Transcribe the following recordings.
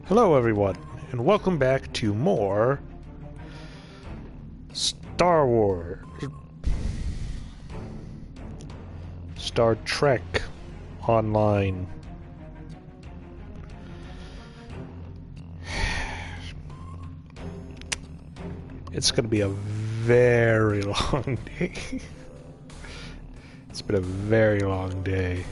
Hello everyone, and welcome back to more Star Wars, Star Trek Online. It's going to be a very long day. It's been a very long day.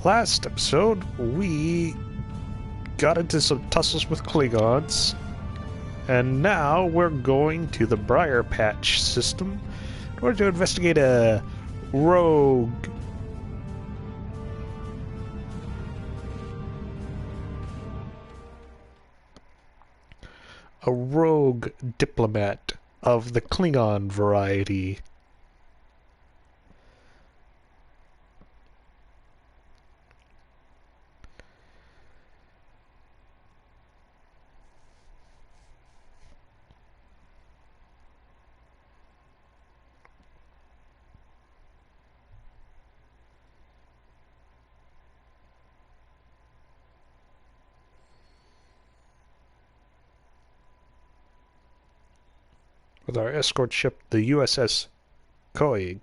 Last episode, we got into some tussles with Klingons, and now we're going to the Briar Patch system in order to investigate a rogue diplomat of the Klingon variety. With our escort ship, the USS Koig.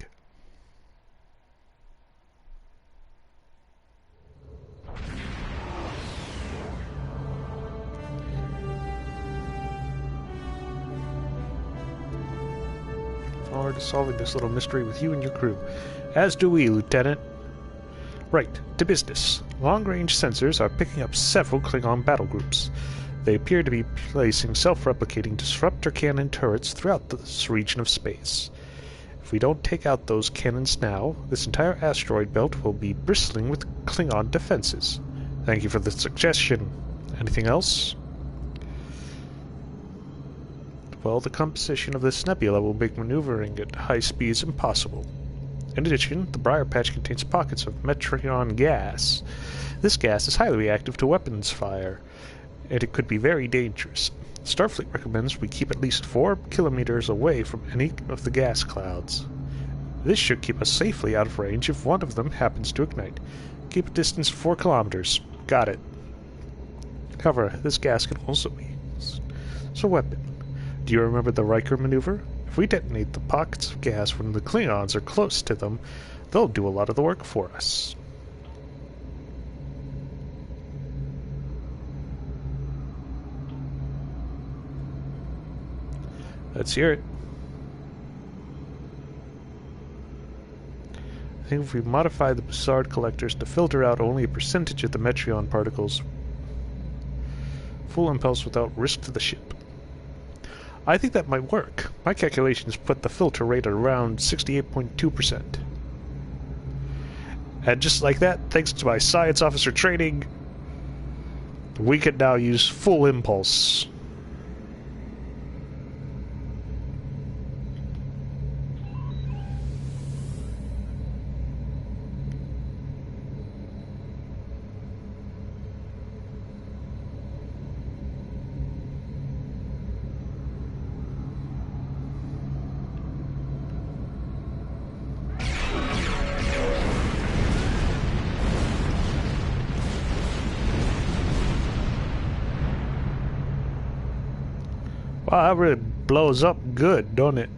Forward to solving this little mystery with you and your crew. As do we, Lieutenant. Right, to business. Long-range sensors are picking up several Klingon battle groups. They appear to be placing self-replicating disruptor cannon turrets throughout this region of space. If we don't take out those cannons now, this entire asteroid belt will be bristling with Klingon defenses. Thank you for the suggestion. Anything else? Well, the composition of this nebula will make maneuvering at high speeds impossible. In addition, the Briar Patch contains pockets of Metreon gas. This gas is highly reactive to weapons fire, and it could be very dangerous. Starfleet recommends we keep at least 4 kilometers away from any of the gas clouds. This should keep us safely out of range if one of them happens to ignite. Keep a distance of 4 kilometers. Got it. However, this gas can also be used as a weapon. Do you remember the Riker maneuver? If we detonate the pockets of gas when the Klingons are close to them, they'll do a lot of the work for us. Let's hear it. I think if we modify the Bussard collectors to filter out only a percentage of the Metreon particles, full impulse without risk to the ship. I think that might work. My calculations put the filter rate at around 68.2%. And just like that, thanks to my science officer training, we can now use full impulse. Wow, that really blows up good, don't it?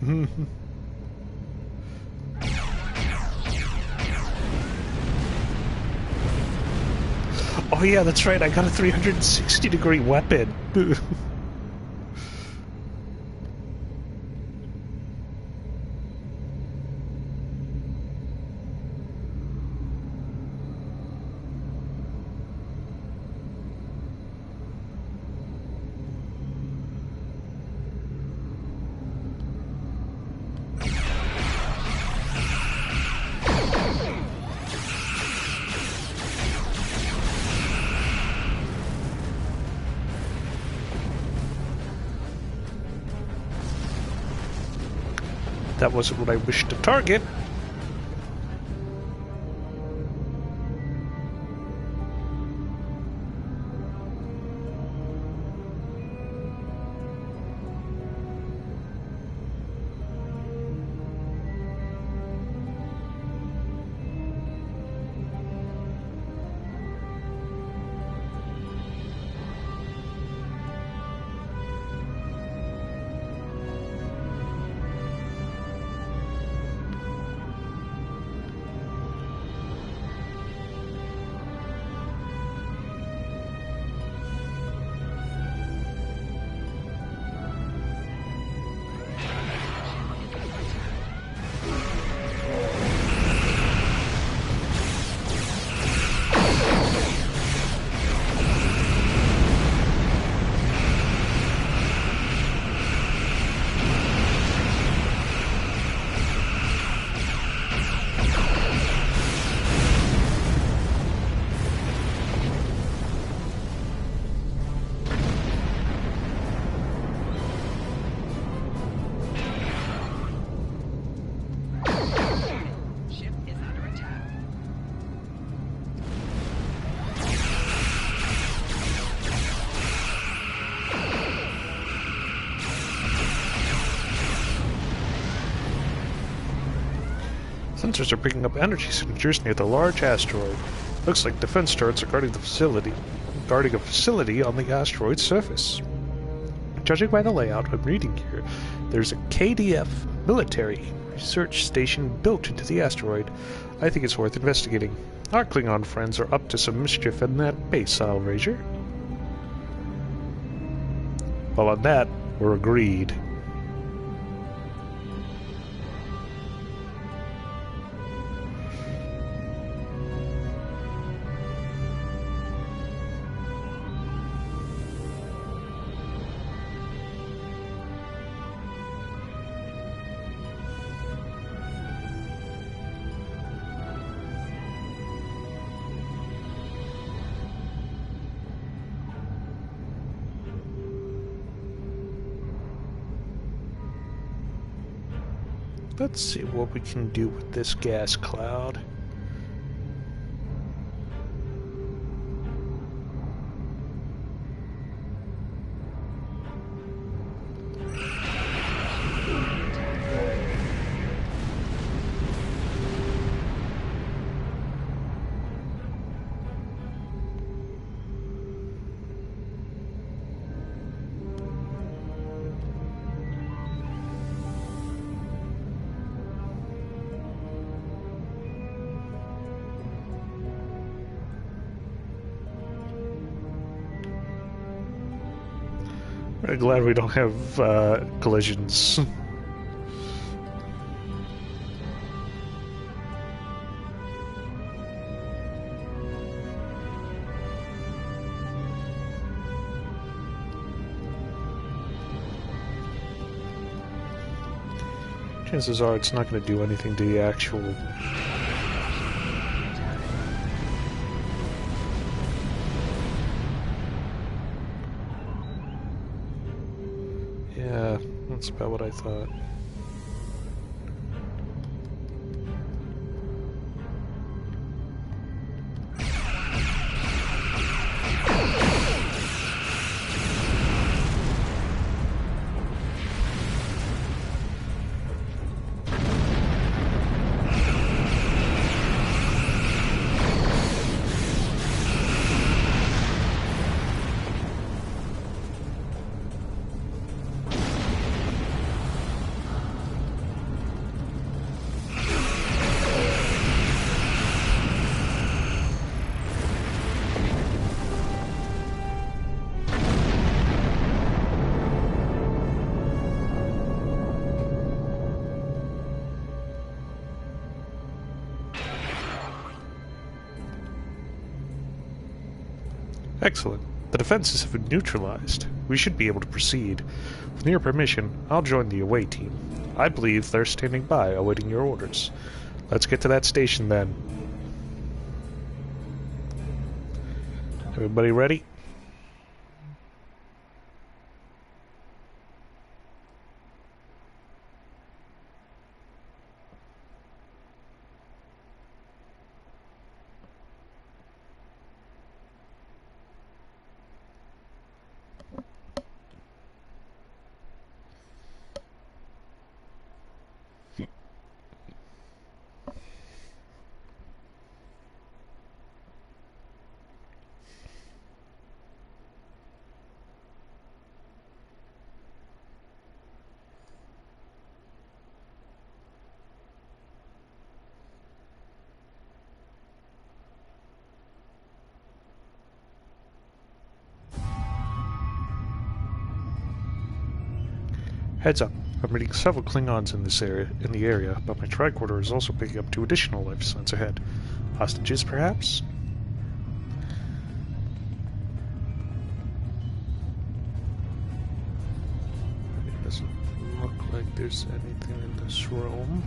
Oh yeah, that's right, I got a 360-degree weapon. That wasn't what I wished to target. Sensors are picking up energy signatures near the large asteroid. Looks like defense turrets are guarding a facility on the asteroid's surface. Judging by the layout I'm reading here, there's a KDF military research station built into the asteroid. I think it's worth investigating. Our Klingon friends are up to some mischief in that base, Razier. Well, on that, we're agreed. Let's see what we can do with this gas cloud. I'm glad we don't have collisions. Chances are it's not going to do anything to the actual... Yeah, that's about what I thought. Excellent. The defenses have been neutralized. We should be able to proceed. With your permission, I'll join the away team. I believe they're standing by, awaiting your orders. Let's get to that station then. Everybody ready? Heads up, I'm reading several Klingons in the area, but my tricorder is also picking up 2 additional life signs ahead. Hostages, perhaps? It doesn't look like there's anything in this room.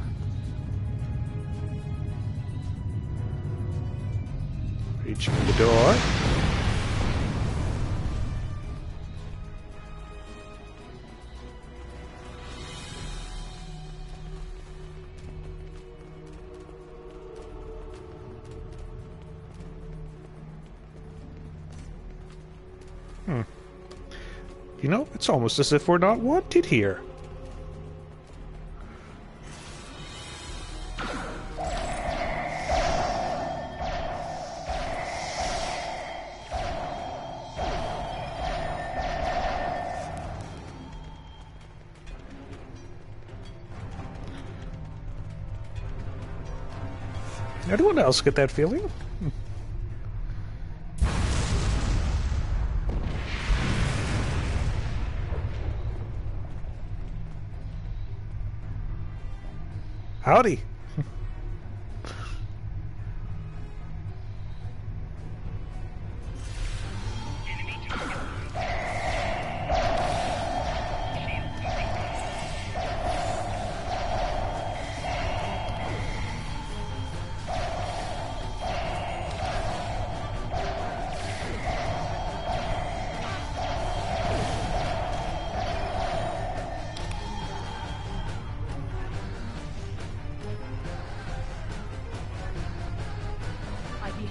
Reaching the door. You know, it's almost as if we're not wanted here. Anyone else get that feeling? Howdy.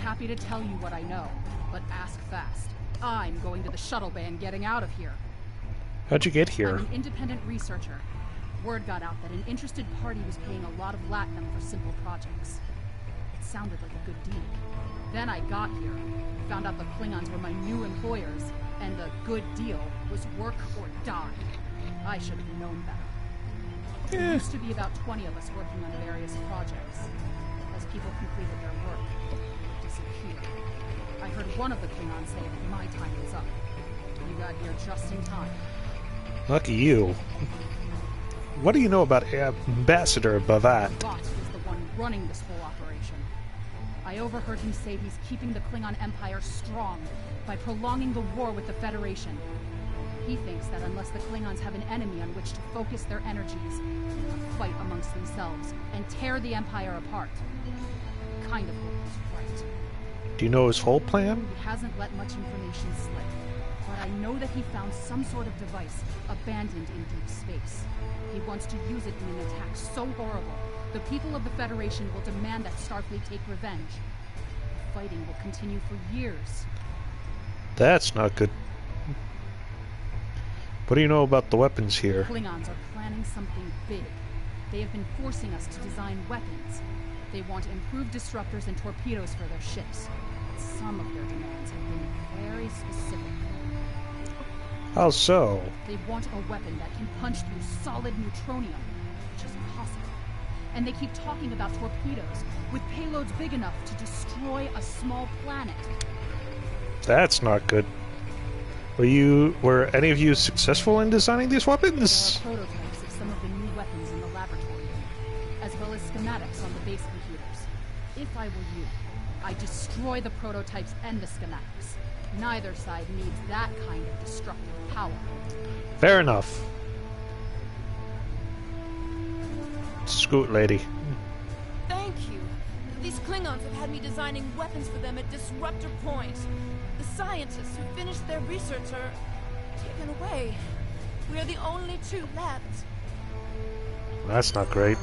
Happy to tell you what I know, but ask fast. I'm going to the shuttle bay and getting out of here. How'd you get here? I'm an independent researcher. Word got out that an interested party was paying a lot of latinum for simple projects. It sounded like a good deal. Then I got here, found out the Klingons were my new employers, and the good deal was work or die. I should have known better. There used to be about 20 of us working on various projects. As people completed their work, disappeared. I heard one of the Klingons say that my time was up. You got here just in time. Lucky you. What do you know about Ambassador Bavat? Vought is the one running this whole operation. I overheard him say he's keeping the Klingon Empire strong by prolonging the war with the Federation. He thinks that unless the Klingons have an enemy on which to focus their energies, they'll fight amongst themselves and tear the Empire apart. I kind of hope he's right. Do you know his whole plan? He hasn't let much information slip, but I know that he found some sort of device abandoned in deep space. He wants to use it in an attack so horrible, the people of the Federation will demand that Starfleet take revenge. The fighting will continue for years. That's not good. What do you know about the weapons here? Klingons are planning something big. They have been forcing us to design weapons. They want improved disruptors and torpedoes for their ships. But some of their demands have been very specific. How so? They want a weapon that can punch through solid neutronium, which is impossible. And they keep talking about torpedoes, with payloads big enough to destroy a small planet. That's not good. Were any of you successful in designing these weapons? There are prototypes of some of the new weapons in the laboratory here, as well as schematics on the base computers. If I were you, I'd destroy the prototypes and the schematics. Neither side needs that kind of destructive power. Fair enough. Scoot, lady. Thank you. These Klingons have had me designing weapons for them at Disruptor Point. The scientists who finished their research are taken away. We are the only two left. That's not great.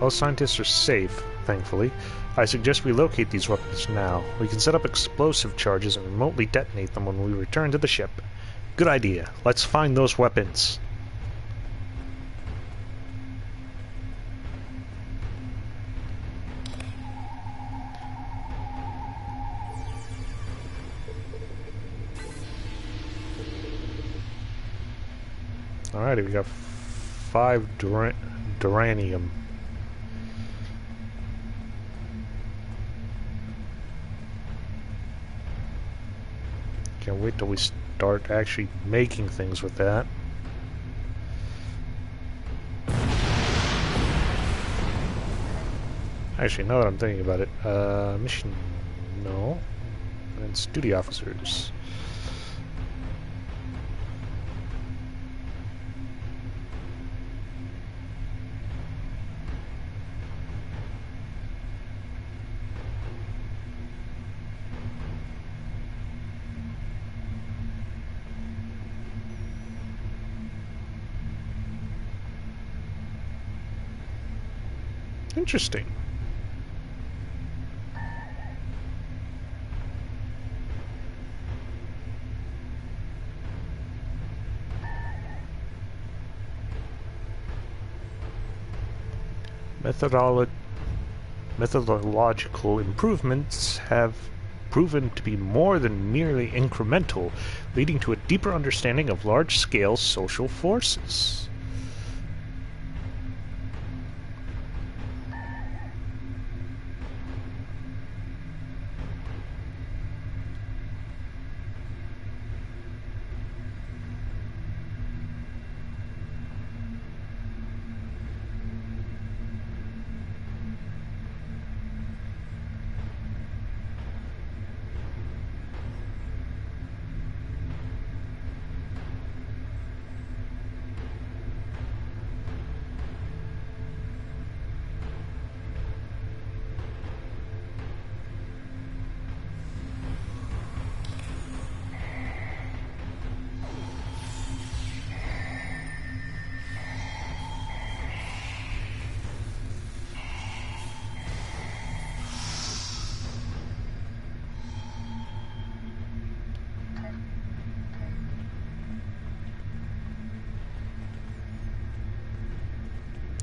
All scientists are safe, thankfully. I suggest we locate these weapons now. We can set up explosive charges and remotely detonate them when we return to the ship. Good idea. Let's find those weapons. Alrighty, we got 5 duranium. Can't wait till we start actually making things with that. Actually, now that I'm thinking about it, mission, no, and duty officers. Interesting. Methodological improvements have proven to be more than merely incremental, leading to a deeper understanding of large-scale social forces.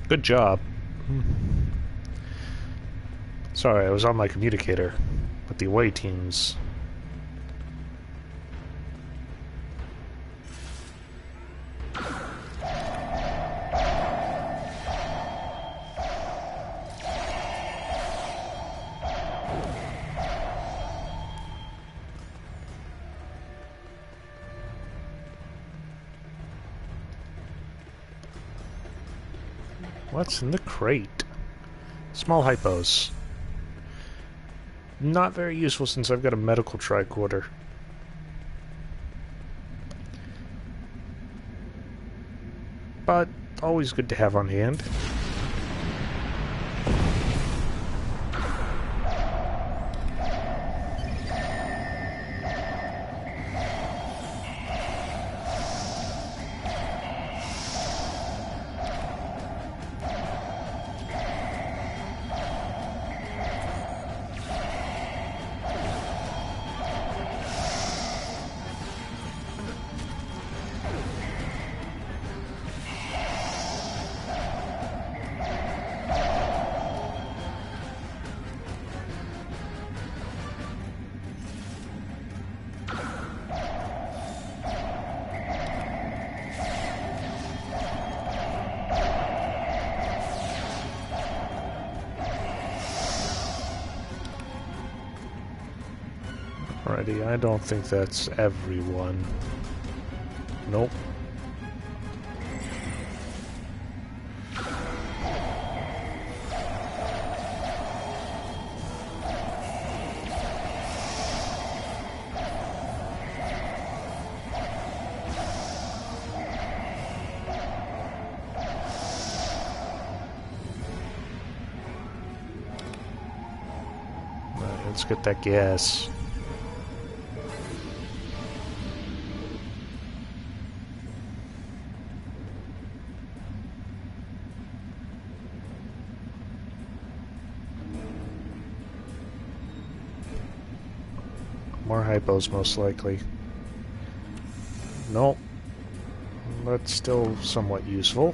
Good job. Sorry, I was on my communicator with the away teams. What's in the crate? Small hypos. Not very useful since I've got a medical tricorder. But always good to have on hand. Alrighty, I don't think that's everyone. Nope. Alright, let's get that gas. More hypos, most likely. Nope. But still somewhat useful.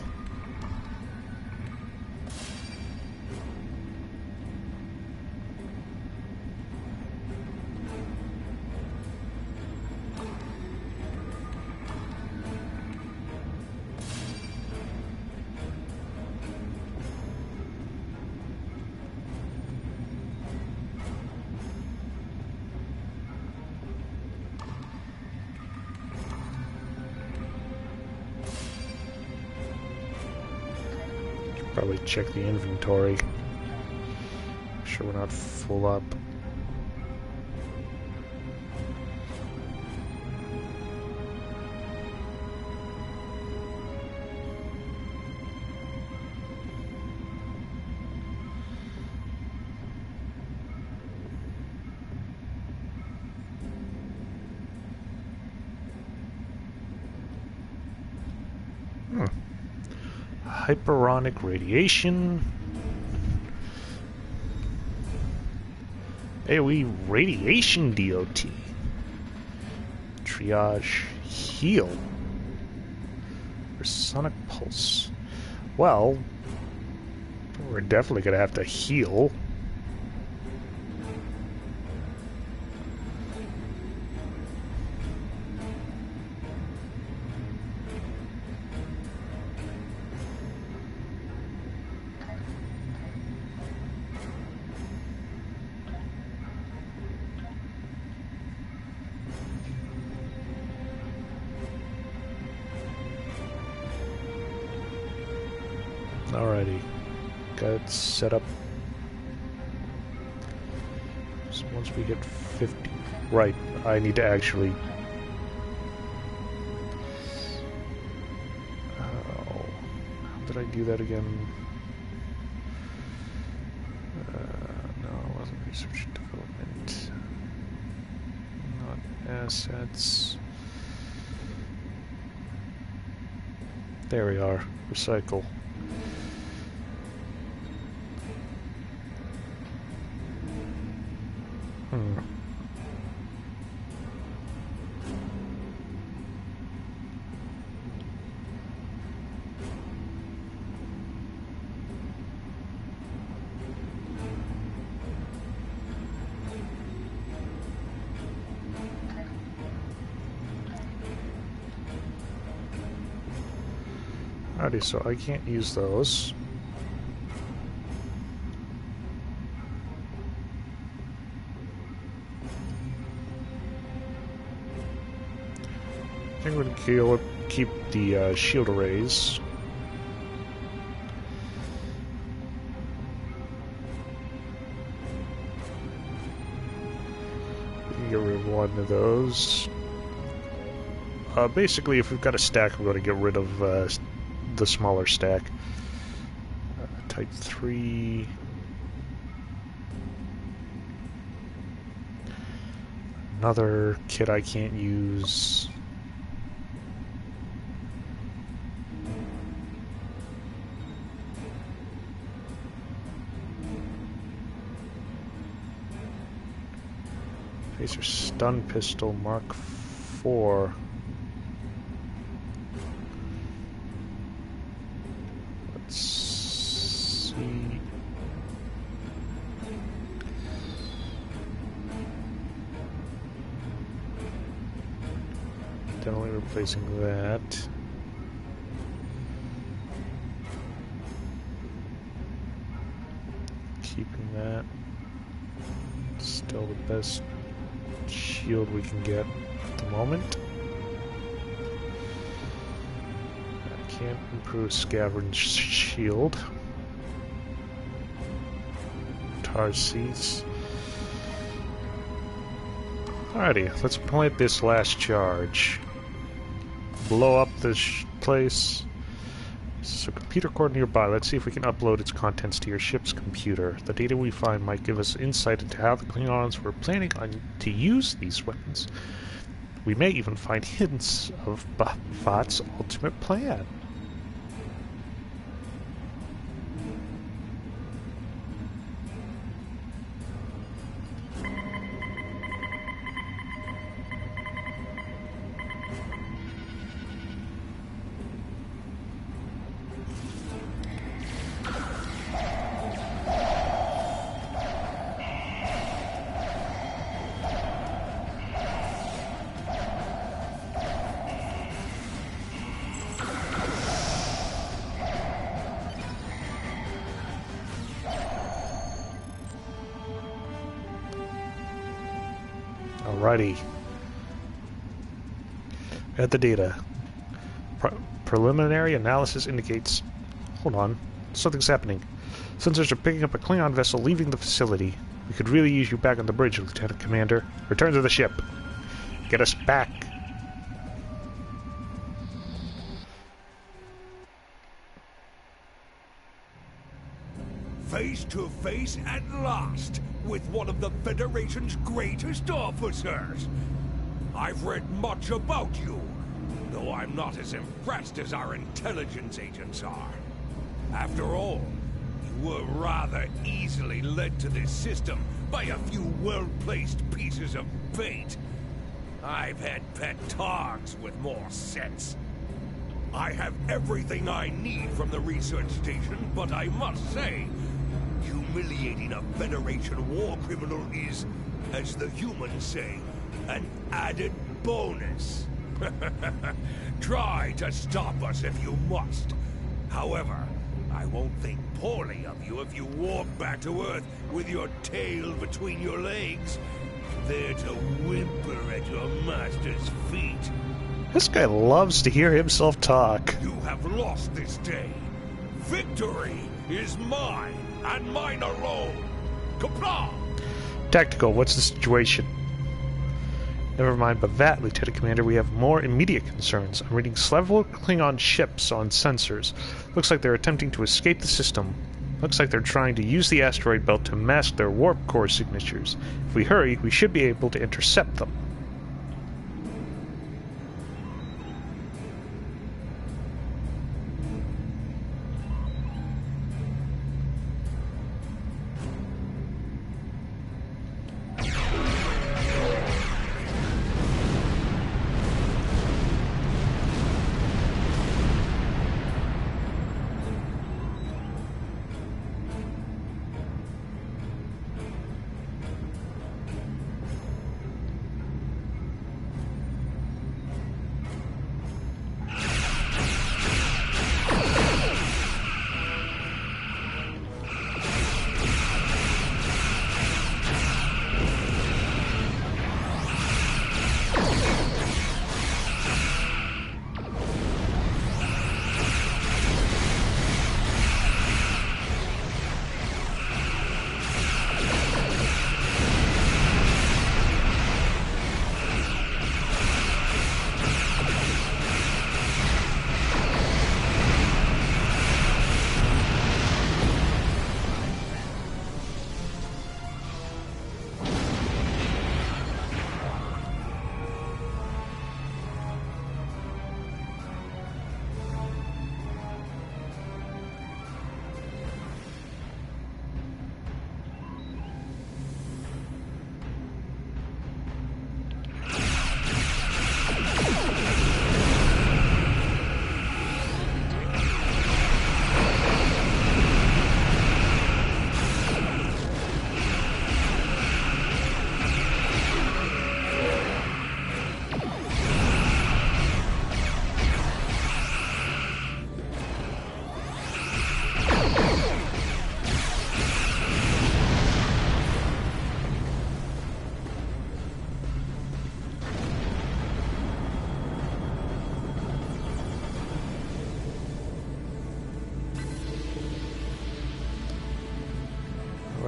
Probably check the inventory. Make sure we're not full up. Hyperonic radiation. AoE radiation DOT. Triage heal. Or sonic pulse. Well, we're definitely gonna have to heal. Alrighty, got it set up. So once we get 50, right, I need to actually... how did I do that again? No, it wasn't research and development. Not assets. There we are, recycle. Alrighty, so I can't use those. I think we're going to keep the shield arrays. We can get rid of one of those. Basically, if we've got a stack, we're going to get rid of the smaller stack. Type 3. Another kit I can't use. Phaser stun pistol Mark IV. Let's see. Definitely replacing that. Keeping that. Still the best shield we can get at the moment. I can't improve Scaven's shield. Tarsis. Alrighty, let's plant this last charge. Blow up this place. So computer core nearby. Let's see if we can upload its contents to your ship's computer. The data we find might give us insight into how the Klingons were planning to use these weapons. We may even find hints of Ba'ath's ultimate plan. Alrighty. At the data. Preliminary analysis indicates... Hold on. Something's happening. Sensors are picking up a Klingon vessel leaving the facility. We could really use you back on the bridge, Lieutenant Commander. Return to the ship. Get us back. Face to face at last with one of the Federation's greatest officers. I've read much about you, though I'm not as impressed as our intelligence agents are. After all, you were rather easily led to this system by a few well-placed pieces of bait. I've had pet dogs with more sense. I have everything I need from the research station, but I must say, humiliating a Federation war criminal is, as the humans say, an added bonus. Try to stop us if you must. However, I won't think poorly of you if you walk back to Earth with your tail between your legs, there to whimper at your master's feet. This guy loves to hear himself talk. You have lost this day. Victory is mine, and mine alone. Qapla'! Tactical, what's the situation? Never mind but that, Lieutenant Commander. We have more immediate concerns. I'm reading several Klingon ships on sensors. Looks like they're attempting to escape the system. Looks like they're trying to use the asteroid belt to mask their warp core signatures. If we hurry, we should be able to intercept them.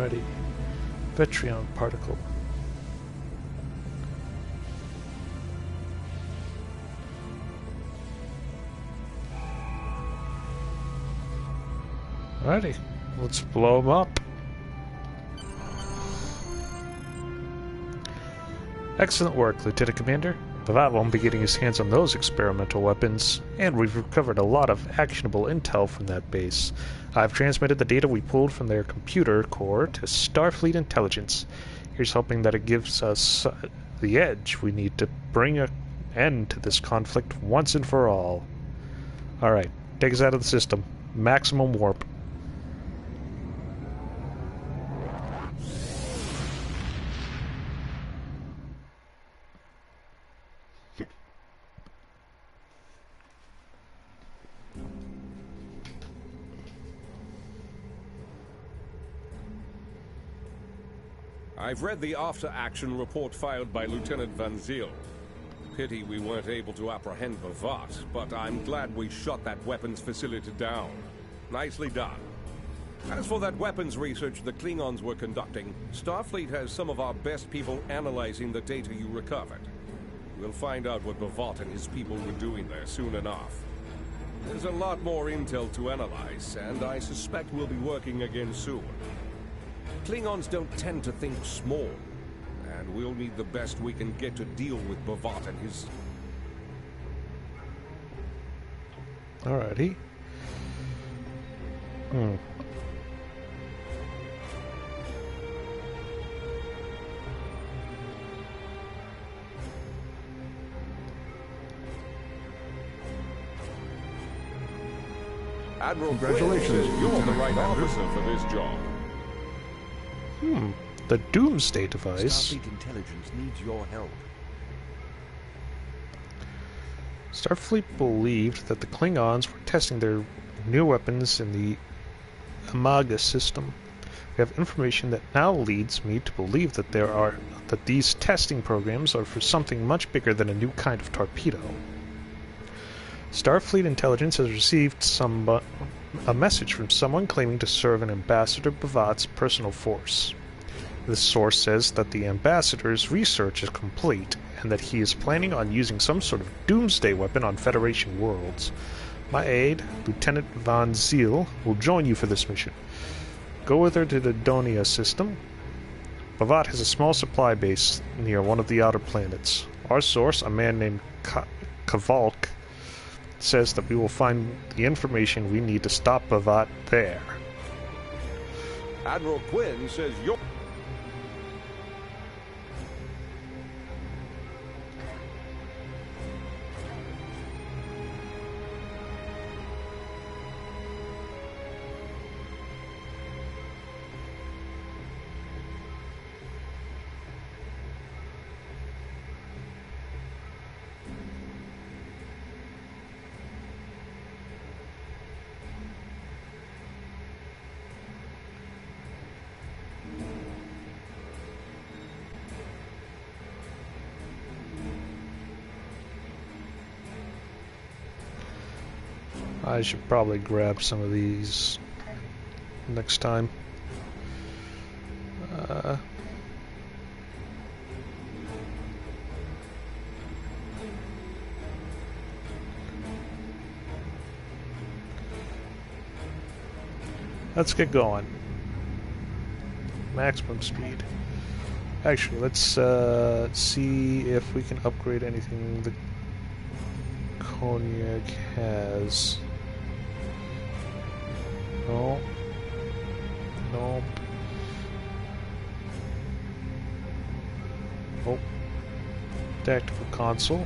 Alrighty. Vetreon particle. Alrighty, let's blow them up. Excellent work, Lieutenant Commander. Bhavat won't be getting his hands on those experimental weapons, and we've recovered a lot of actionable intel from that base. I've transmitted the data we pulled from their computer core to Starfleet Intelligence. Here's hoping that it gives us the edge we need to bring an end to this conflict once and for all. Alright, take us out of the system. Maximum warp. I've read the after-action report filed by Lieutenant Van Zyl. Pity we weren't able to apprehend Bhavat, but I'm glad we shot that weapons facility down. Nicely done. As for that weapons research the Klingons were conducting, Starfleet has some of our best people analyzing the data you recovered. We'll find out what Bhavat and his people were doing there soon enough. There's a lot more intel to analyze, and I suspect we'll be working again soon. Klingons don't tend to think small, and we'll need the best we can get to deal with Bhavat and his... Alrighty. Admiral Congratulations, Quinn says you're the Lieutenant right Commander. officer for this job. The Doomsday device. Starfleet Intelligence needs your help. Starfleet believed that the Klingons were testing their new weapons in the Imaga system. We have information that now leads me to believe that these testing programs are for something much bigger than a new kind of torpedo. Starfleet Intelligence has received a message from someone claiming to serve an Ambassador Bhavat's personal force. This source says that the Ambassador's research is complete, and that he is planning on using some sort of doomsday weapon on Federation worlds. My aide, Lieutenant Van Zyl, will join you for this mission. Go with her to the Donia system. Bhavat has a small supply base near one of the outer planets. Our source, a man named Kavalk, says that we will find the information we need to stop Bhavat there. Admiral Quinn says you're... I should probably grab some of these next time. Let's get going. Maximum speed. Actually, let's see if we can upgrade anything the Cognac has. No. Nope. Oh. Tactical console.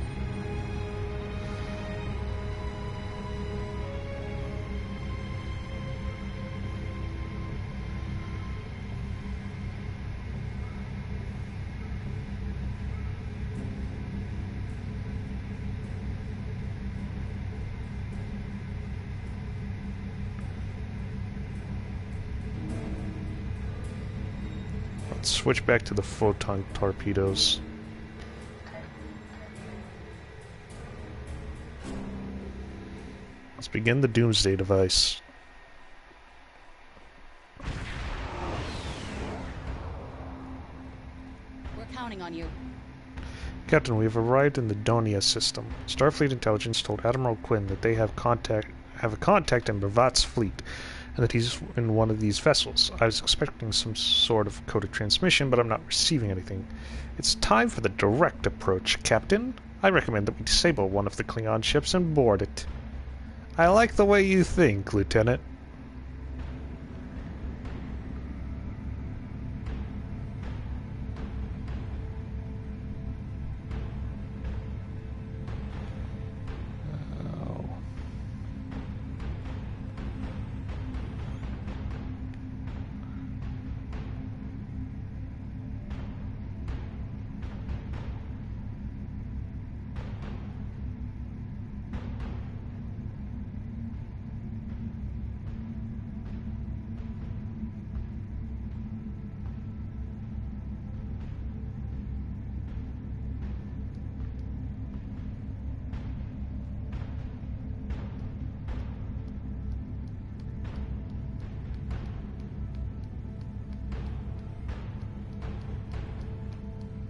Let's switch back to the photon torpedoes. Let's begin the Doomsday device. counting on you. Captain, we have arrived in the Donia system. Starfleet intelligence told Admiral Quinn that they have a contact in Bavat's fleet, and that he's in one of these vessels. I was expecting some sort of coded transmission, but I'm not receiving anything. It's time for the direct approach, Captain. I recommend that we disable one of the Klingon ships and board it. I like the way you think, Lieutenant.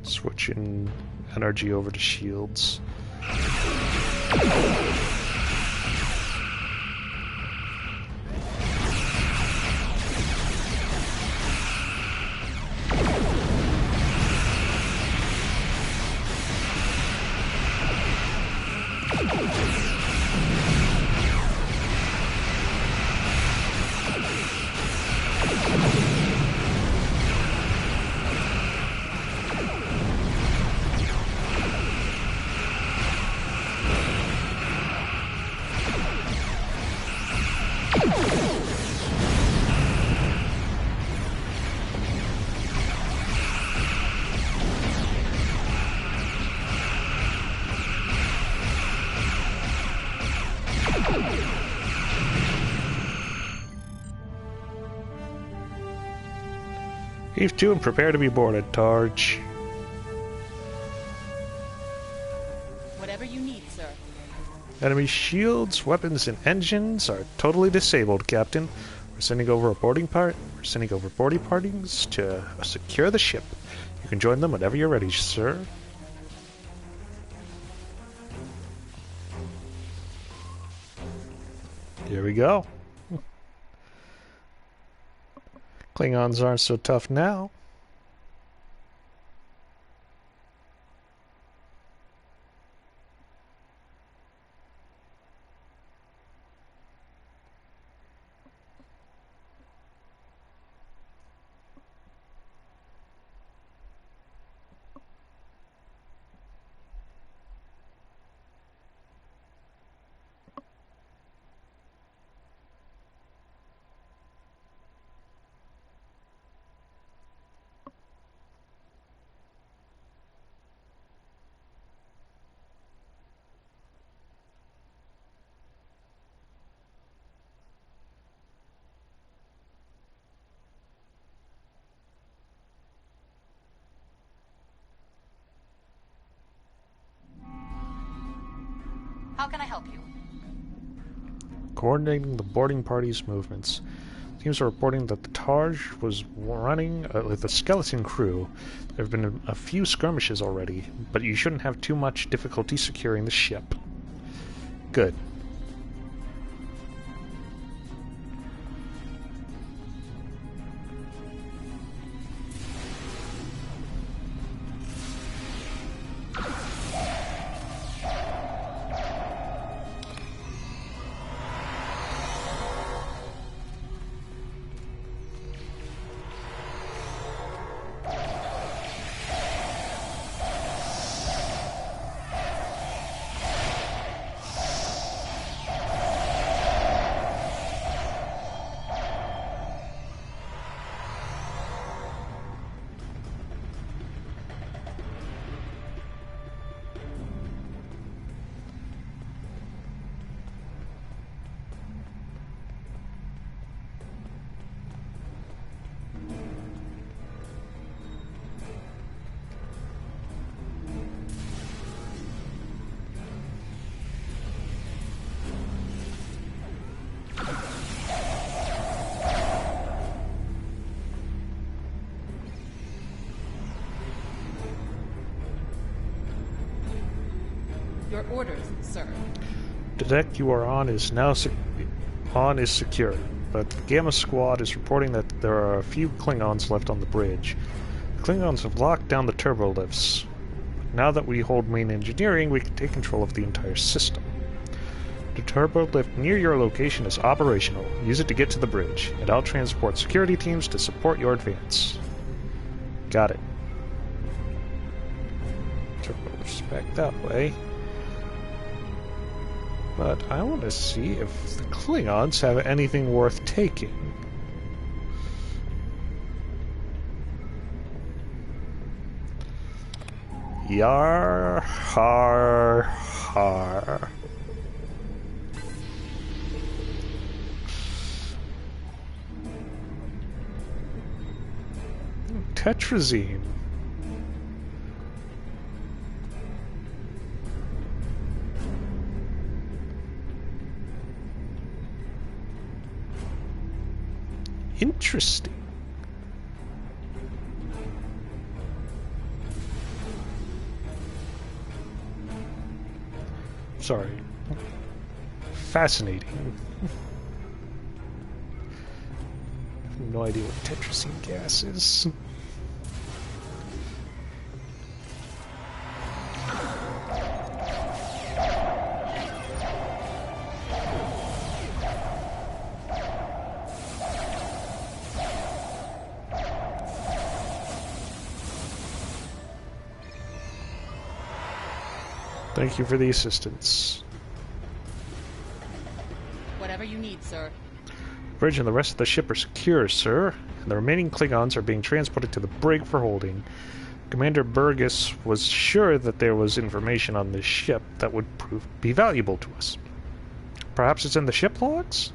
Switching energy over to shields. Heave to and prepare to be boarded, Targe. Whatever you need, sir. Enemy shields, weapons, and engines are totally disabled, Captain. We're sending over boarding parties to secure the ship. You can join them whenever you're ready, sir. Here we go. Klingons aren't so tough now. How can I help you? Coordinating the boarding party's movements. Teams are reporting that the Targe was running with a skeleton crew. There have been a few skirmishes already, but you shouldn't have too much difficulty securing the ship. Good. Your orders, sir. The deck you are on is now secure, but the Gamma Squad is reporting that there are a few Klingons left on the bridge. The Klingons have locked down the turbo lifts. Now that we hold main engineering, we can take control of the entire system. The turbo lift near your location is operational. Use it to get to the bridge, and I'll transport security teams to support your advance. Got it. Turbo lift's back that way. But I want to see if the Klingons have anything worth taking. Yar har har. Tetrazine. Interesting. Sorry. Fascinating. I have no idea what tetrazine gas is. Thank you for the assistance. Whatever you need, sir. The bridge and the rest of the ship are secure, sir, and the remaining Klingons are being transported to the brig for holding. Commander Burgess was sure that there was information on this ship that would be valuable to us. Perhaps it's in the ship logs?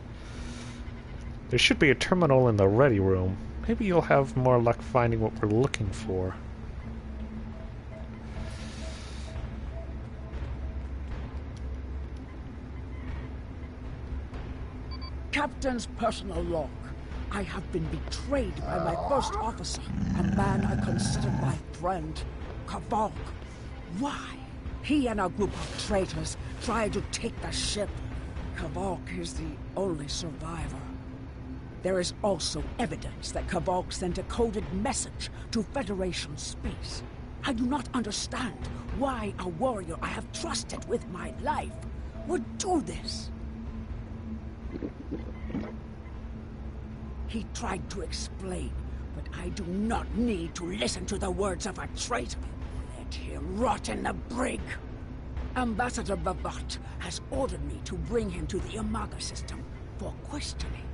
There should be a terminal in the ready room. Maybe you'll have more luck finding what we're looking for. Captain's personal log. I have been betrayed by my first officer, a man I considered my friend, Kavok. Why? He and a group of traitors tried to take the ship. Kavok is the only survivor. There is also evidence that Kavok sent a coded message to Federation space. I do not understand why a warrior I have trusted with my life would do this. He tried to explain, but I do not need to listen to the words of a traitor. Let him rot in the brig. Ambassador Bavat has ordered me to bring him to the Umaga system for questioning.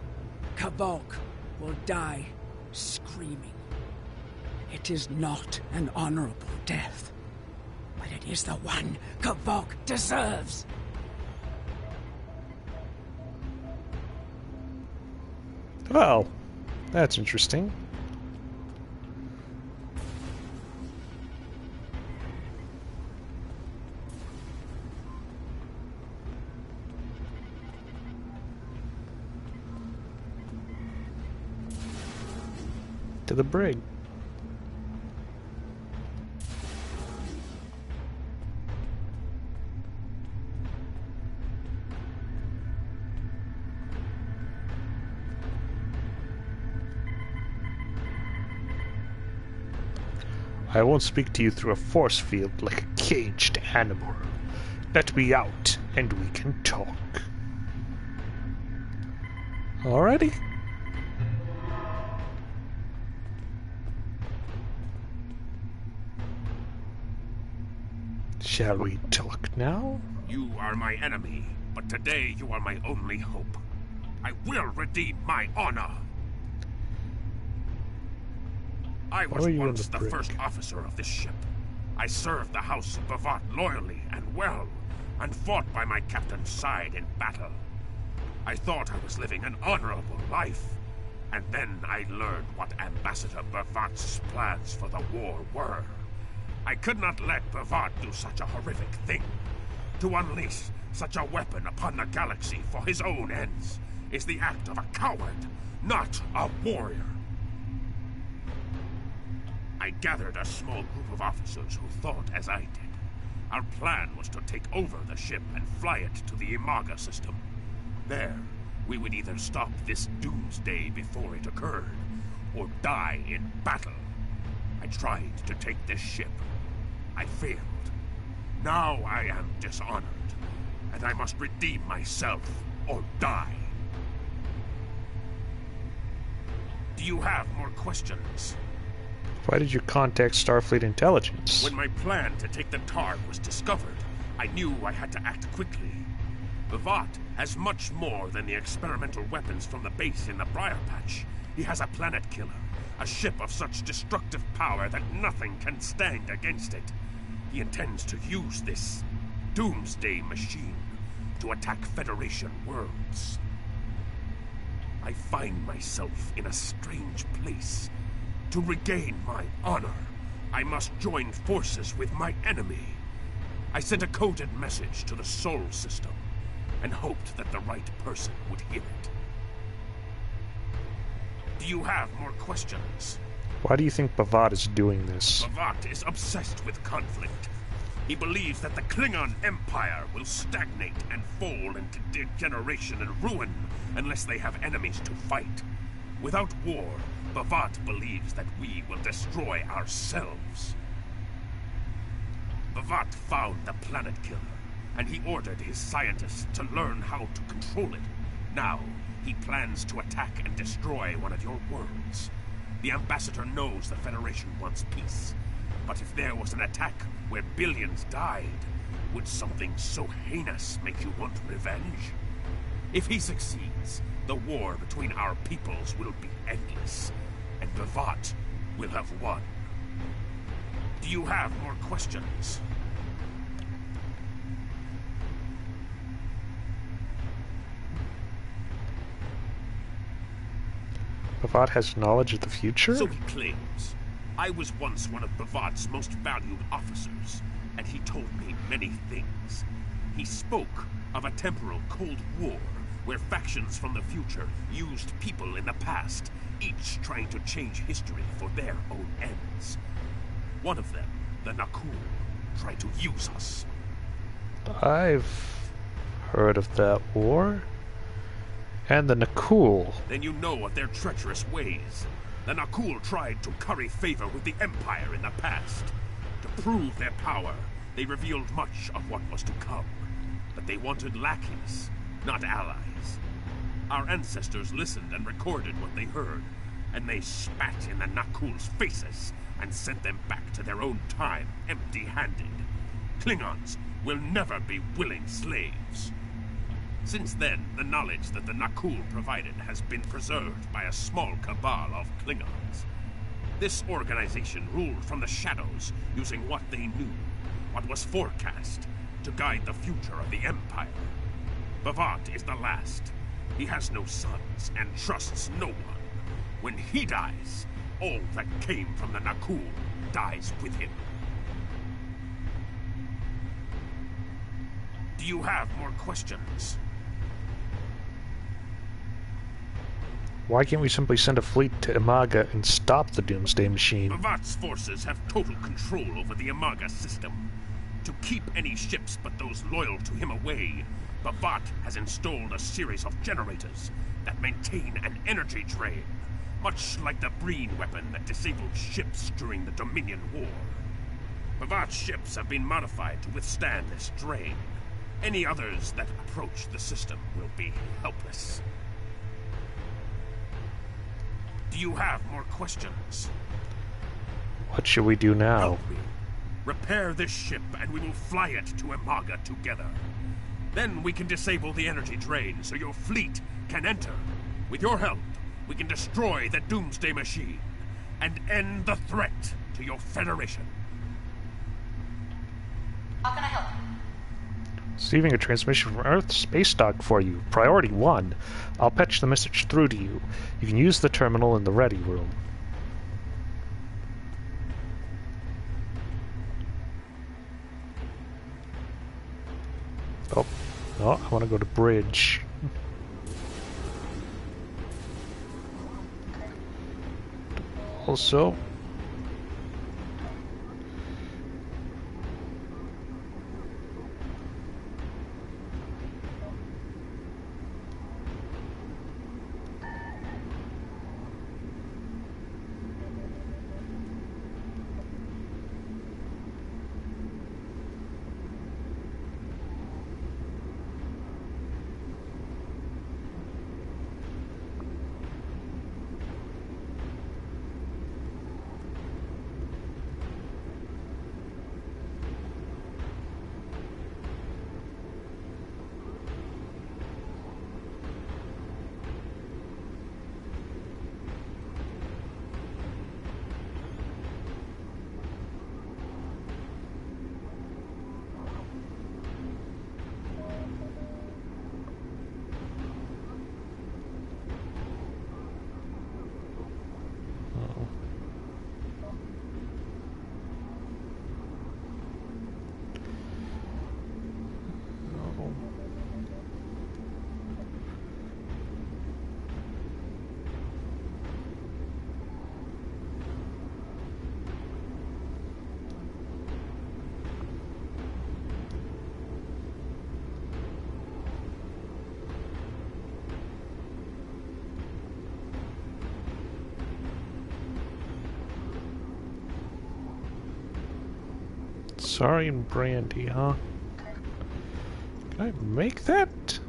Kavok will die screaming. It is not an honorable death, but it is the one Kavok deserves. Well, that's interesting. To the brig. I won't speak to you through a force field like a caged animal. Let me out, and we can talk. Alrighty. Shall we talk now? You are my enemy, but today you are my only hope. I will redeem my honor. I was once the first officer of this ship. I served the House of Bavat loyally and well, and fought by my captain's side in battle. I thought I was living an honorable life, and then I learned what Ambassador Bavat's plans for the war were. I could not let Bavat do such a horrific thing. To unleash such a weapon upon the galaxy for his own ends is the act of a coward, not a warrior. I gathered a small group of officers who thought as I did. Our plan was to take over the ship and fly it to the Imaga system. There, we would either stop this doomsday before it occurred, or die in battle. I tried to take this ship. I failed. Now I am dishonored, and I must redeem myself or die. Do you have more questions? Why did you contact Starfleet Intelligence? When my plan to take the Targ was discovered, I knew I had to act quickly. Bavat has much more than the experimental weapons from the base in the Briar Patch. He has a planet killer, a ship of such destructive power that nothing can stand against it. He intends to use this doomsday machine to attack Federation worlds. I find myself in a strange place. To regain my honor, I must join forces with my enemy. I sent a coded message to the Sol system and hoped that the right person would hear it. Do you have more questions? Why do you think Bavat is doing this? Bavat is obsessed with conflict. He believes that the Klingon Empire will stagnate and fall into degeneration and ruin unless they have enemies to fight. Without war, Bavat believes that we will destroy ourselves. Bavat found the planet killer, and he ordered his scientists to learn how to control it. Now, he plans to attack and destroy one of your worlds. The Ambassador knows the Federation wants peace. But if there was an attack where billions died, would something so heinous make you want revenge? If he succeeds, the war between our peoples will be endless, and Bavat will have won. Do you have more questions? Bavat has knowledge of the future? So he claims. I was once one of Bavat's most valued officers, and he told me many things. He spoke of a temporal Cold War, where factions from the future used people in the past, each trying to change history for their own ends. One of them, the Nakul, tried to use us. I've heard of that war. And the Nakul. Then you know of their treacherous ways. The Nakul tried to curry favor with the Empire in the past. To prove their power, they revealed much of what was to come. But they wanted lackeys, not allies. Our ancestors listened and recorded what they heard, and they spat in the Nakul's faces and sent them back to their own time empty-handed. Klingons will never be willing slaves. Since then, the knowledge that the Nakul provided has been preserved by a small cabal of Klingons. This organization ruled from the shadows, using what they knew, what was forecast, to guide the future of the Empire. Bavat is the last. He has no sons and trusts no one. When he dies, all that came from the Nakul dies with him. Do you have more questions? Why can't we simply send a fleet to Imaga and stop the Doomsday Machine? Bavat's forces have total control over the Imaga system. To keep any ships but those loyal to him away, Bavat has installed a series of generators that maintain an energy drain, much like the Breen weapon that disabled ships during the Dominion War. Bavat's ships have been modified to withstand this drain. Any others that approach the system will be helpless. Do you have more questions? What should we do now? Help me. Repair this ship and we will fly it to Imaga together. Then we can disable the energy drain so your fleet can enter. With your help, we can destroy the Doomsday Machine and end the threat to your Federation. How can I help? Receiving a transmission from Earth Space Dock for you. Priority 1. I'll patch the message through to you. You can use the terminal in the ready room. Oh, no, I want to go to bridge. Saurian brandy, huh? Can I make that?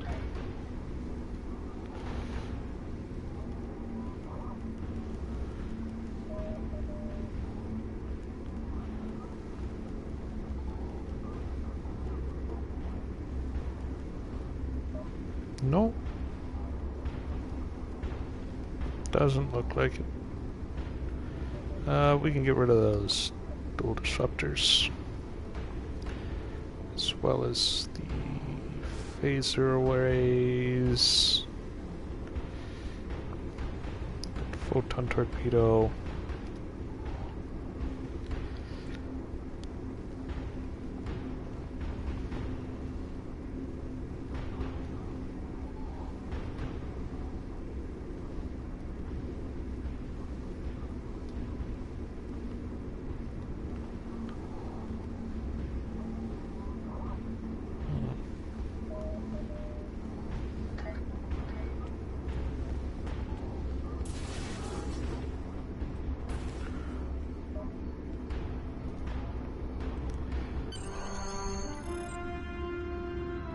No. Doesn't look like it. We can get rid of those dual disruptors, as well as the phaser arrays, photon torpedo.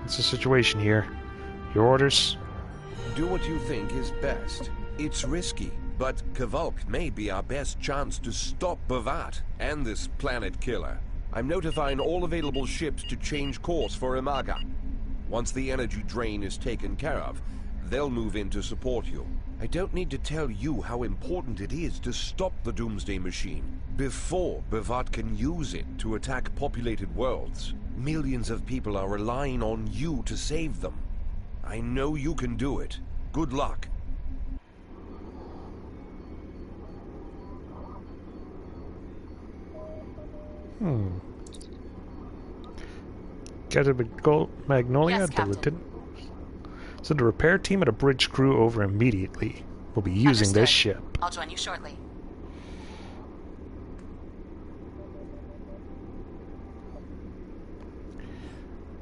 What's the situation here? Your orders? Do what you think is best. It's risky, but Kvolk may be our best chance to stop B'vat and this planet killer. I'm notifying all available ships to change course for Imaga. Once the energy drain is taken care of, they'll move in to support you. I don't need to tell you how important it is to stop the Doomsday Machine before B'vat can use it to attack populated worlds. Millions of people are relying on you to save them. I know you can do it. Good luck. Captain Magnolia, Yes, the Captain. lieutenant. Send a repair team and a bridge crew over immediately. We'll be using this ship. I'll join you shortly.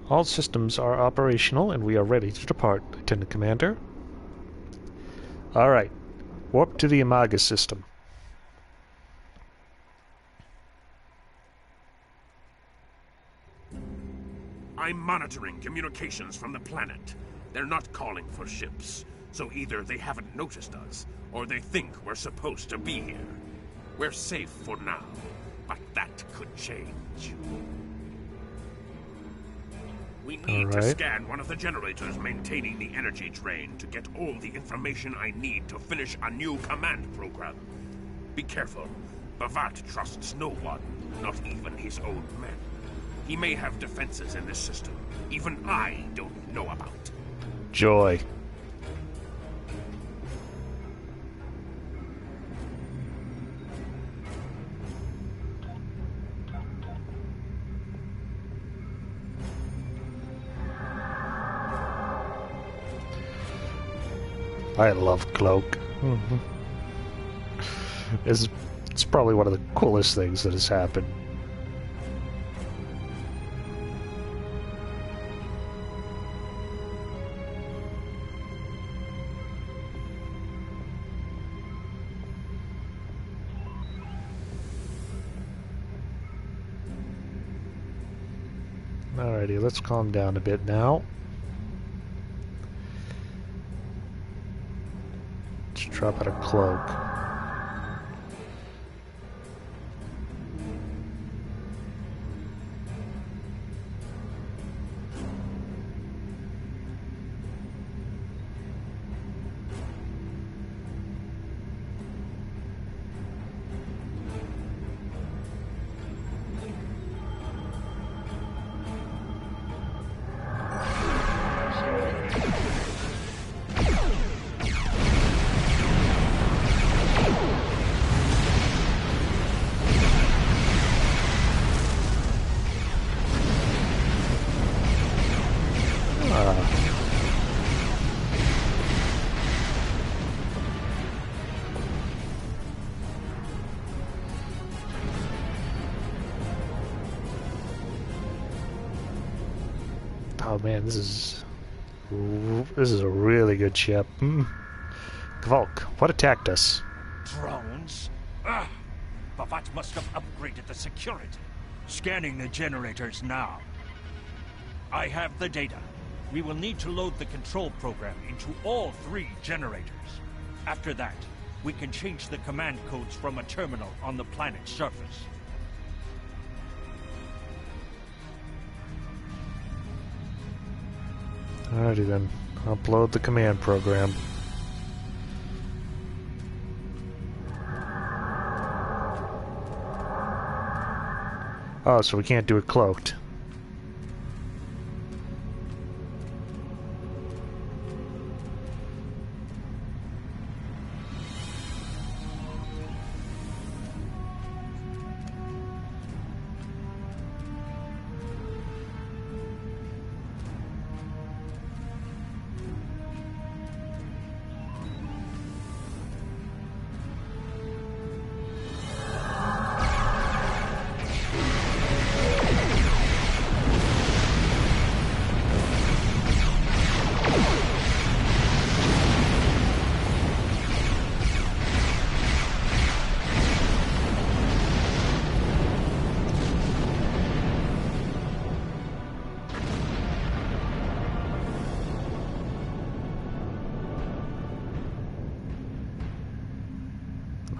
All systems are operational and we are ready to depart, Lieutenant Commander. Alright. Warp to the Imaga system. I'm monitoring communications from the planet. They're not calling for ships, so either they haven't noticed us, or they think we're supposed to be here. We're safe for now, but that could change. We need to scan one of the generators maintaining the energy drain to get all the information I need to finish a new command program. Be careful. B'vat trusts no one, not even his own men. He may have defenses in this system even I don't know about. Joy. I love Cloak. It's probably one of the coolest things that has happened. Alrighty, let's calm down a bit now. Let's drop out a cloak. Oh man, this is a really good ship. Kvolk, what attacked us? Drones? Ah! B'vat must have upgraded the security. Scanning the generators now. I have the data. We will need to load the control program into all 3 generators. After that, we can change the command codes from a terminal on the planet's surface. Alrighty then. Upload the command program. Oh, so we can't do it cloaked.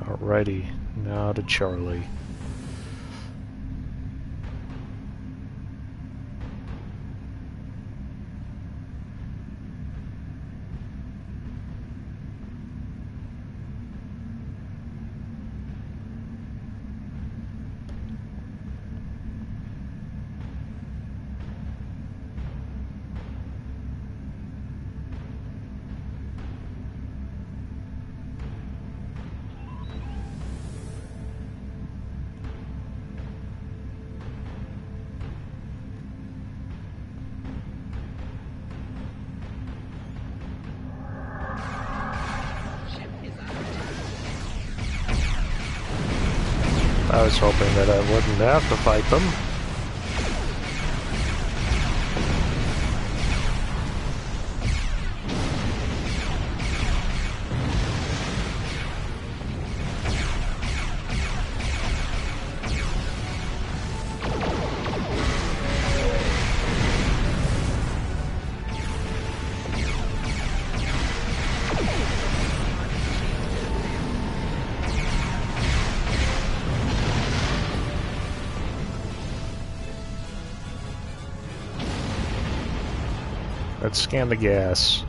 Alrighty, now to Charlie. I was hoping that I wouldn't have to fight them. Let's scan the gas.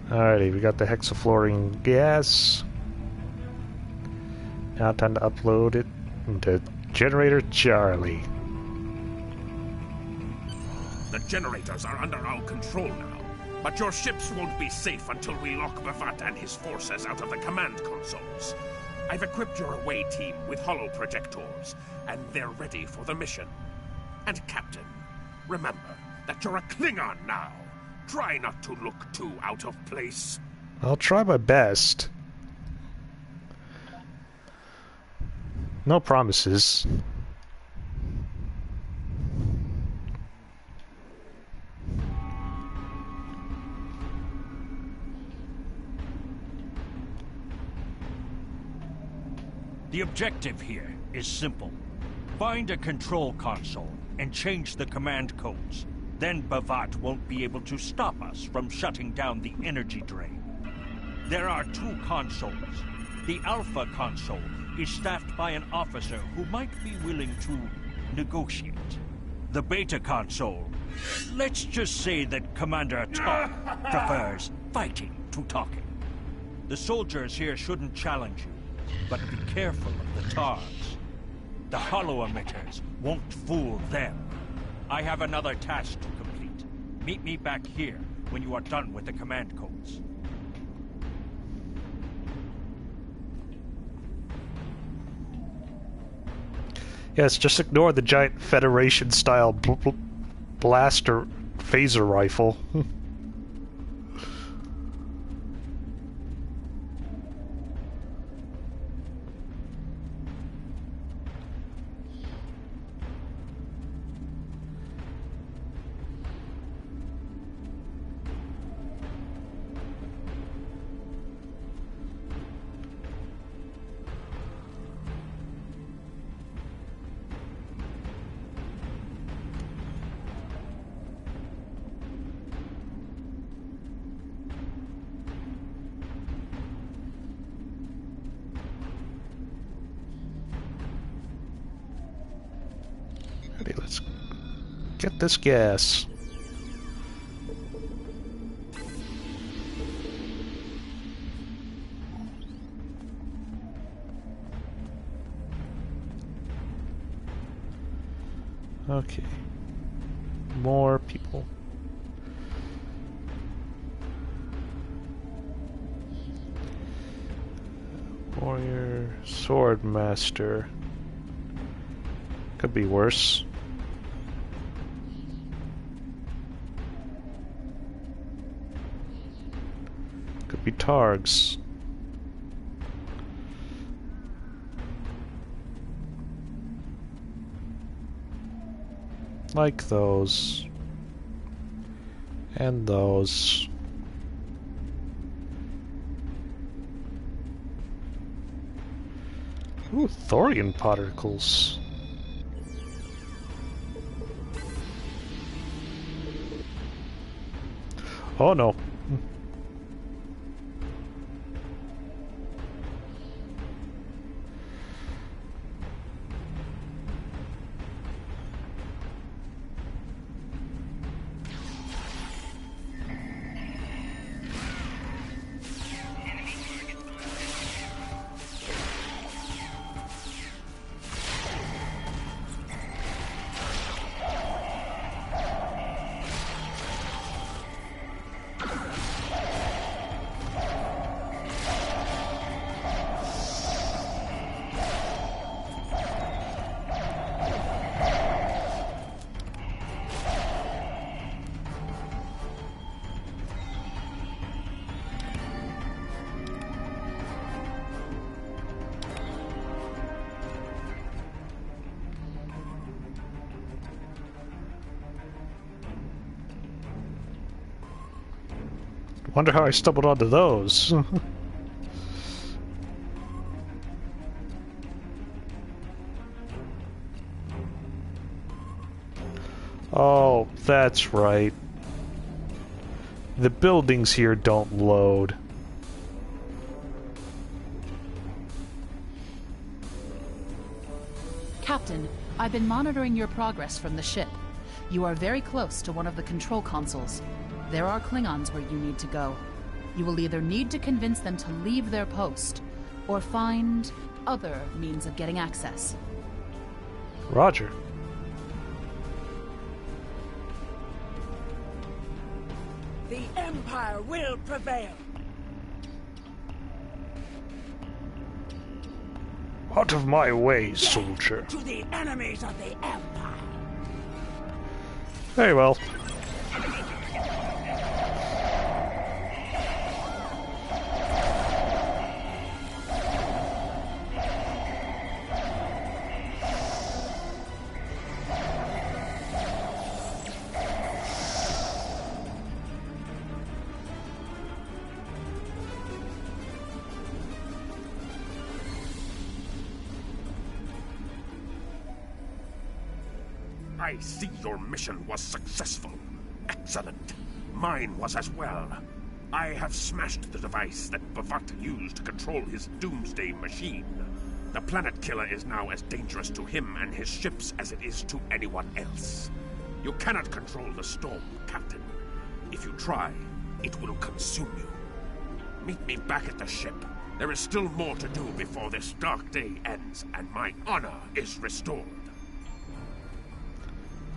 Alrighty, we got the hexafluorine gas. Now time to upload it into Generator Charlie. The generators are under our control now, but your ships won't be safe until we lock B'Vat and his forces out of the command consoles. I've equipped your away team with holo projectors, and they're ready for the mission. And Captain, remember that you're a Klingon now. Try not to look too out of place. I'll try my best. No promises. The objective here is simple. Find a control console and change the command codes. Then B'Vat won't be able to stop us from shutting down the energy drain. There are 2 consoles. The Alpha console is staffed by an officer who might be willing to negotiate. The Beta console, let's just say that Commander Todd prefers fighting to talking. The soldiers here shouldn't challenge you. But be careful of the TARs. The holo emitters won't fool them. I have another task to complete. Meet me back here when you are done with the command codes. Yes, just ignore the giant Federation-style blaster phaser rifle. get this gas. Okay. More people. Warrior, sword master. Could be worse. Could be Targs. Like those. And those. Ooh, thorium particles. Oh no. Wonder how I stumbled onto those. Oh, that's right. The buildings here don't load. Captain, I've been monitoring your progress from the ship. You are very close to one of the control consoles. There are Klingons where you need to go. You will either need to convince them to leave their post, or find other means of getting access. Roger. The Empire will prevail. Out of my way, soldier. To the enemies of the Empire. Very well. I see your mission was successful. Excellent. Mine was as well. I have smashed the device that B'vat used to control his doomsday machine. The planet killer is now as dangerous to him and his ships as it is to anyone else. You cannot control the storm, Captain. If you try, it will consume you. Meet me back at the ship. There is still more to do before this dark day ends, and my honor is restored.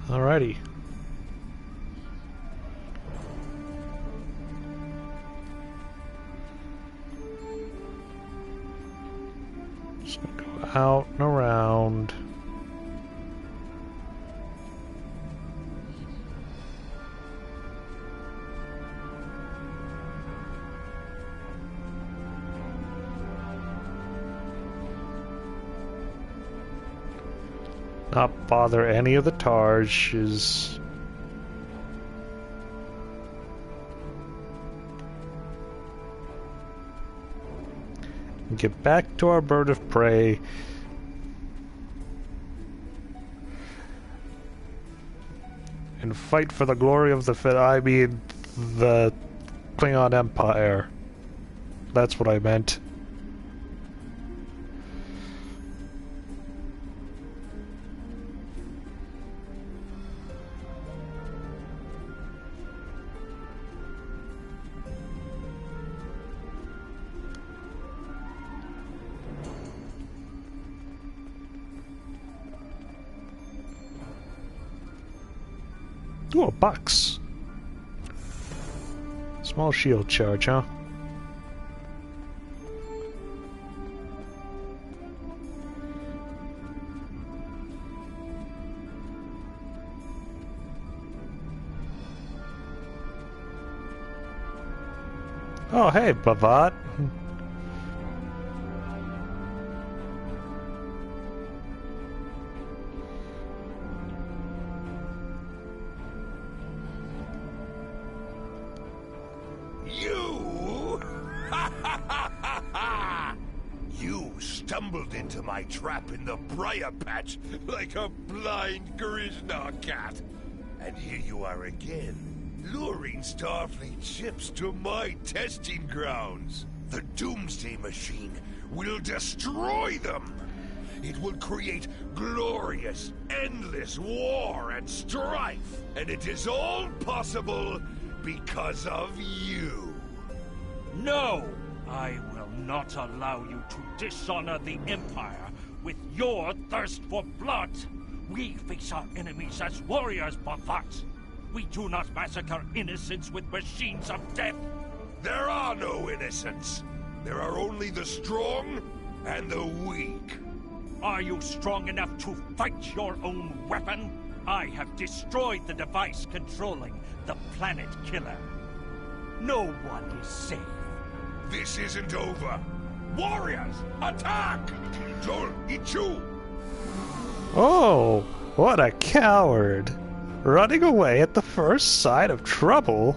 Alrighty. Just gonna go out and around. Not bother any of the Targes. Get back to our bird of prey. And fight for the glory of the the Klingon Empire. That's what I meant. Ooh, a box. Small shield charge, huh? Oh, hey, Bavat. You? You stumbled into my trap in the Briar Patch like a blind Griznar cat. And here you are again, luring Starfleet ships to my testing grounds. The Doomsday Machine will destroy them. It will create glorious, endless war and strife. And it is all possible because of you. No! I will not allow you to dishonor the Empire with your thirst for blood. We face our enemies as warriors, Bavat. We do not massacre innocents with machines of death. There are no innocents. There are only the strong and the weak. Are you strong enough to fight your own weapon? I have destroyed the device controlling the Planet Killer. No one is safe. This isn't over. Warriors, attack! Joel, Ichu! Oh, what a coward. Running away at the first sign of trouble.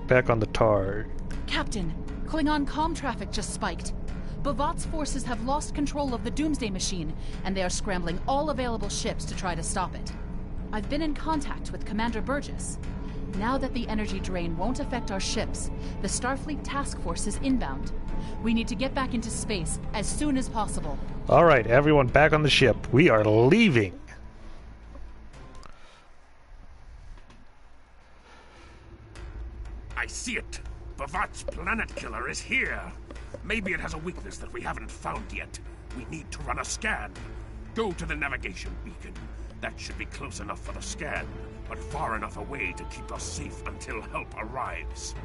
Back on the tar. Captain, Klingon comm traffic just spiked. Bavat's forces have lost control of the Doomsday Machine, and they are scrambling all available ships to try to stop it. I've been in contact with Commander Burgess. Now that the energy drain won't affect our ships, the Starfleet Task Force is inbound. We need to get back into space as soon as possible. All right, everyone back on the ship. We are leaving. I see it. Bavat's Planet Killer is here. Maybe it has a weakness that we haven't found yet. We need to run a scan. Go to the navigation beacon. That should be close enough for the scan, but far enough away to keep us safe until help arrives.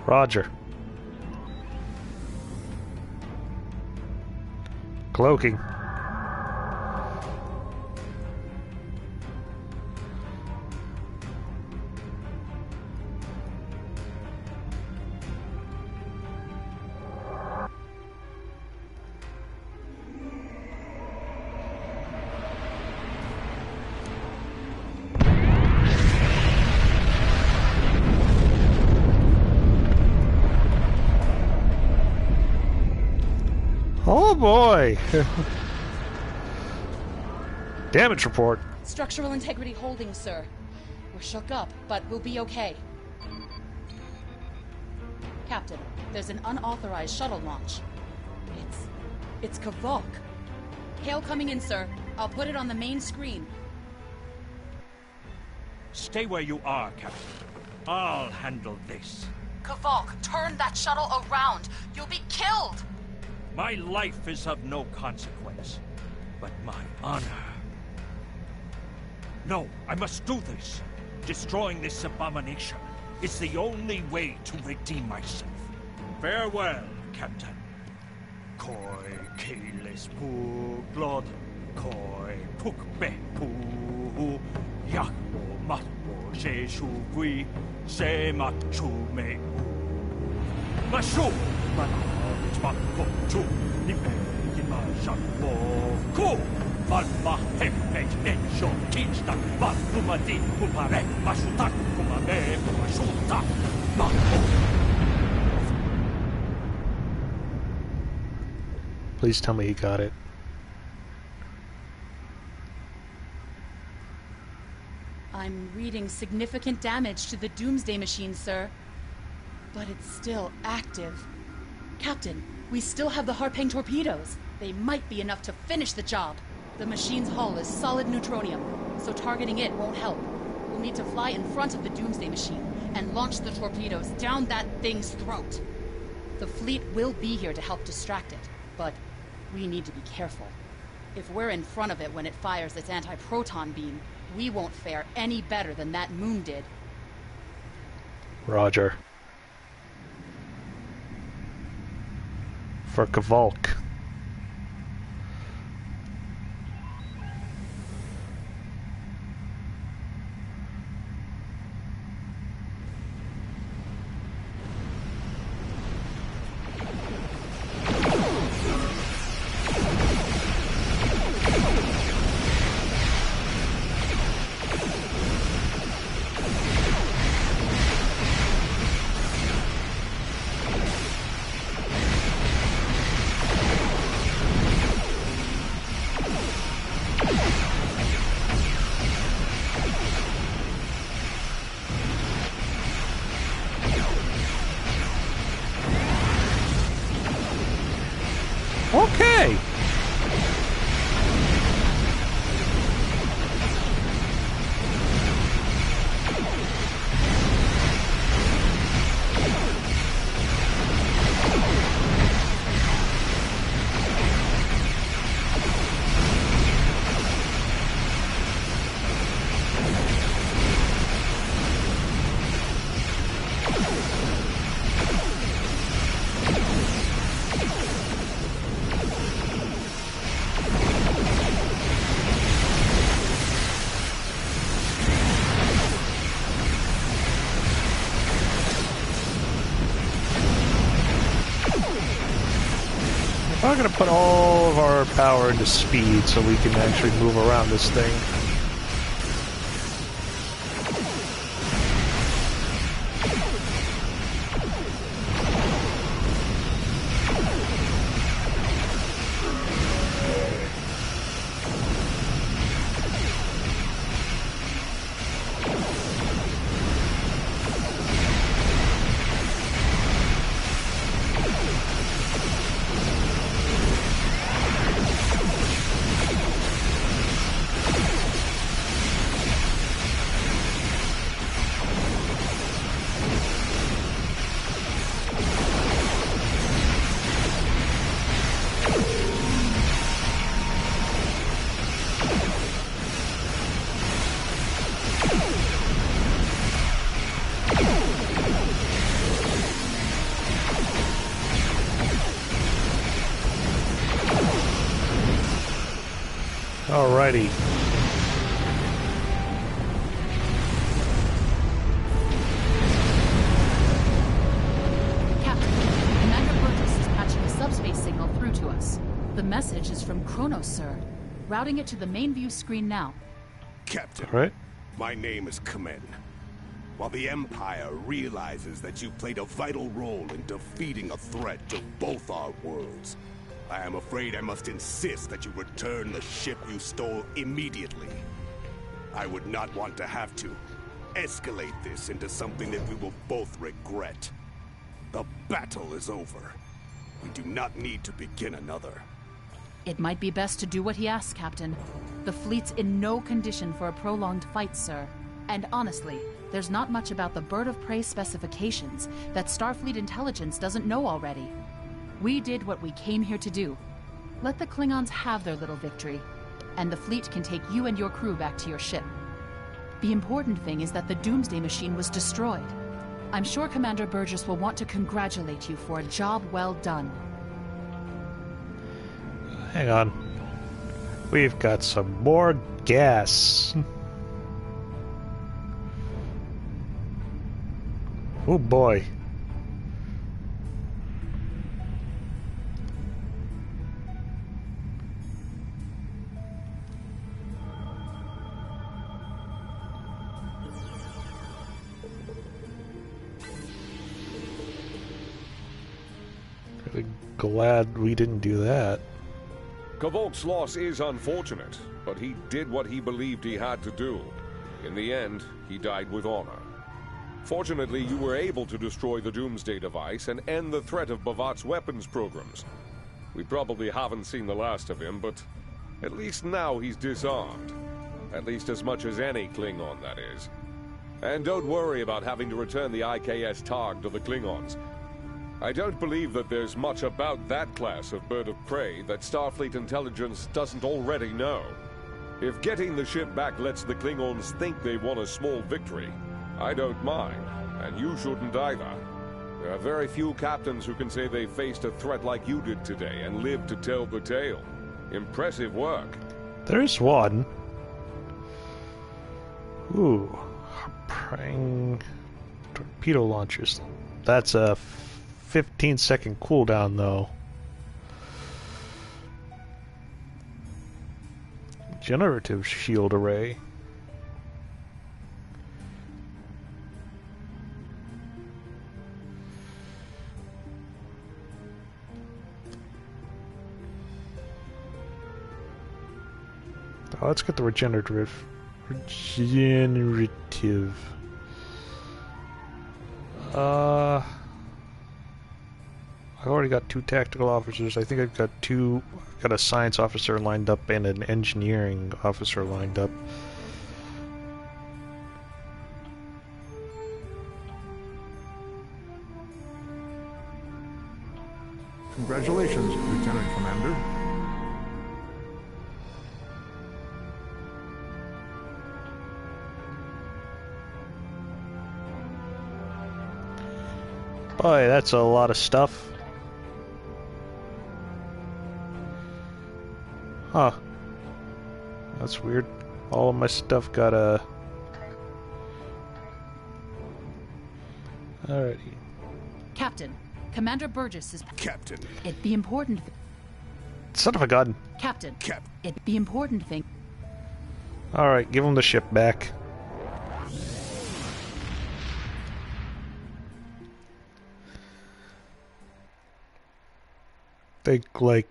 Roger. Cloaking. Oh boy! Damage report. Structural integrity holding, sir. We're shook up, but we'll be okay. Captain, there's an unauthorized shuttle launch. It's Kavok. Hail coming in, sir. I'll put it on the main screen. Stay where you are, Captain. I'll handle this. Kavok, turn that shuttle around. You'll be killed! My life is of no consequence, but my honor. No, I must do this. Destroying this abomination is the only way to redeem myself. Farewell, Captain. Koi keles pu glod, koi puk be pu, yakbo matbo she shugui, se machu me u. Mashu, manavit matbo chu, nipe yima shanwo ku. Valma hepet ensho tinsta, valumadi kupare, mashutak kumame, mashutak, mako. Please tell me he got it. I'm reading significant damage to the Doomsday Machine, sir. But it's still active. Captain, we still have the Harpang torpedoes. They might be enough to finish the job. The machine's hull is solid neutronium, so targeting it won't help. We'll need to fly in front of the Doomsday Machine and launch the torpedoes down that thing's throat. The fleet will be here to help distract it, but we need to be careful. If we're in front of it when it fires its anti-proton beam, we won't fare any better than that moon did. Roger. For Kvolk. Okay. We're going to put all of our power into speed so we can actually move around this thing. Alrighty. Captain, Commander Burgess is patching a subspace signal through to us. The message is from Kronos, sir. Routing it to the main view screen now. Captain, Right. my name is Kamen. While the Empire realizes that you played a vital role in defeating a threat to both our worlds, I am afraid I must insist that you return the ship you stole immediately. I would not want to have to escalate this into something that we will both regret. The battle is over. We do not need to begin another. It might be best to do what he asks, Captain. The fleet's in no condition for a prolonged fight, sir. And honestly, there's not much about the Bird of Prey specifications that Starfleet intelligence doesn't know already. We did what we came here to do. Let the Klingons have their little victory, and the fleet can take you and your crew back to your ship. The important thing is that the Doomsday Machine was destroyed. I'm sure Commander Burgess will want to congratulate you for a job well done. Hang on. We've got some more gas. Oh boy. Really glad we didn't do that. Kvolk's loss is unfortunate, but he did what he believed he had to do. In the end, he died with honor. Fortunately, you were able to destroy the Doomsday device and end the threat of Bavat's weapons programs. We probably haven't seen the last of him, but at least now he's disarmed. At least as much as any Klingon, that is. And don't worry about having to return the IKS Targ to the Klingons. I don't believe that there's much about that class of bird of prey that Starfleet intelligence doesn't already know. If getting the ship back lets the Klingons think they won a small victory, I don't mind, and you shouldn't either. There are very few captains who can say they faced a threat like you did today and lived to tell the tale. Impressive work. There's one. Ooh. Prang torpedo launchers. That's a 15-second cooldown, though. Generative shield array. Oh, let's get the regenerative. I already got 2 tactical officers. I think I've got a science officer lined up and an engineering officer lined up. Congratulations, Lieutenant Commander. Boy, that's a lot of stuff. Huh. That's weird. All of my stuff got a... Alrighty. Captain, Commander Burgess is... Captain. The important... Son of a gun. Captain. The important thing... Alright, give him the ship back. Think, like,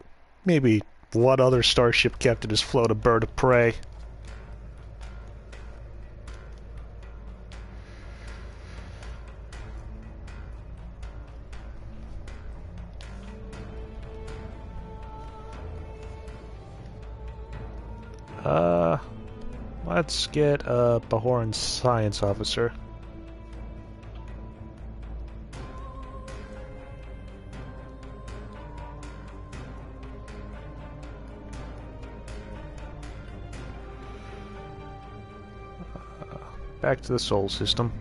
maybe what other starship captain has flown a bird of prey? Let's get a Bajoran science officer. Back to the Sol system.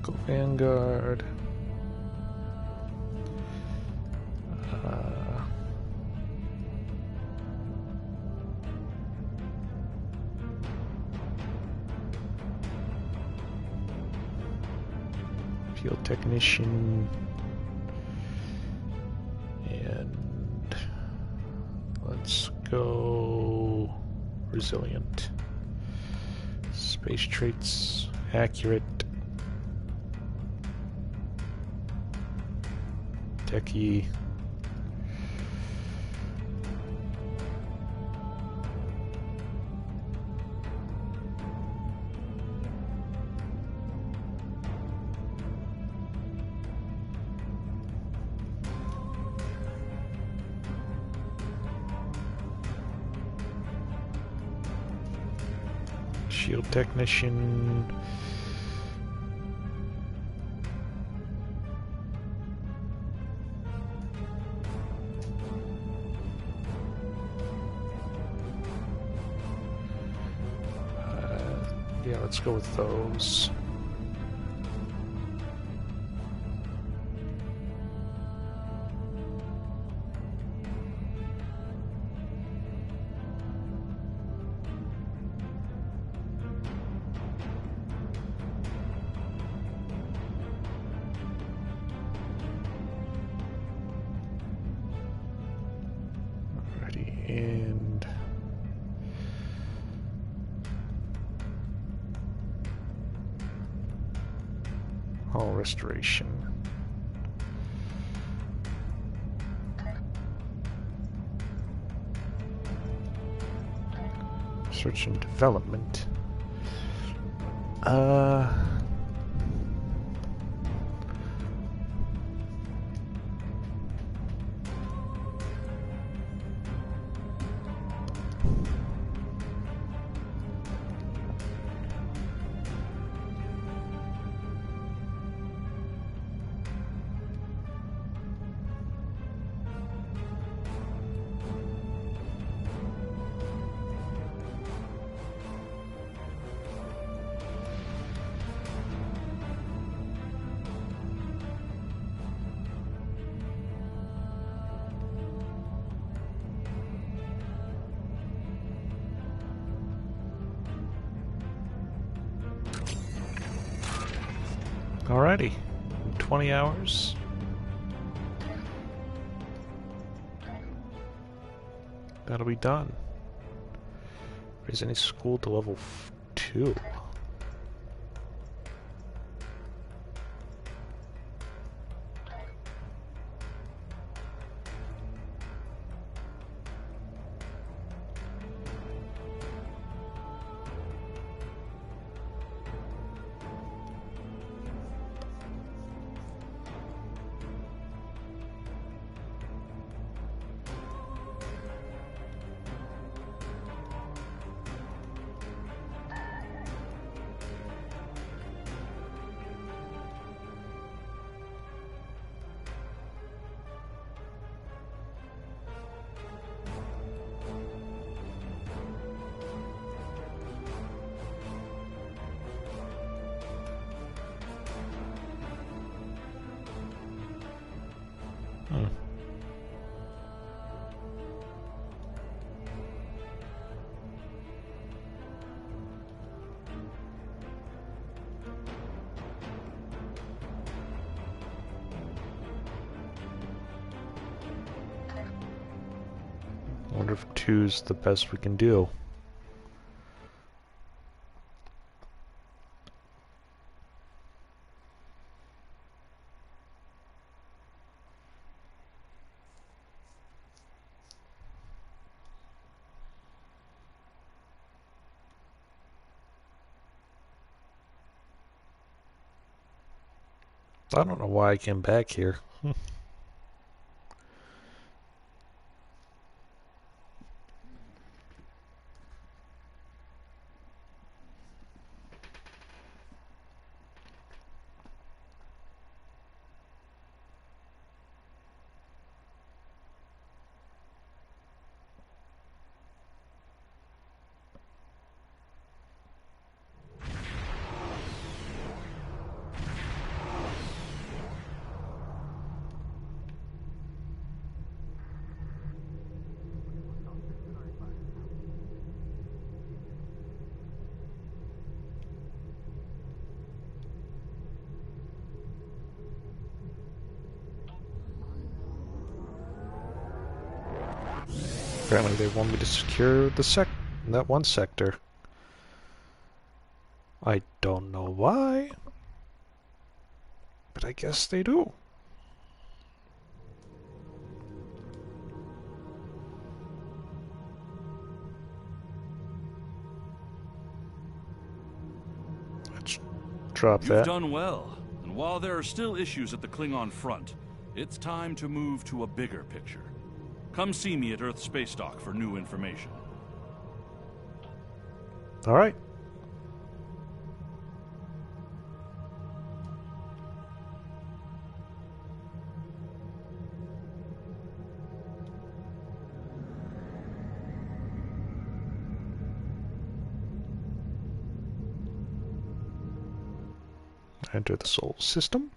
Go Vanguard. Field technician, and let's go resilient. Space traits, accurate, techie. Shield technician. Yeah, let's go with those. And Hull restoration. Research and development. Alrighty, 20 hours. That'll be done. Raise any school to level 2. I wonder if 2's the best we can do. I don't know why I came back here. Apparently they want me to secure the that one sector. I don't know why, but I guess they do. Let's drop that. You've done well, and while there are still issues at the Klingon front, it's time to move to a bigger picture. Come see me at Earth Space Dock for new information. All right. Enter the Sol system.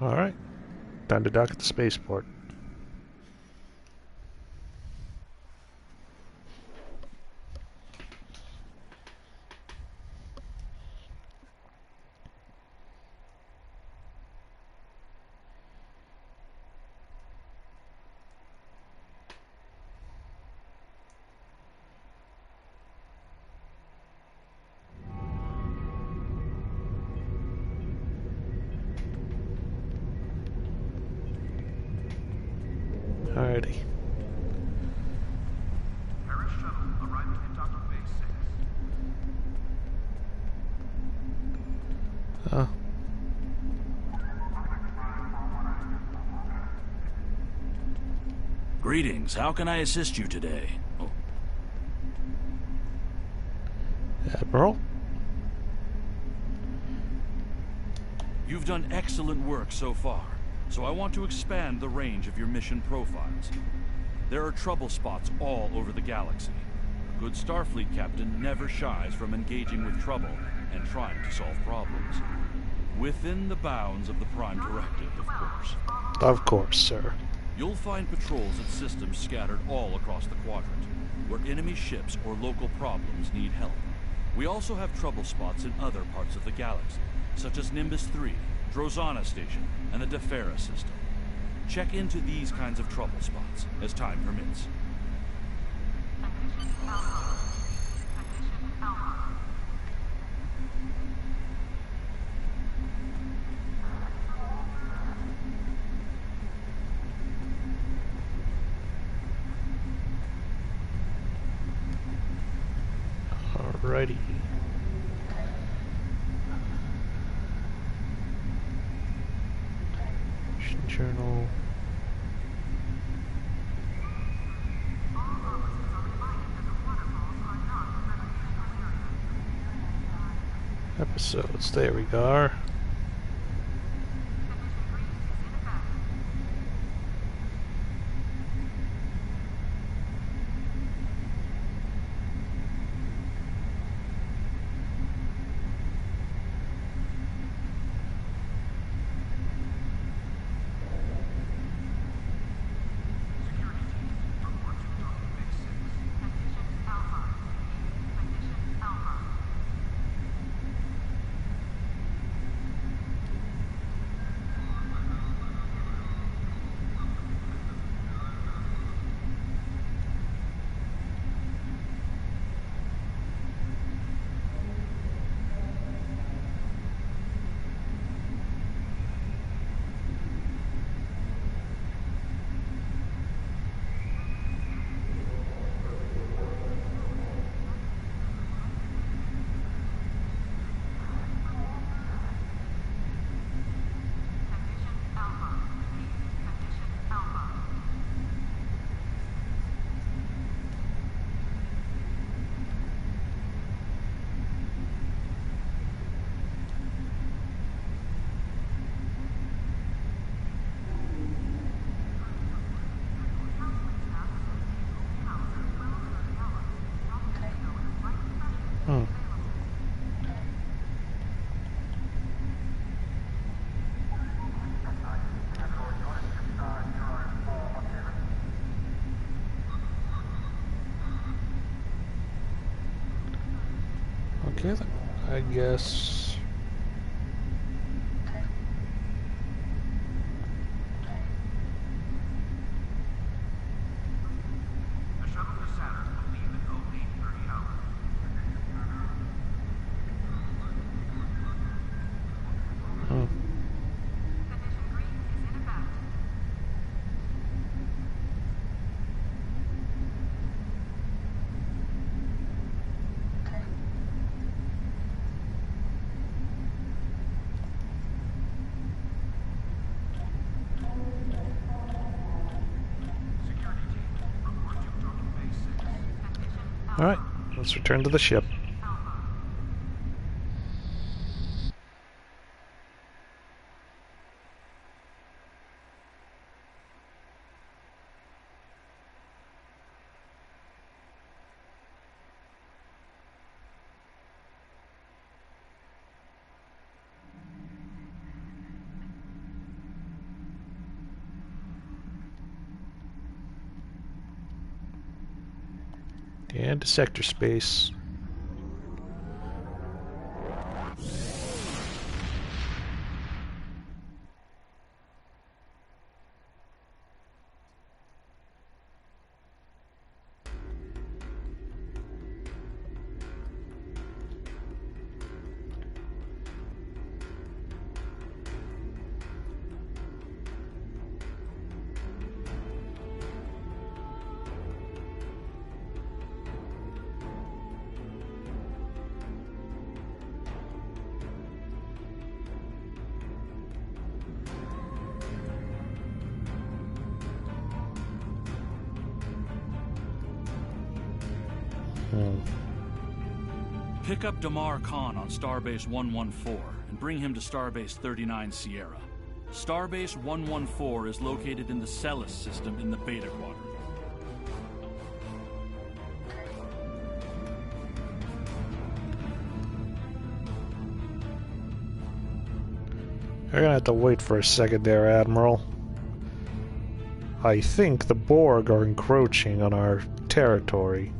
Alright. Time to dock at the spaceport. Alrighty. Paris shuttle arriving at Docking Bay 6. Greetings. How can I assist you today? Oh. Admiral? You've done excellent work so far, so I want to expand the range of your mission profiles. There are trouble spots all over the galaxy. A good Starfleet captain never shies from engaging with trouble and trying to solve problems. Within the bounds of the Prime Directive, of course. Of course, sir. You'll find patrols and systems scattered all across the quadrant, where enemy ships or local problems need help. We also have trouble spots in other parts of the galaxy, such as Nimbus 3, Drozana Station, and the Defera system. Check into these kinds of trouble spots, as time permits. Alrighty. Mission journal. Episodes, there we go. Okay, then. I guess. The shuttle to Saturn will leave in 0830 hours. Condition green is in effect. Alright, let's return to the ship. And sector space. Pick up Damar Khan on Starbase 114 and bring him to Starbase 39 Sierra. Starbase 114 is located in the Celis system in the Beta Quadrant. You're gonna have to wait for a second there, Admiral. I think the Borg are encroaching on our territory.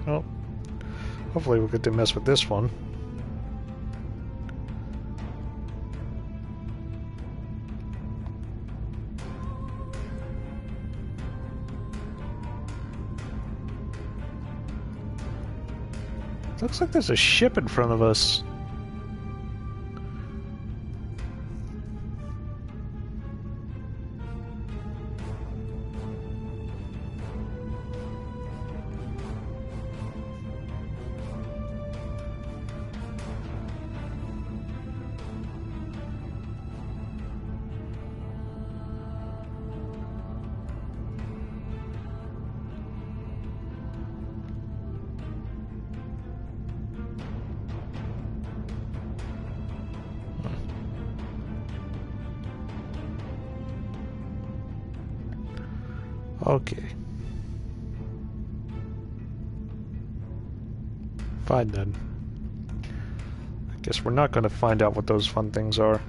Well, hopefully we'll get to mess with this one. Looks like there's a ship in front of us. Okay. Fine then. I guess we're not going to find out what those fun things are.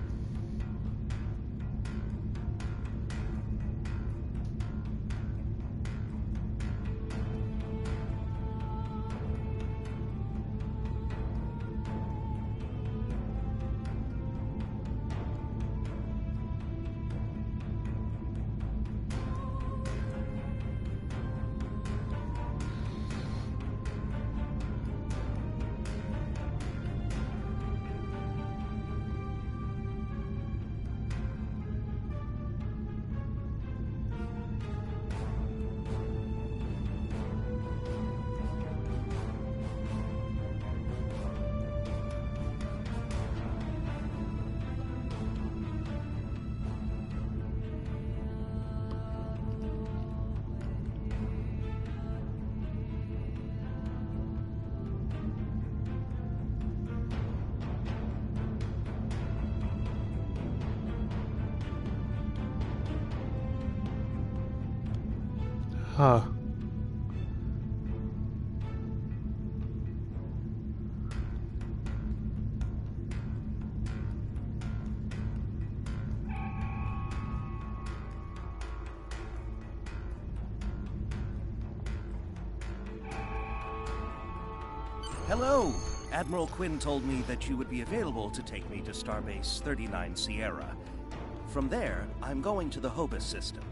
Huh. Hello! Admiral Quinn told me that you would be available to take me to Starbase 39 Sierra. From there, I'm going to the Hobus system.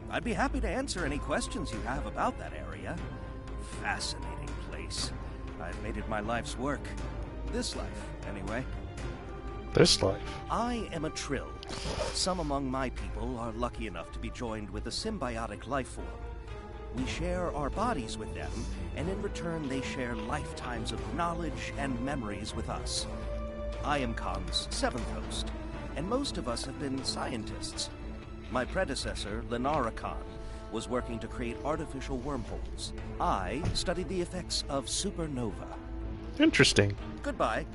I'd be happy to answer any questions you have about that area. Fascinating place. I've made it my life's work. This life, anyway. This life? I am a Trill. Some among my people are lucky enough to be joined with a symbiotic life form. We share our bodies with them, and in return they share lifetimes of knowledge and memories with us. I am Khan's 7th host, and most of us have been scientists. My predecessor, Lenara Khan, was working to create artificial wormholes. I studied the effects of supernova. Interesting. Goodbye.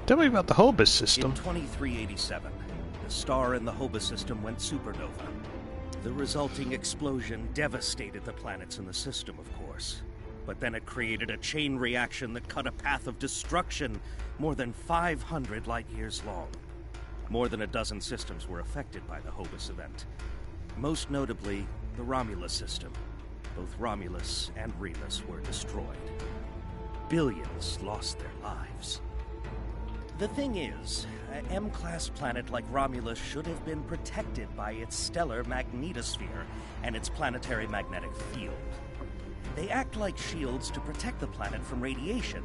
Tell me about the Hobus system. In 2387, the star in the Hobus system went supernova. The resulting explosion devastated the planets in the system, of course. But then it created a chain reaction that cut a path of destruction more than 500 light-years long. More than a dozen systems were affected by the Hobus event. Most notably, the Romulus system. Both Romulus and Remus were destroyed. Billions lost their lives. The thing is, an M-class planet like Romulus should have been protected by its stellar magnetosphere and its planetary magnetic field. They act like shields to protect the planet from radiation,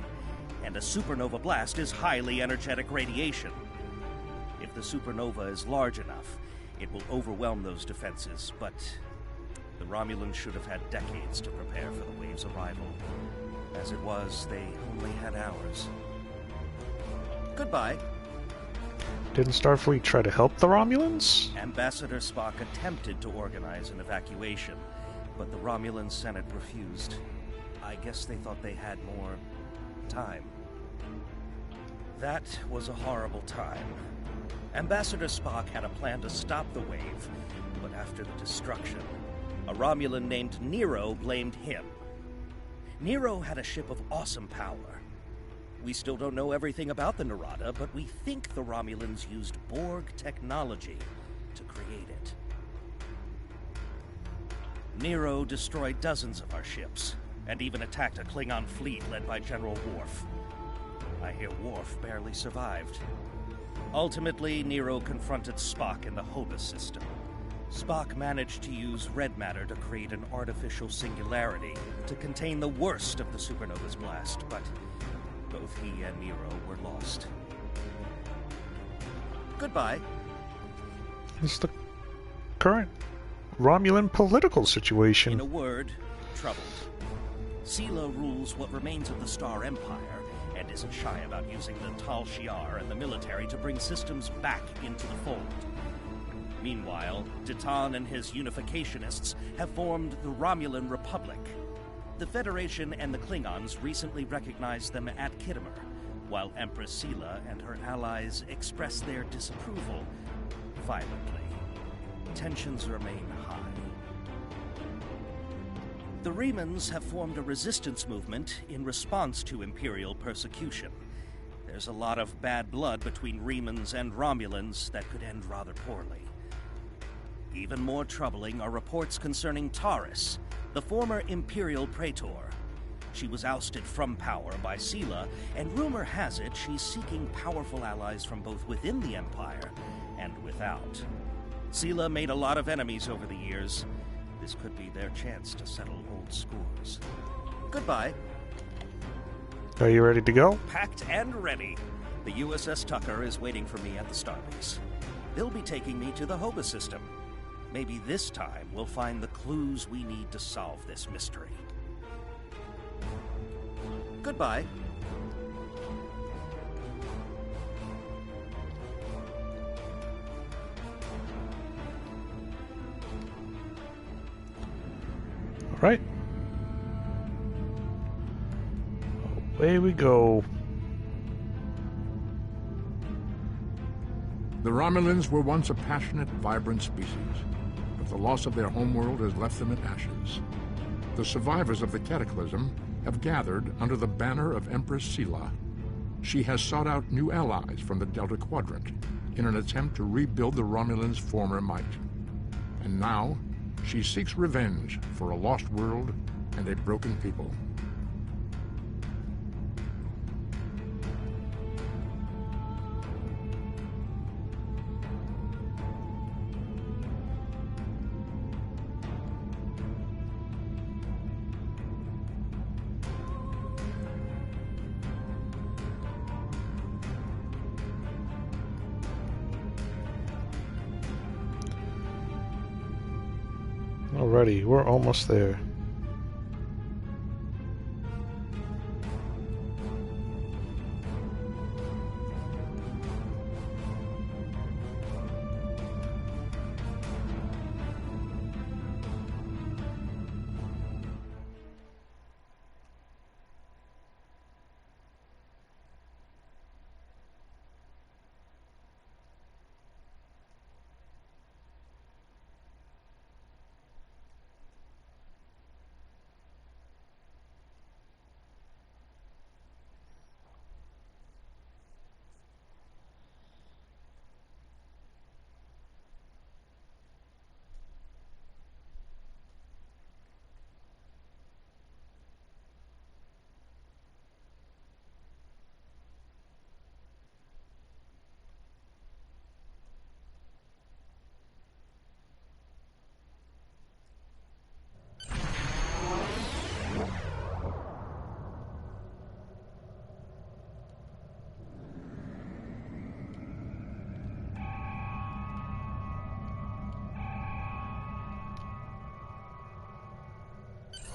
and a supernova blast is highly energetic radiation. If the supernova is large enough, it will overwhelm those defenses, but the Romulans should have had decades to prepare for the wave's arrival. As it was, they only had hours. Goodbye. Didn't Starfleet try to help the Romulans? Ambassador Spock attempted to organize an evacuation, but the Romulan Senate refused. I guess they thought they had more time. That was a horrible time. Ambassador Spock had a plan to stop the wave, but after the destruction, a Romulan named Nero blamed him. Nero had a ship of awesome power. We still don't know everything about the Narada, but we think the Romulans used Borg technology to create it. Nero destroyed dozens of our ships, and even attacked a Klingon fleet led by General Worf. I hear Worf barely survived. Ultimately, Nero confronted Spock in the Hobus system. Spock managed to use red matter to create an artificial singularity to contain the worst of the supernova's blast, but both he and Nero were lost. Goodbye. It's the current Romulan political situation. In a word, troubled. Sela rules what remains of the Star Empire, and isn't shy about using the Tal Shiar and the military to bring systems back into the fold. Meanwhile, Ditan and his unificationists have formed the Romulan Republic. The Federation and the Klingons recently recognized them at Khitomer, while Empress Sela and her allies express their disapproval violently. Tensions remain high. The Remans have formed a resistance movement in response to Imperial persecution. There's a lot of bad blood between Remans and Romulans that could end rather poorly. Even more troubling are reports concerning Taris, the former Imperial Praetor. She was ousted from power by Sela, and rumor has it she's seeking powerful allies from both within the Empire and without. Sela made a lot of enemies over the years. This could be their chance to settle old scores. Goodbye. Are you ready to go? Packed and ready. The USS Tucker is waiting for me at the starbase. They'll be taking me to the Hoba system. Maybe this time we'll find the clues we need to solve this mystery. Goodbye. All right. Away we go. The Romulans were once a passionate, vibrant species, but the loss of their homeworld has left them in ashes. The survivors of the Cataclysm have gathered under the banner of Empress Sela. She has sought out new allies from the Delta Quadrant in an attempt to rebuild the Romulans' former might. And now, she seeks revenge for a lost world and a broken people. Alrighty, we're almost there.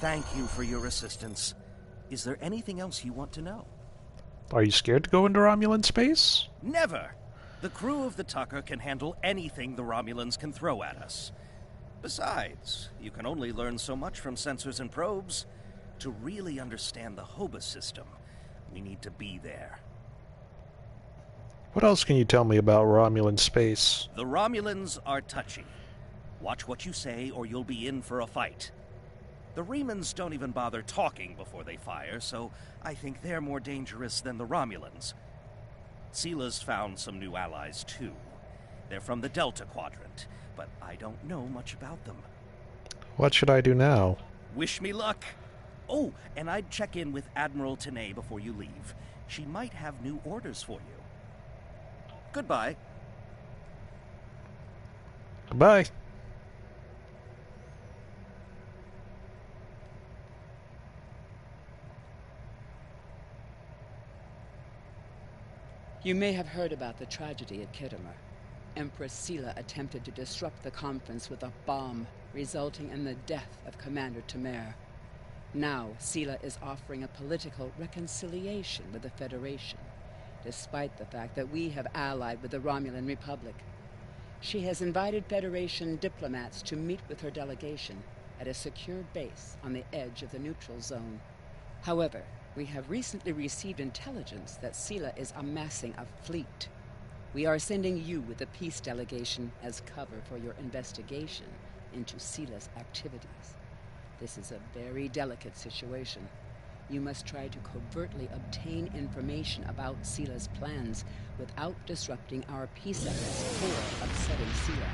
Thank you for your assistance. Is there anything else you want to know? Are you scared to go into Romulan space? Never! The crew of the Tucker can handle anything the Romulans can throw at us. Besides, you can only learn so much from sensors and probes. To really understand the Hoba system, we need to be there. What else can you tell me about Romulan space? The Romulans are touchy. Watch what you say or you'll be in for a fight. The Remans don't even bother talking before they fire, so I think they're more dangerous than the Romulans. Sela's found some new allies, too. They're from the Delta Quadrant, but I don't know much about them. What should I do now? Wish me luck! Oh, and I'd check in with Admiral Tenay before you leave. She might have new orders for you. Goodbye. Goodbye. You may have heard about the tragedy at Khitomer. Empress Sela attempted to disrupt the conference with a bomb, resulting in the death of Commander Temer. Now, Sela is offering a political reconciliation with the Federation, despite the fact that we have allied with the Romulan Republic. She has invited Federation diplomats to meet with her delegation at a secure base on the edge of the neutral zone. However, we have recently received intelligence that Sela is amassing a fleet. We are sending you with the peace delegation as cover for your investigation into Sela's activities. This is a very delicate situation. You must try to covertly obtain information about Sila's plans without disrupting our peace efforts or upsetting Sila.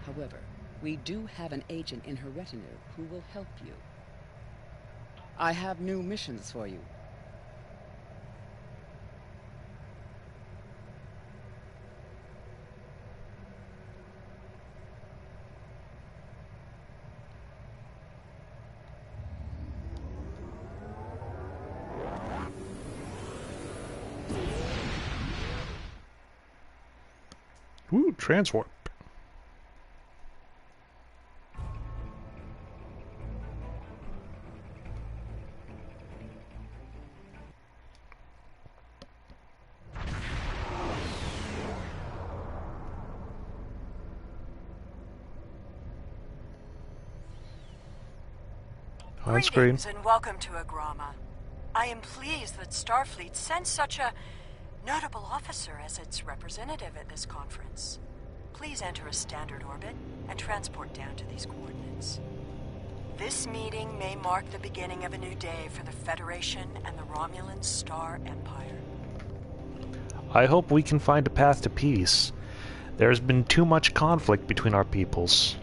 However, we do have an agent in her retinue who will help you. I have new missions for you. Woo, transwarp. On screen. Greetings and welcome to Agrama. I am pleased that Starfleet sent such a notable officer as its representative at this conference. Please enter a standard orbit and transport down to these coordinates. This meeting may mark the beginning of a new day for the Federation and the Romulan Star Empire. I hope we can find a path to peace. There's been too much conflict between our peoples.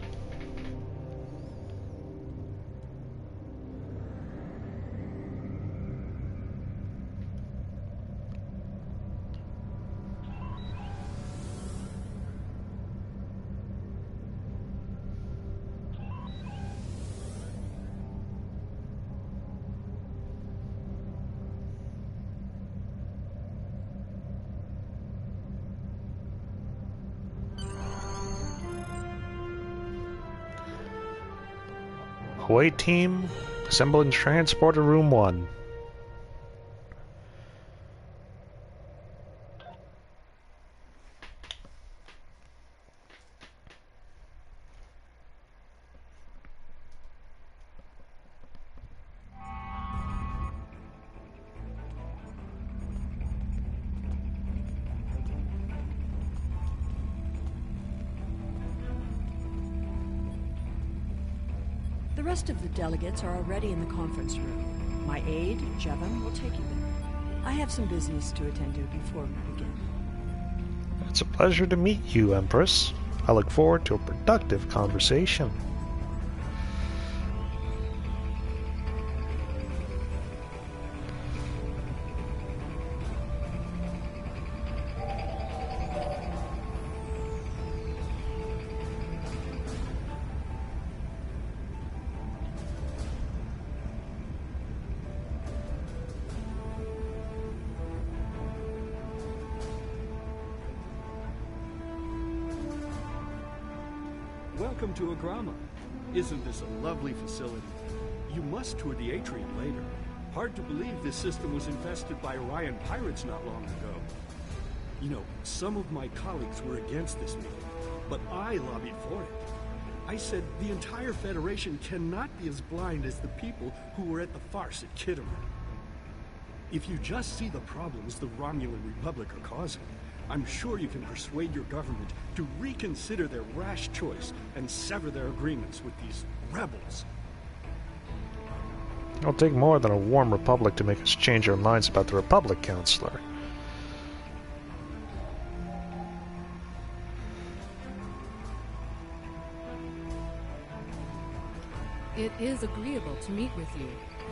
Away team, assemble in transporter room 1. The rest of the delegates are already in the conference room. My aide, Jevon, will take you there. I have some business to attend to before we begin. It's a pleasure to meet you, Empress. I look forward to a productive conversation. Welcome to Agrama. Isn't this a lovely facility? You must tour the atrium later. Hard to believe this system was infested by Orion pirates not long ago. You know, some of my colleagues were against this meeting, but I lobbied for it. I said the entire Federation cannot be as blind as the people who were at the farce at Khitomer. If you just see the problems the Romulan Republic are causing, I'm sure you can persuade your government to reconsider their rash choice and sever their agreements with these rebels. It'll take more than a warm republic to make us change our minds about the Republic, Counselor. It is agreeable to meet with you.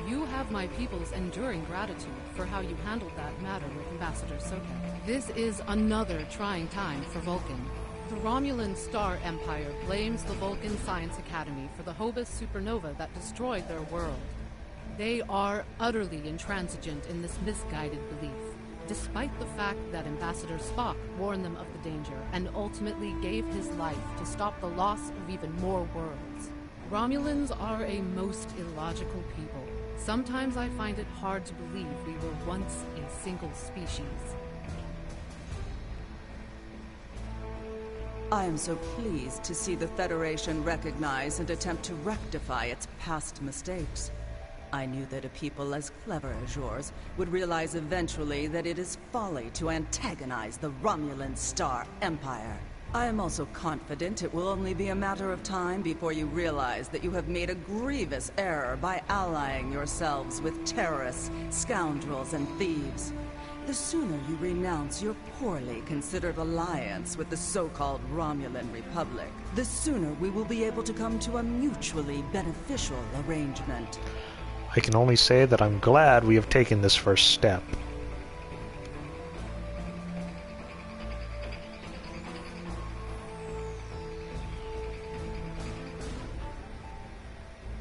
You have my people's enduring gratitude for how you handled that matter with Ambassador Sotek. This is another trying time for Vulcan. The Romulan Star Empire blames the Vulcan Science Academy for the Hobus supernova that destroyed their world. They are utterly intransigent in this misguided belief, despite the fact that Ambassador Spock warned them of the danger and ultimately gave his life to stop the loss of even more worlds. Romulans are a most illogical people. Sometimes I find it hard to believe we were once a single species. I am so pleased to see the Federation recognize and attempt to rectify its past mistakes. I knew that a people as clever as yours would realize eventually that it is folly to antagonize the Romulan Star Empire. I am also confident it will only be a matter of time before you realize that you have made a grievous error by allying yourselves with terrorists, scoundrels, and thieves. The sooner you renounce your poorly considered alliance with the so-called Romulan Republic, the sooner we will be able to come to a mutually beneficial arrangement. I can only say that I'm glad we have taken this first step.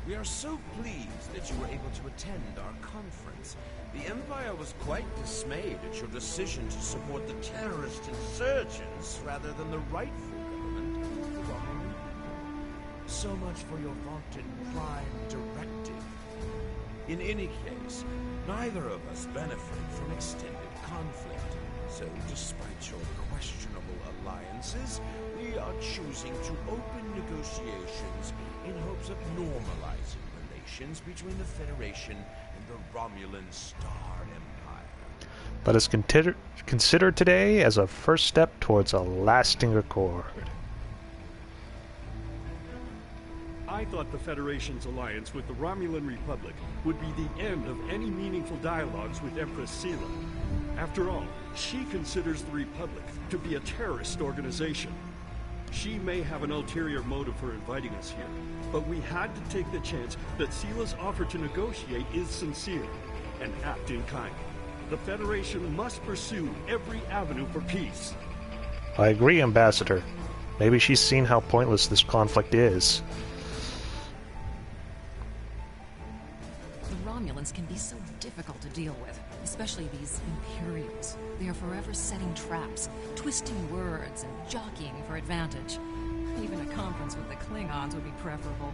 We are so pleased that you were able to attend our conference. The Empire was quite dismayed at your decision to support the terrorist insurgents rather than the rightful government of the Romulan. So much for your vaunted Prime Directive. In any case, neither of us benefit from extended conflict. So despite your questionable alliances, we are choosing to open negotiations in hopes of normalizing relations between the Federation and the Romulan Star Empire. Let us consider today as a first step towards a lasting accord. I thought the Federation's alliance with the Romulan Republic would be the end of any meaningful dialogues with Empress Sela. After all, she considers the Republic to be a terrorist organization. She may have an ulterior motive for inviting us here, but we had to take the chance that Sela's offer to negotiate is sincere, and act in kind. The Federation must pursue every avenue for peace. I agree, Ambassador. Maybe she's seen how pointless this conflict is. The Romulans can be so difficult to deal with, especially these Imperials. They are forever setting traps, twisting words, and jockeying for advantage. Even a conference with the Klingons would be preferable.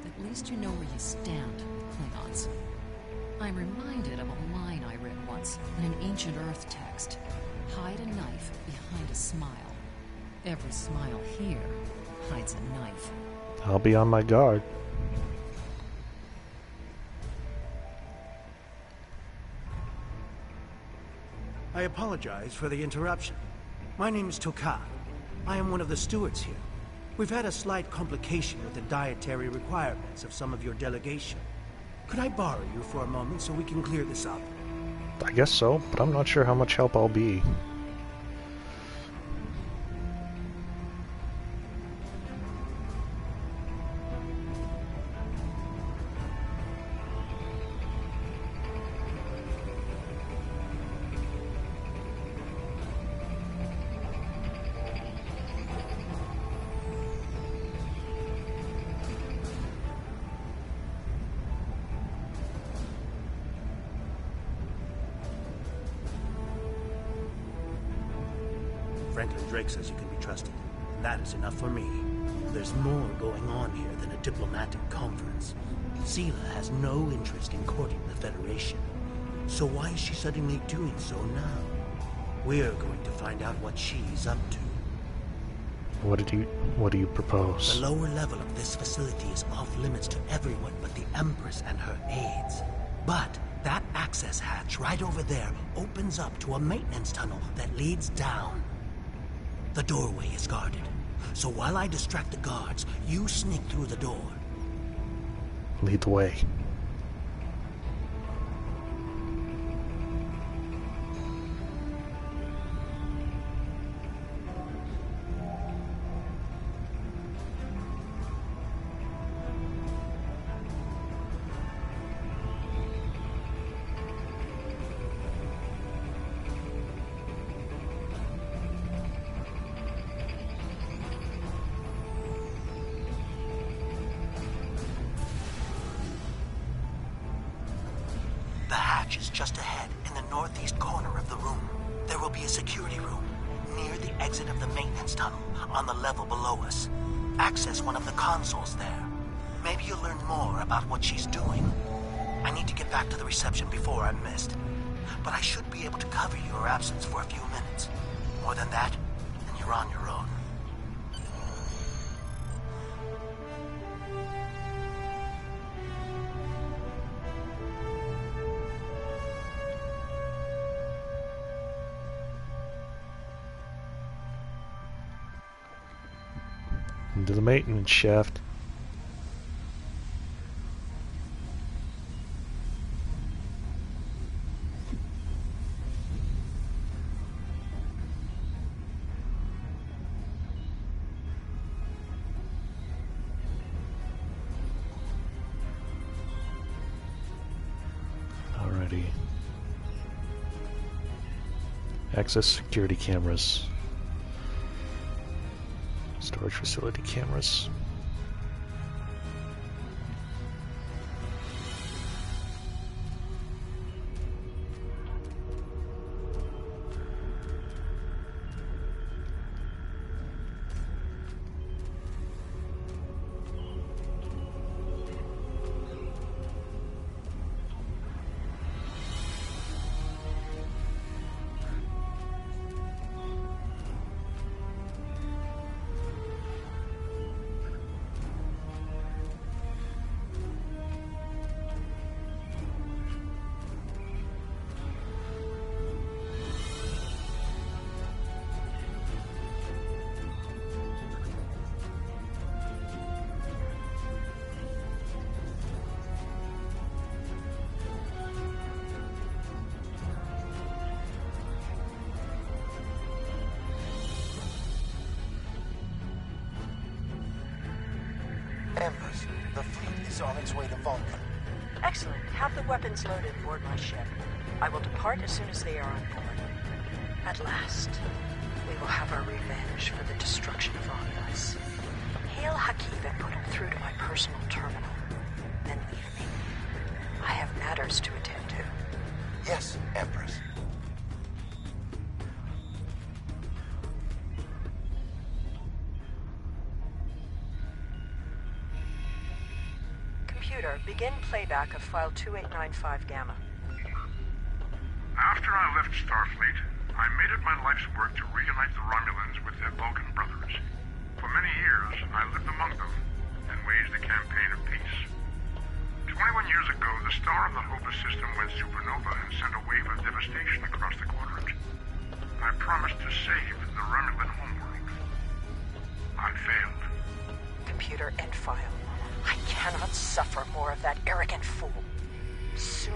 At least you know where you stand with Klingons. I'm reminded of a line I read once in an ancient Earth text. Hide a knife behind a smile. Every smile here hides a knife. I'll be on my guard. I apologize for the interruption. My name is Tokar. I am one of the stewards here. We've had a slight complication with the dietary requirements of some of your delegation. Could I borrow you for a moment so we can clear this up? I guess so, but I'm not sure how much help I'll be. Franklin Drake says you can be trusted, and that is enough for me. There's more going on here than a diplomatic conference. Sela has no interest in courting the Federation. So why is she suddenly doing so now? We're going to find out what she's up to. What do you propose? The lower level of this facility is off limits to everyone but the Empress and her aides. But that access hatch right over there opens up to a maintenance tunnel that leads down. The doorway is guarded, so while I distract the guards, you sneak through the door. Lead the way. The hatch is just ahead, in the northeast corner of the room. There will be a security room, near the exit of the maintenance tunnel, on the level below us. Access one of the consoles there. Maybe you'll learn more about what she's doing. I need to get back to the reception before I'm missed. But I should be able to cover your absence for a few minutes. More than that, then you're on your own. Into the maintenance shaft. Alrighty. Access security cameras. Storage facility cameras. Empress, the fleet is on its way to Vulcan. Excellent. Have the weapons loaded aboard my ship. I will depart as soon as they are on board. At last, we will have our revenge for the destruction of Romulus. Hail Hakiv and put him through to my personal terminal. Then leave me. I have matters to attend to. Yes, Empress. Computer, begin playback of file 2895 Gamma. After I left Starfleet, I made it my life's work to reunite the Romulans with their Vulcan brothers. For many years, I lived among them and waged a campaign of peace. 21 years ago, the star of the Hobus system went supernova and sent a wave of devastation across the quadrant. I promised to save the Romulan homeworld. I failed. Computer, end file. I cannot suffer more of that arrogant fool. Soon,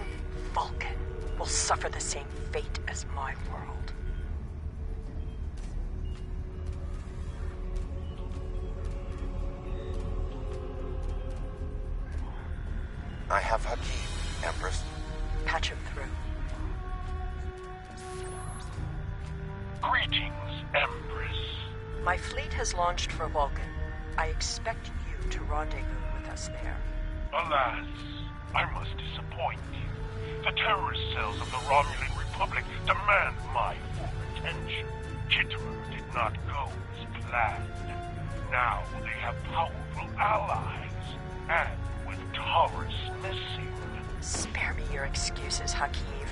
Vulcan will suffer the same fate as my world. I have Hakiv, Empress. Patch him through. Greetings, Empress. My fleet has launched for Vulcan. I expect you to rendezvous with us there. Alas, I must disappoint you. The terrorist cells of the Romulan Republic demand my full attention. Kittimer did not go as planned. Now they have powerful allies, and with Taurus missing. Spare me your excuses, Hakiv.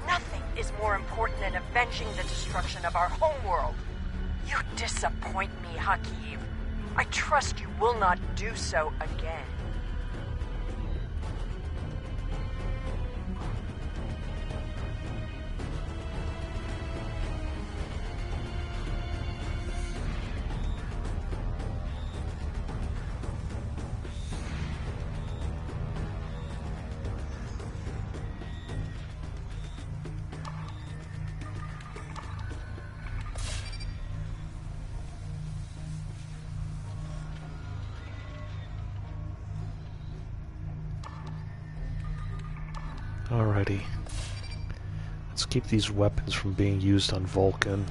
Nothing is more important than avenging the destruction of our homeworld. You disappoint me, Hakiv. I trust you will not do so again. Alrighty. Let's keep these weapons from being used on Vulcan.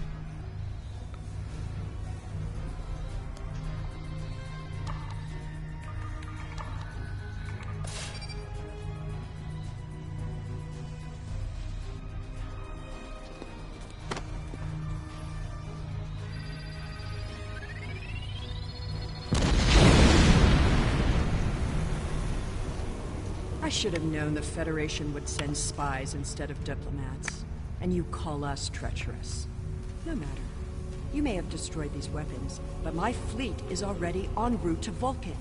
I should have known the Federation would send spies instead of diplomats. And you call us treacherous. No matter. You may have destroyed these weapons, but my fleet is already en route to Vulcan.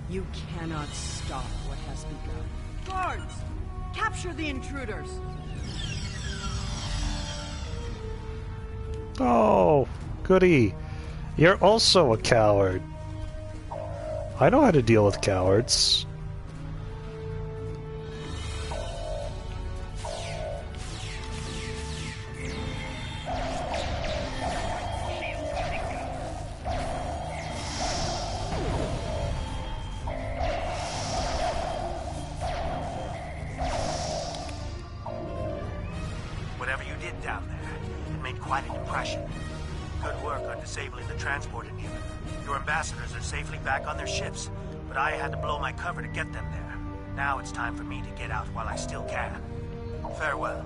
You cannot stop what has begun. Guards! Capture the intruders! Oh, goody. You're also a coward. I know how to deal with cowards. Whatever you did down there, it made quite an impression. Good work on disabling the transport inhibitor. Your ambassadors are safely back on their ships, but I had to blow my cover to get them there. Now it's time for me to get out while I still can. Farewell.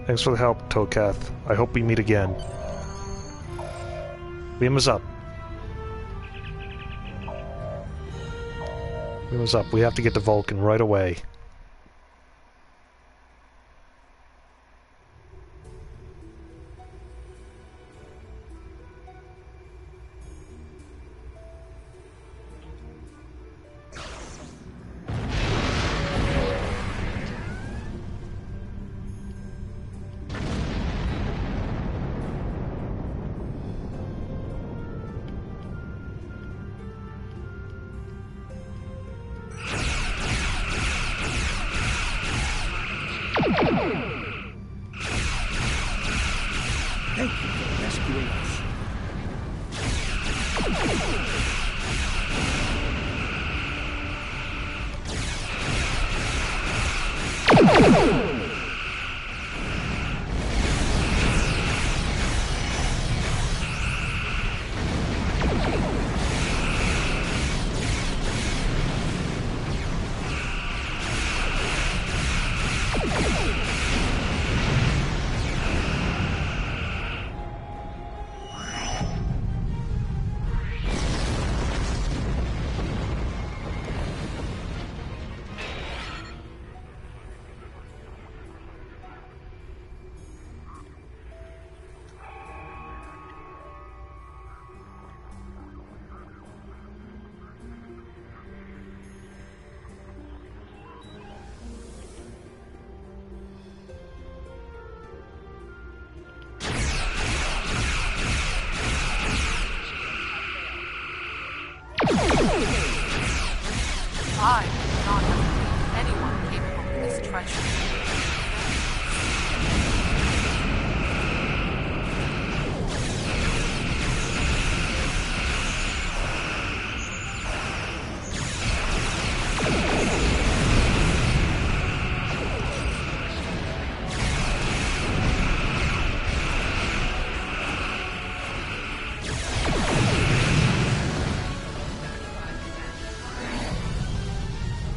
Thanks for the help, Tokath. I hope we meet again. Beam us up. Beam us up. We have to get to Vulcan right away. Thank you for rescuing us. I do not have anyone capable of this treachery.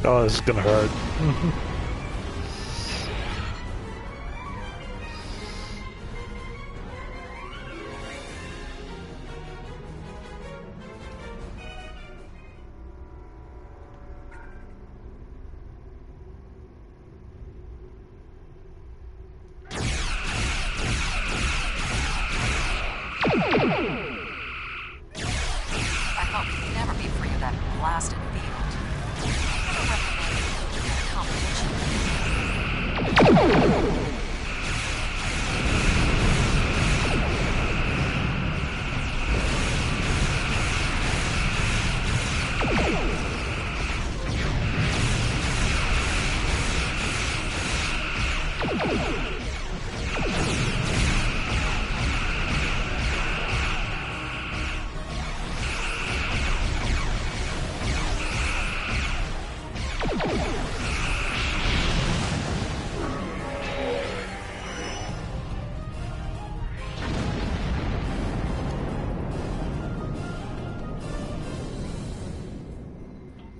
Oh, this is gonna hurt. I thought we'd never be free of that blasted field.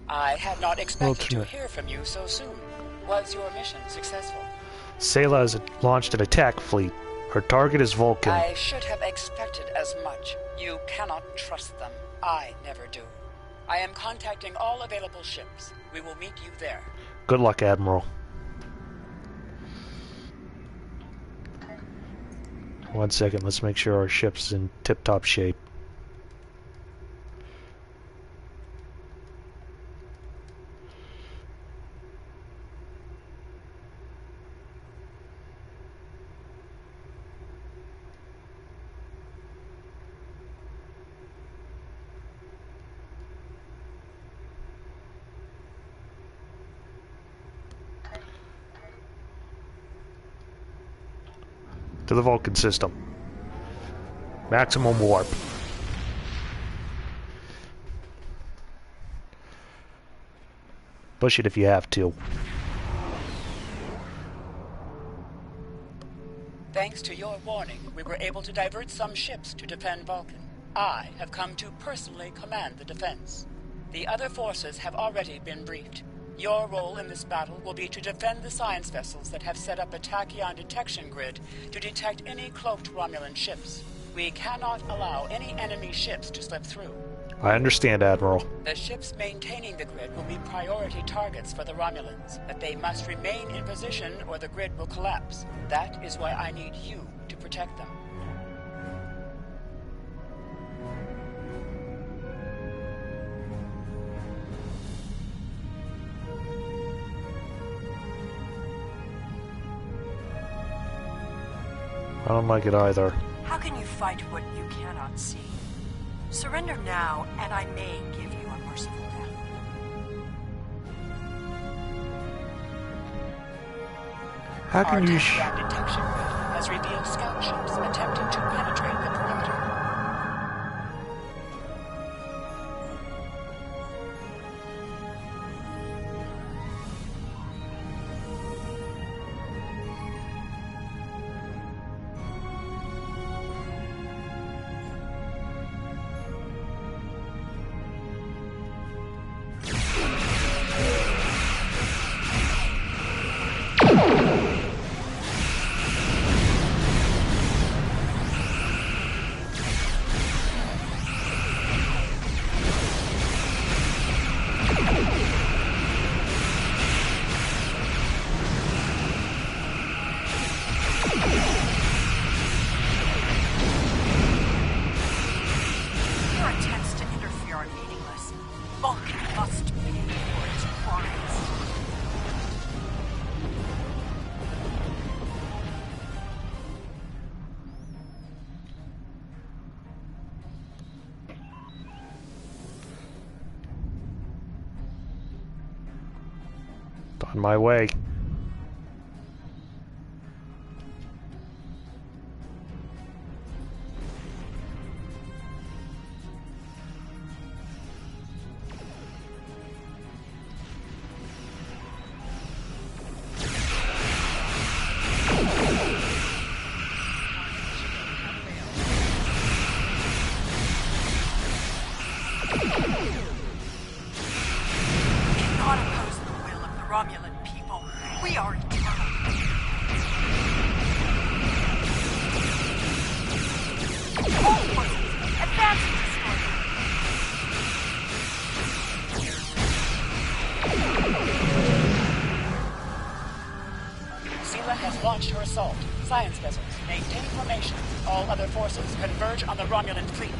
I had not expected to hear from you so soon. Was your mission successful? Sayla has launched an attack fleet. Her target is Vulcan. I should have expected as much. You cannot trust them. I never do. I am contacting all available ships. We will meet you there. Good luck, Admiral. 1 second, let's make sure our ship's in tip-top shape. To the Vulcan system. Maximum warp. Push it if you have to. Thanks to your warning, we were able to divert some ships to defend Vulcan. I have come to personally command the defense. The other forces have already been briefed. Your role in this battle will be to defend the science vessels that have set up a tachyon detection grid to detect any cloaked Romulan ships. We cannot allow any enemy ships to slip through. I understand, Admiral. The ships maintaining the grid will be priority targets for the Romulans, but they must remain in position or the grid will collapse. That is why I need you to protect them. I don't like it either. How can you fight what you cannot see? Surrender now, and I may give you a merciful death. How can you Our detection grid has revealed scout ships attempting to penetrate the perimeter. On my way. Launched her assault. Science vessels, maintain formation. All other forces converge on the Romulan fleet.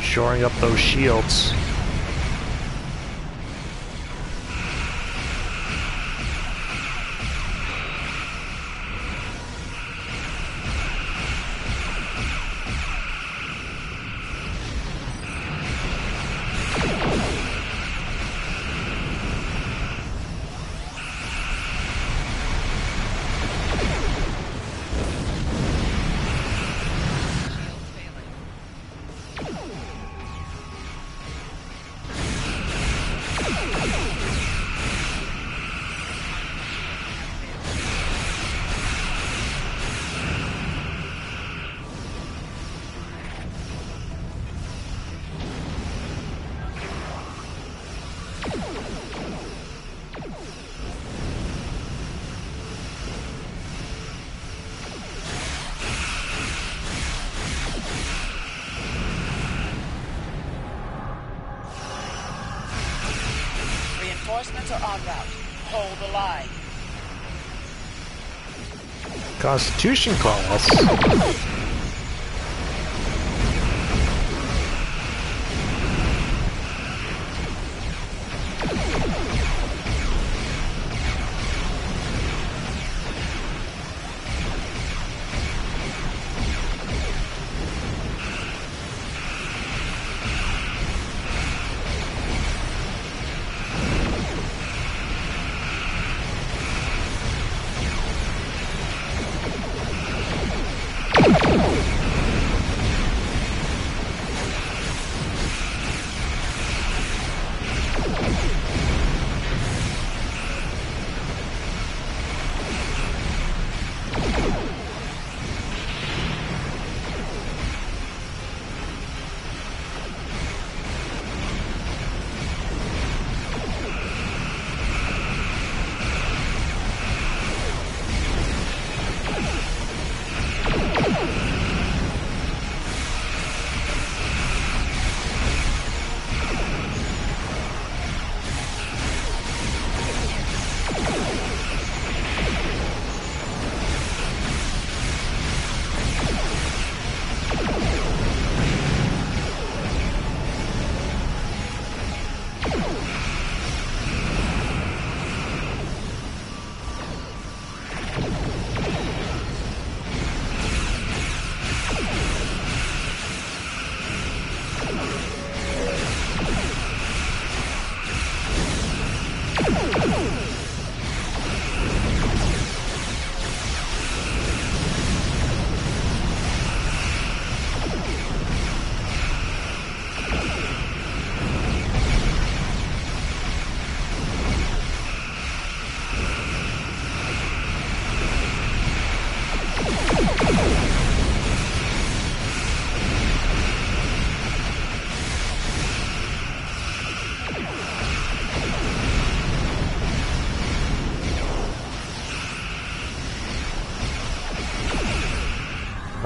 Shoring up those shields. Reinforcements are en route. Hold the line. Constitution class.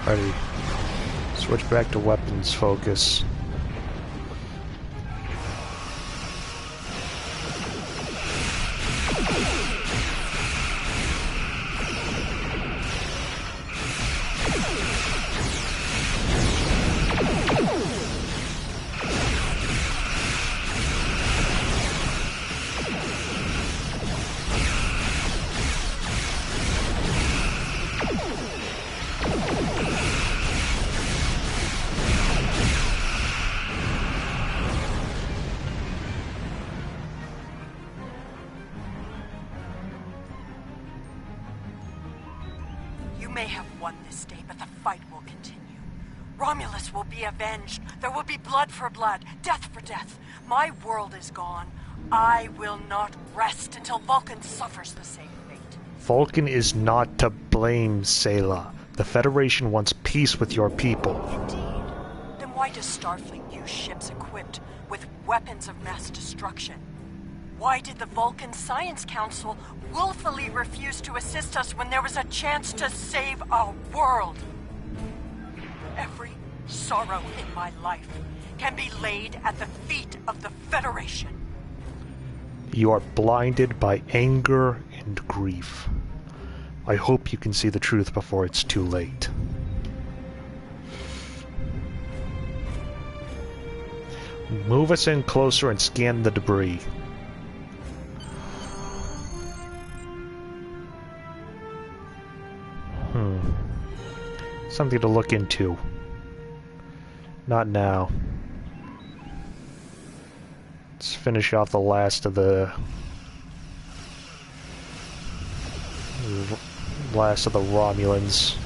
Alrighty. Switch back to weapons focus. You may have won this day, but the fight will continue. Romulus will be avenged. There will be blood for blood, death for death. My world is gone. I will not rest until Vulcan suffers the same fate. Vulcan is not to blame, Sayla. The Federation wants peace with your people. Indeed. Then why does Starfleet use ships equipped with weapons of mass destruction? Why did the Vulcan Science Council willfully refuse to assist us when there was a chance to save our world? Every sorrow in my life can be laid at the feet of the Federation. You are blinded by anger and grief. I hope you can see the truth before it's too late. Move us in closer and scan the debris. Something to look into. Not now. Let's finish off the last of the Romulans.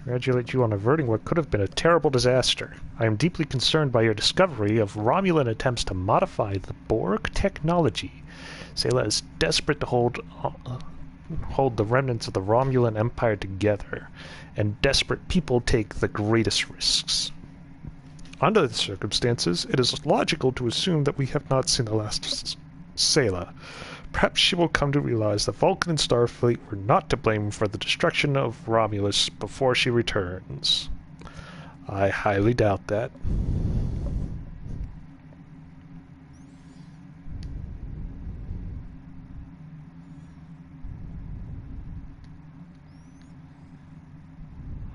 Congratulate you on averting what could have been a terrible disaster. I am deeply concerned by your discovery of Romulan attempts to modify the Borg technology. Sayla is desperate to hold hold the remnants of the Romulan Empire together, and desperate people take the greatest risks. Under the circumstances, it is logical to assume that we have not seen the last of Sayla. Perhaps she will come to realize that Vulcan and Starfleet were not to blame for the destruction of Romulus before she returns. I highly doubt that.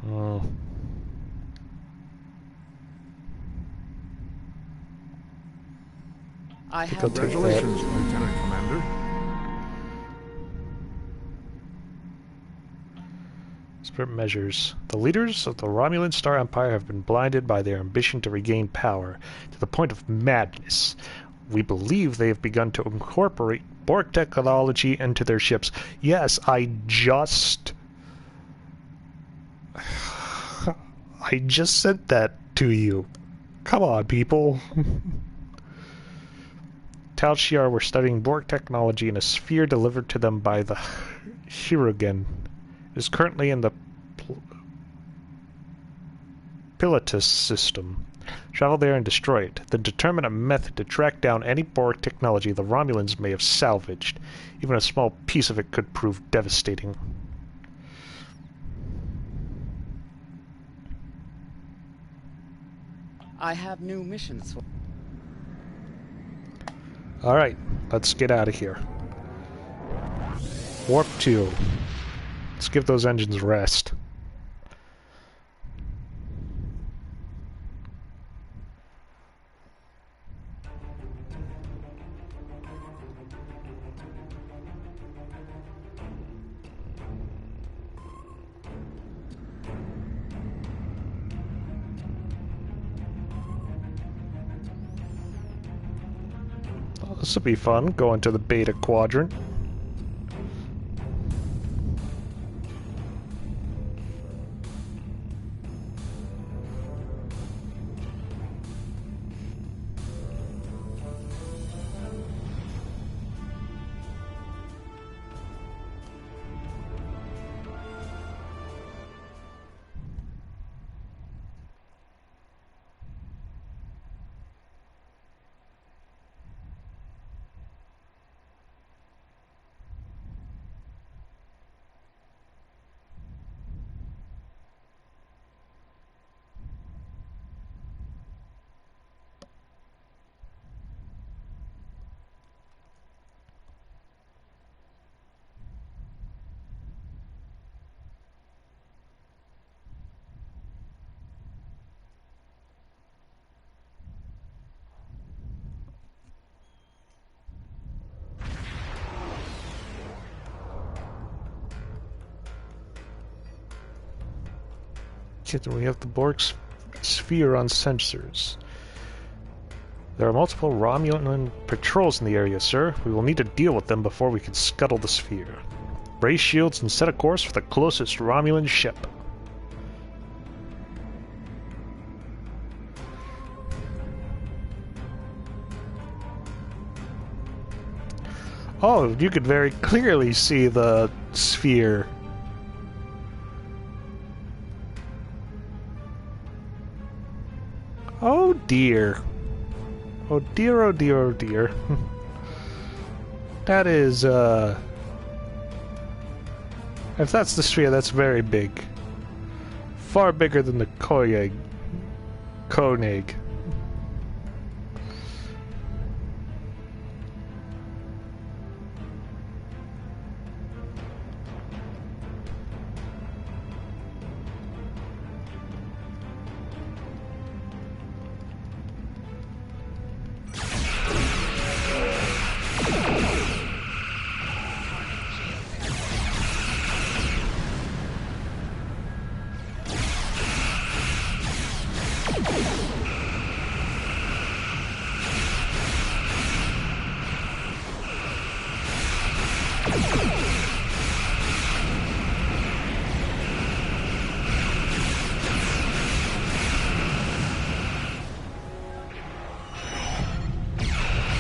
Oh. Congratulations, Lieutenant Commander. Spirit measures. The leaders of the Romulan Star Empire have been blinded by their ambition to regain power, to the point of madness. We believe they have begun to incorporate Borg technology into their ships. Yes, I just said that to you. Come on, people. Tal Shiar were studying Borg technology in a sphere delivered to them by the Hirogen. It is currently in the Pilatus system. Travel there and destroy it. Then determine a method to track down any Borg technology the Romulans may have salvaged. Even a small piece of it could prove devastating. I have new missions for... Alright, let's get out of here. Warp 2. Let's give those engines a rest. This will be fun, going to the Beta Quadrant. We have the Borg sphere on sensors. There are multiple Romulan patrols in the area, sir. We will need to deal with them before we can scuttle the sphere. Brace shields and set a course for the closest Romulan ship. Oh, you could very clearly see the sphere. Oh dear. Oh dear, oh dear, oh dear. That is, if that's the sphere, that's very big. Far bigger than the Koenig.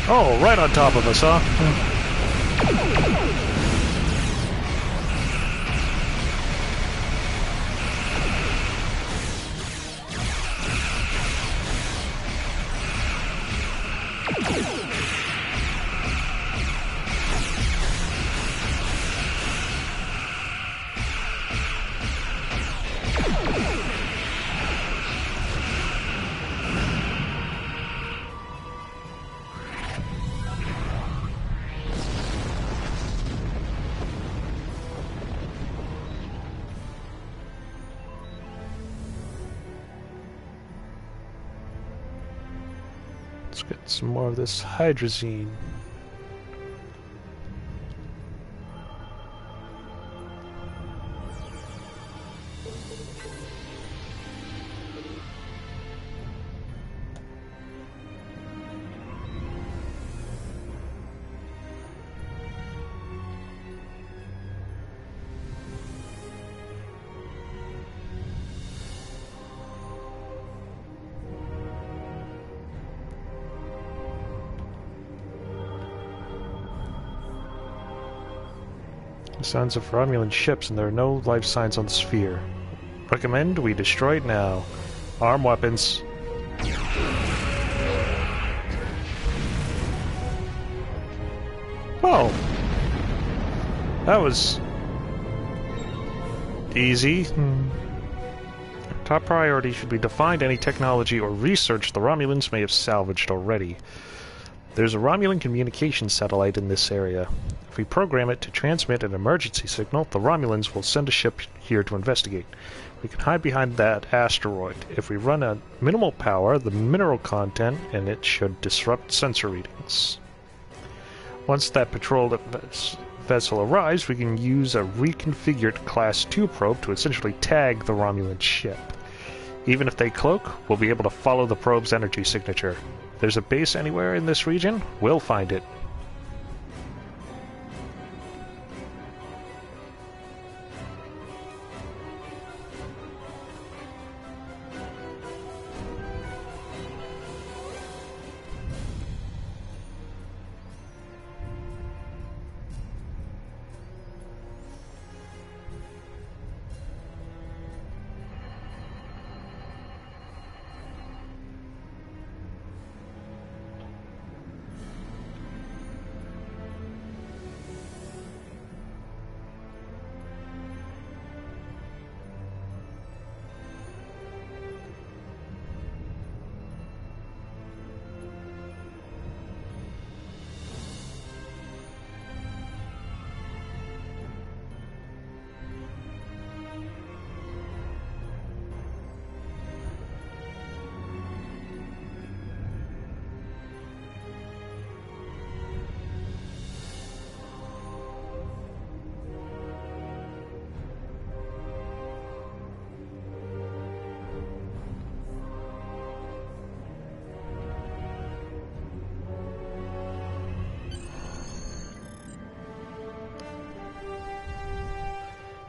Oh, right on top of us, huh? Let's get some more of this hydrazine. Signs of Romulan ships, and there are no life signs on the sphere. Recommend we destroy it now. Arm weapons. Oh! That was easy. Top priority should be to find any technology or research the Romulans may have salvaged already. There's a Romulan communication satellite in this area. If we program it to transmit an emergency signal, the Romulans will send a ship here to investigate. We can hide behind that asteroid. If we run at minimal power, the mineral content in it should disrupt sensor readings. Once that patrol vessel arrives, we can use a reconfigured Class 2 probe to essentially tag the Romulan ship. Even if they cloak, we'll be able to follow the probe's energy signature. If there's a base anywhere in this region, we'll find it.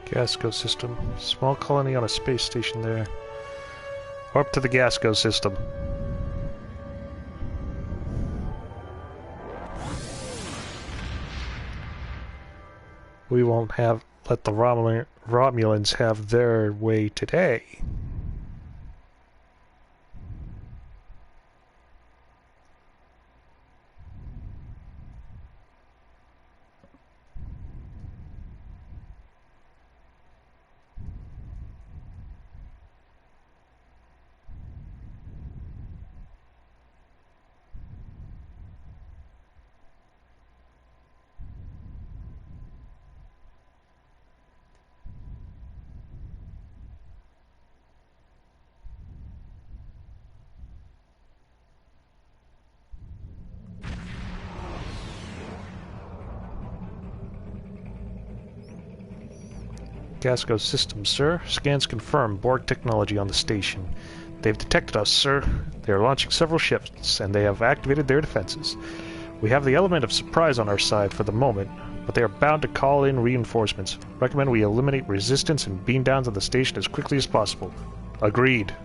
Gasco system. Small colony on a space station there. Up to the Gasco system. We won't let the Romulans have their way today. Gasco systems, sir. Scans confirm Borg technology on the station. They've detected us, sir. They are launching several ships, and they have activated their defenses. We have the element of surprise on our side for the moment, but they are bound to call in reinforcements. Recommend we eliminate resistance and beam down to the station as quickly as possible. Agreed.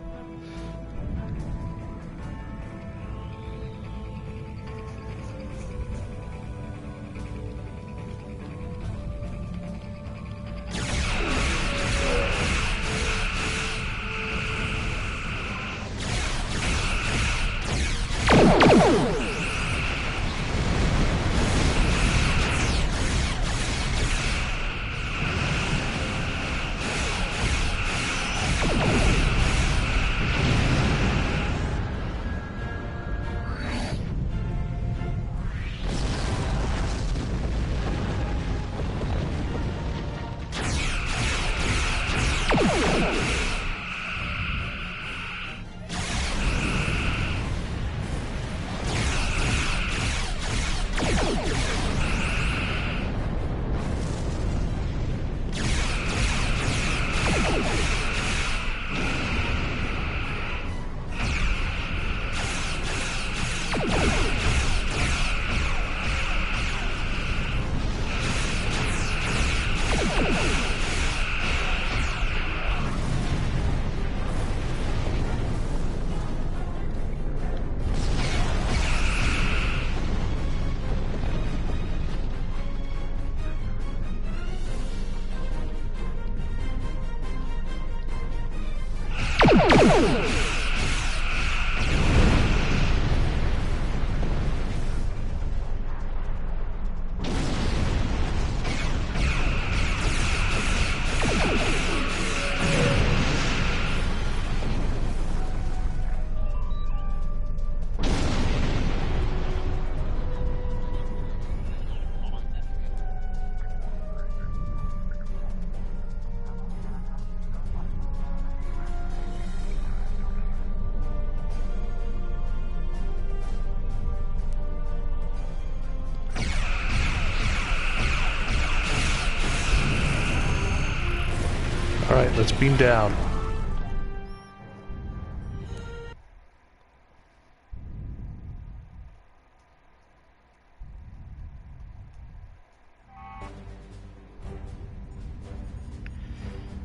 Alright, let's beam down.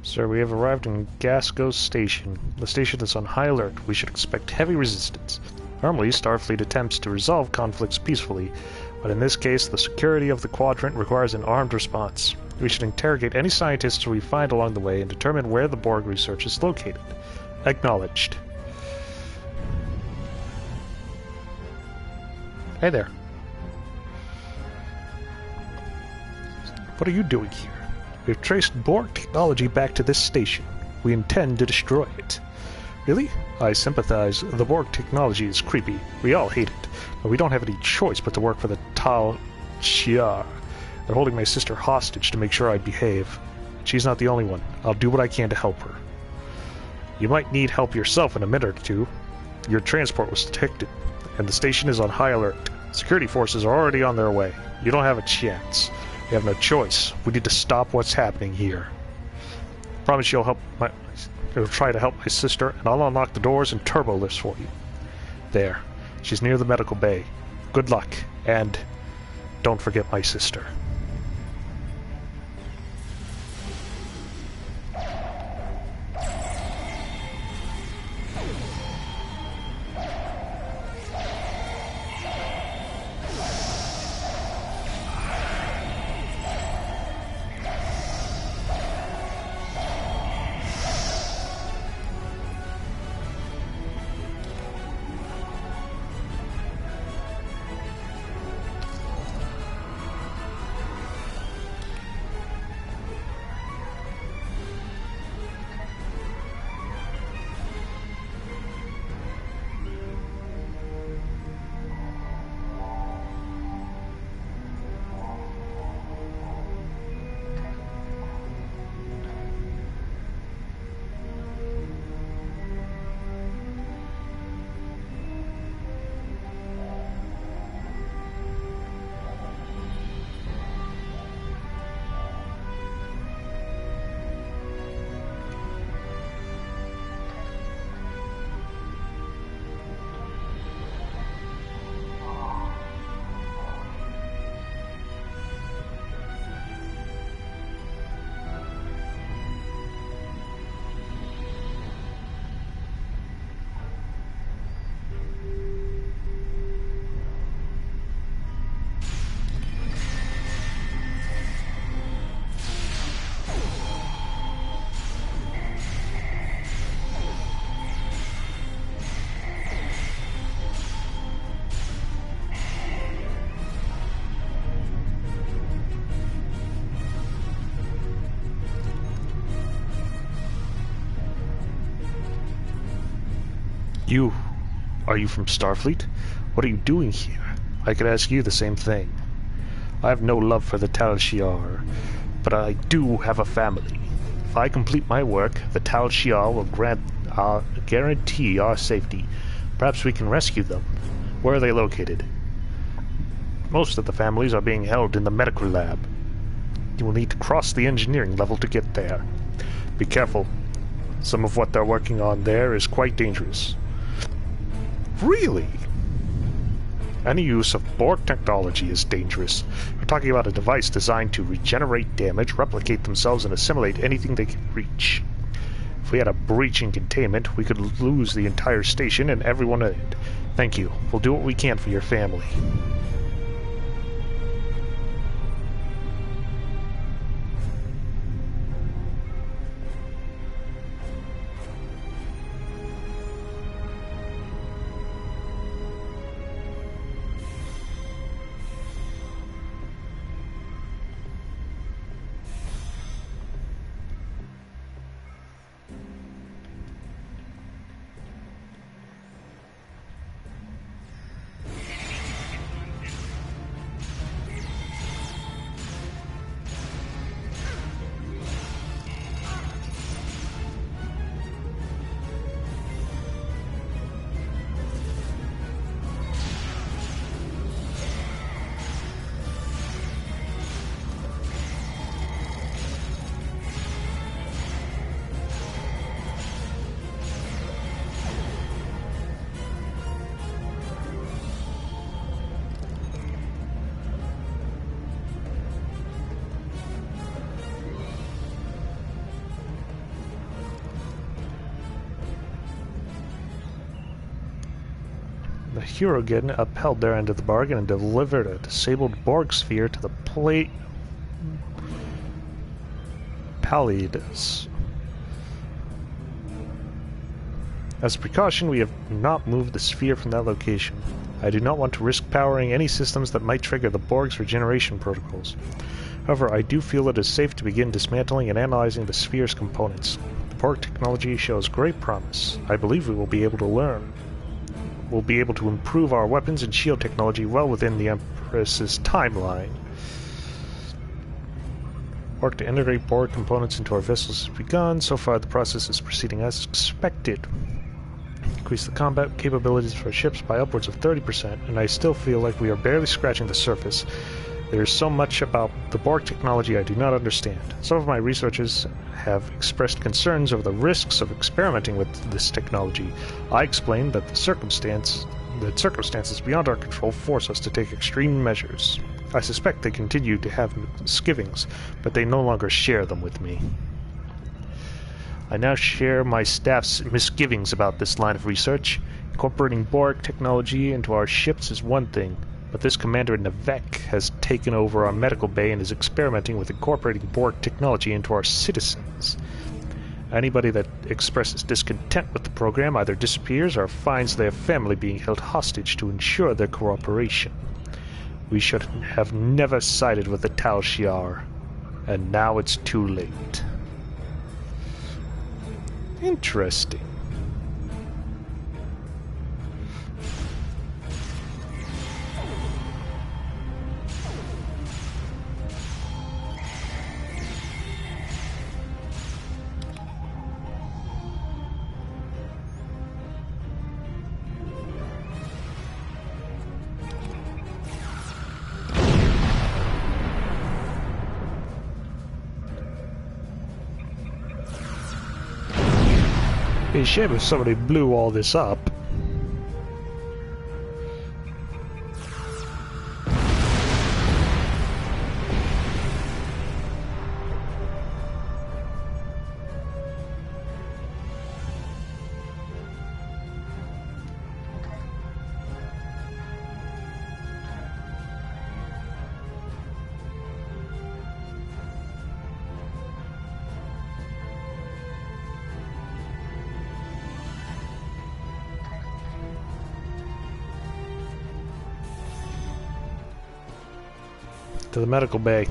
Sir, we have arrived in Gasco Station. The station is on high alert. We should expect heavy resistance. Normally, Starfleet attempts to resolve conflicts peacefully, but in this case, the security of the quadrant requires an armed response. We should interrogate any scientists we find along the way and determine where the Borg research is located. Acknowledged. Hey there. What are you doing here? We've traced Borg technology back to this station. We intend to destroy it. Really? I sympathize. The Borg technology is creepy. We all hate it. But we don't have any choice but to work for the Tal Shiar. They're holding my sister hostage to make sure I behave. She's not the only one. I'll do what I can to help her. You might need help yourself in a minute or two. Your transport was detected, and the station is on high alert. Security forces are already on their way. You don't have a chance. We have no choice. We need to stop what's happening here. Promise you'll try to help my sister, and I'll unlock the doors and turbo lifts for you. There. She's near the medical bay. Good luck, and don't forget my sister. Are you from Starfleet? What are you doing here? I could ask you the same thing. I have no love for the Tal Shiar, but I do have a family. If I complete my work, the Tal Shiar will guarantee our safety. Perhaps we can rescue them. Where are they located? Most of the families are being held in the medical lab. You will need to cross the engineering level to get there. Be careful. Some of what they're working on there is quite dangerous. Really? Any use of Borg technology is dangerous. We're talking about a device designed to regenerate damage, replicate themselves, and assimilate anything they can reach. If we had a breach in containment, we could lose the entire station and everyone in it. Thank you. We'll do what we can for your family. The Hirogen upheld their end of the bargain and delivered a disabled Borg sphere to the Pallades. As a precaution, we have not moved the sphere from that location. I do not want to risk powering any systems that might trigger the Borg's regeneration protocols. However, I do feel it is safe to begin dismantling and analyzing the sphere's components. The Borg technology shows great promise. I believe we will be able to learn. We'll be able to improve our weapons and shield technology well within the Empress's timeline. Work to integrate Borg components into our vessels has begun. So far, the process is proceeding as expected. Increase the combat capabilities of our ships by upwards of 30%, and I still feel like we are barely scratching the surface. There is so much about the Borg technology I do not understand. Some of my researchers have expressed concerns over the risks of experimenting with this technology. I explained that circumstances beyond our control force us to take extreme measures. I suspect they continue to have misgivings, but they no longer share them with me. I now share my staff's misgivings about this line of research. Incorporating Borg technology into our ships is one thing, but this Commander Navek has taken over our medical bay and is experimenting with incorporating Borg technology into our citizens. Anybody that expresses discontent with the program either disappears or finds their family being held hostage to ensure their cooperation. We should have never sided with the Tal Shiar, and now it's too late. Interesting. It'd be a shame if somebody blew all this up. To the medical bay.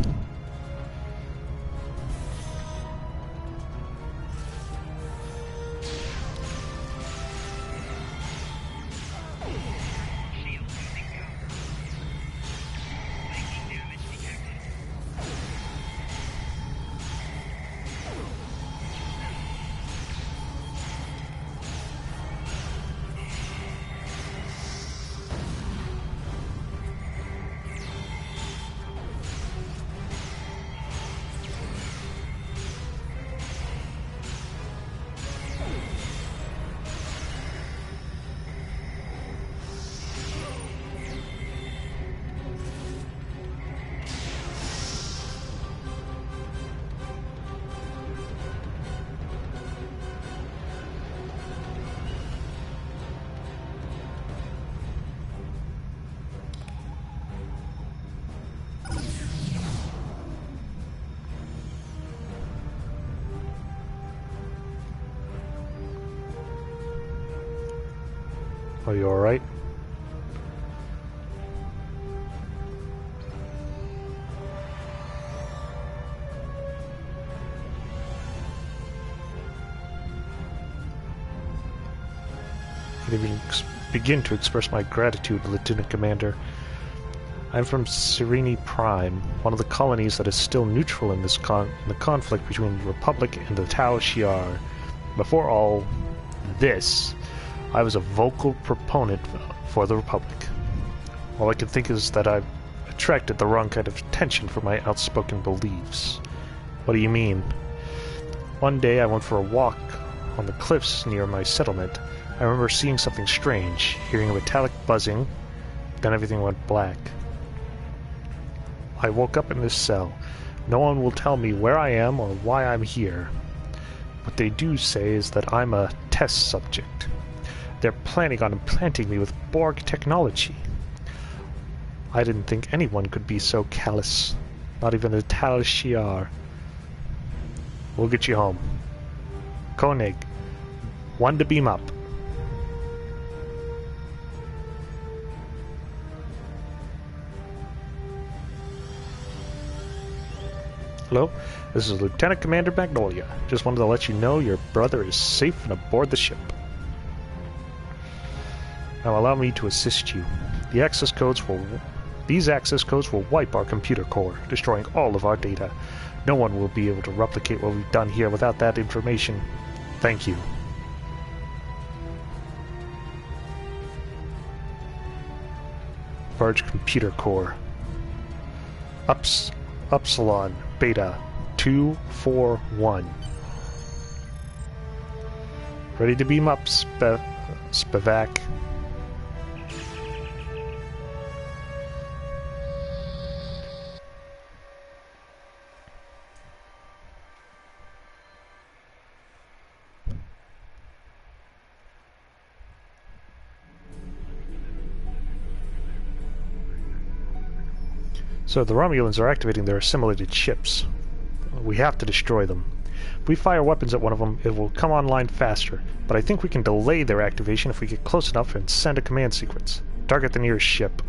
Are you alright? I can even begin to express my gratitude, Lieutenant Commander. I'm from Serene Prime, one of the colonies that is still neutral in this the conflict between the Republic and the Tal Shiar. Before all this, I was a vocal proponent for the Republic. All I can think is that I've attracted the wrong kind of attention for my outspoken beliefs. What do you mean? One day I went for a walk on the cliffs near my settlement. I remember seeing something strange, hearing a metallic buzzing, then everything went black. I woke up in this cell. No one will tell me where I am or why I'm here. What they do say is that I'm a test subject. They're planning on implanting me with Borg technology. I didn't think anyone could be so callous. Not even the Tal Shiar. We'll get you home. Koenig, 1 to beam up. Hello, this is Lieutenant Commander Magnolia. Just wanted to let you know your brother is safe and aboard the ship. Now allow me to assist you. These access codes will wipe our computer core, destroying all of our data. No one will be able to replicate what we've done here without that information. Thank you. Purge computer core. Upsilon Beta 241. Ready to beam up, Spivak. So the Romulans are activating their assimilated ships. We have to destroy them. If we fire weapons at one of them, it will come online faster, but I think we can delay their activation if we get close enough and send a command sequence. Target the nearest ship.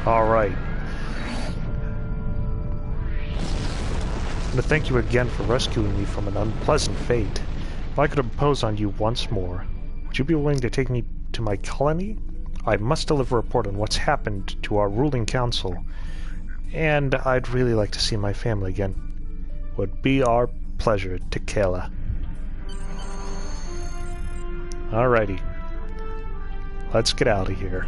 Alright. I want to thank you again for rescuing me from an unpleasant fate. If I could impose on you once more, would you be willing to take me to my colony? I must deliver a report on what's happened to our ruling council, and I'd really like to see my family again. Would be our pleasure, Tequila. Alrighty. Let's get out of here.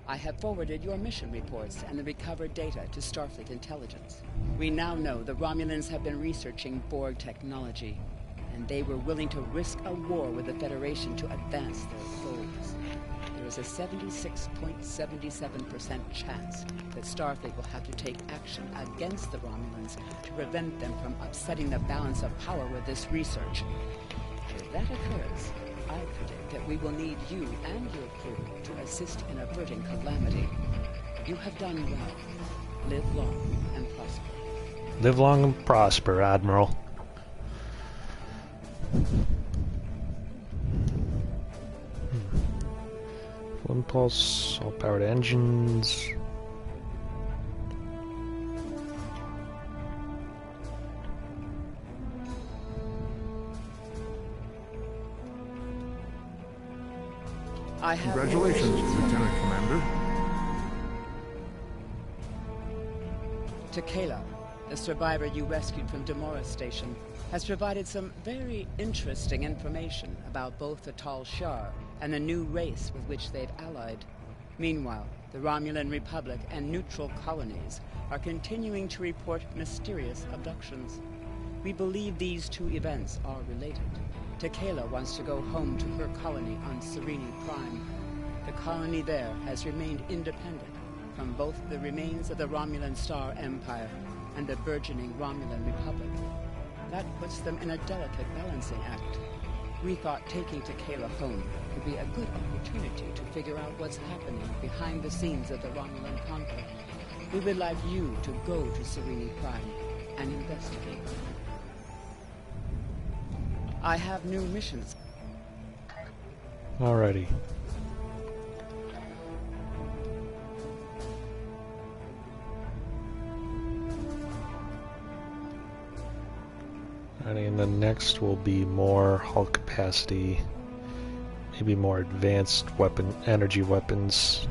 I have forwarded your mission reports and the recovered data to Starfleet Intelligence. We now know the Romulans have been researching Borg technology, and they were willing to risk a war with the Federation to advance their goals. There is a 76.77% chance that Starfleet will have to take action against the Romulans to prevent them from upsetting the balance of power with this research. If that occurs, I predict that we will need you and your crew to assist in averting calamity. You have done well. Live long and prosper. Live long and prosper, Admiral. Full impulse, all-powered engines. Congratulations, Lieutenant Commander. Tequila, the survivor you rescued from Demora Station, has provided some very interesting information about both the Tal Shiar and the new race with which they've allied. Meanwhile, the Romulan Republic and neutral colonies are continuing to report mysterious abductions. We believe these two events are related. Tequila wants to go home to her colony on Serene Prime. The colony there has remained independent from both the remains of the Romulan Star Empire and the burgeoning Romulan Republic. That puts them in a delicate balancing act. We thought taking Tequila home would be a good opportunity to figure out what's happening behind the scenes of the Romulan conflict. We would like you to go to Serene Prime and investigate. I have new missions. Alrighty. And the next will be more hull capacity, maybe more advanced energy weapons.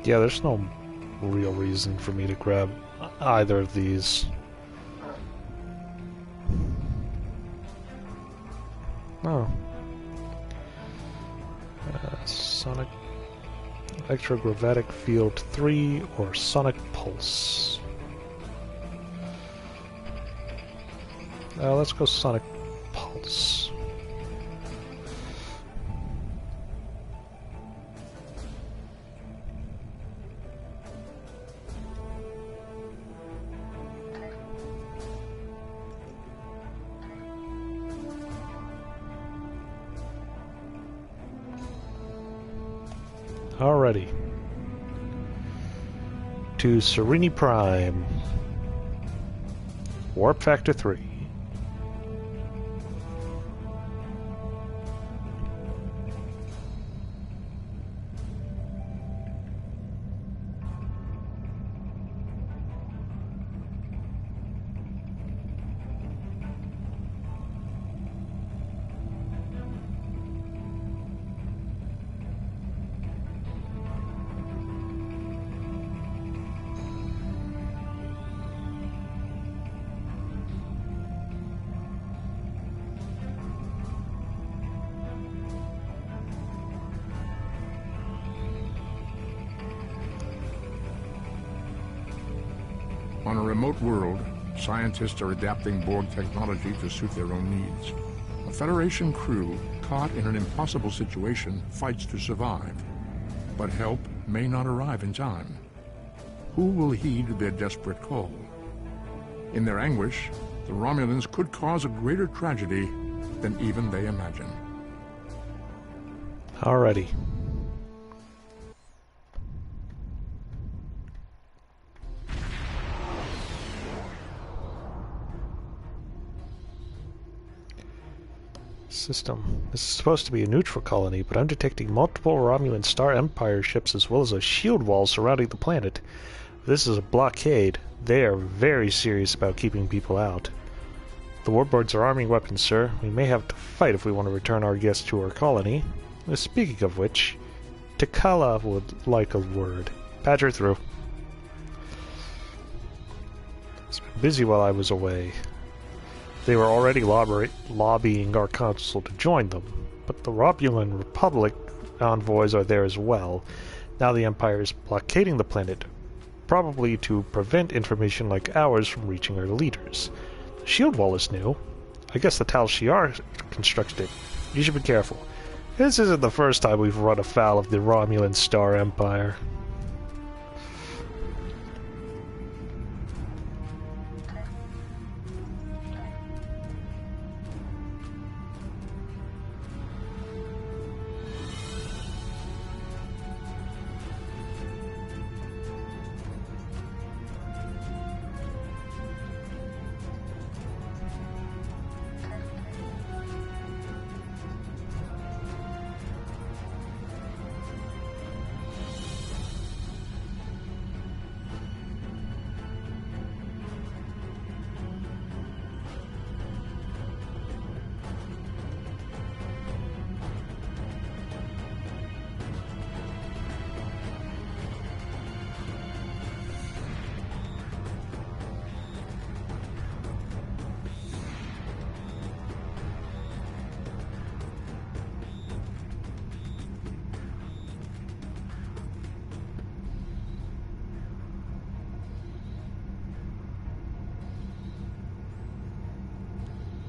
Yeah, there's no real reason for me to grab either of these. Oh. Sonic Electrogravitic Field 3 or Sonic Pulse. Let's go Sonic Pulse. Alrighty. To Sereni Prime. Warp Factor 3. On a remote world, scientists are adapting Borg technology to suit their own needs. A Federation crew caught in an impossible situation fights to survive, but help may not arrive in time. Who will heed their desperate call? In their anguish, the Romulans could cause a greater tragedy than even they imagine. Alrighty. System. This is supposed to be a neutral colony, but I'm detecting multiple Romulan Star Empire ships as well as a shield wall surrounding the planet. If this is a blockade, they are very serious about keeping people out. The warboards are arming weapons, sir. We may have to fight if we want to return our guests to our colony. Speaking of which, Takala would like a word. Patch her through. It's been busy while I was away. They were already lobbying our council to join them, but the Romulan Republic envoys are there as well. Now the Empire is blockading the planet, probably to prevent information like ours from reaching our leaders. The shield wall is new. I guess the Tal Shiar constructed it. You should be careful. This isn't the first time we've run afoul of the Romulan Star Empire.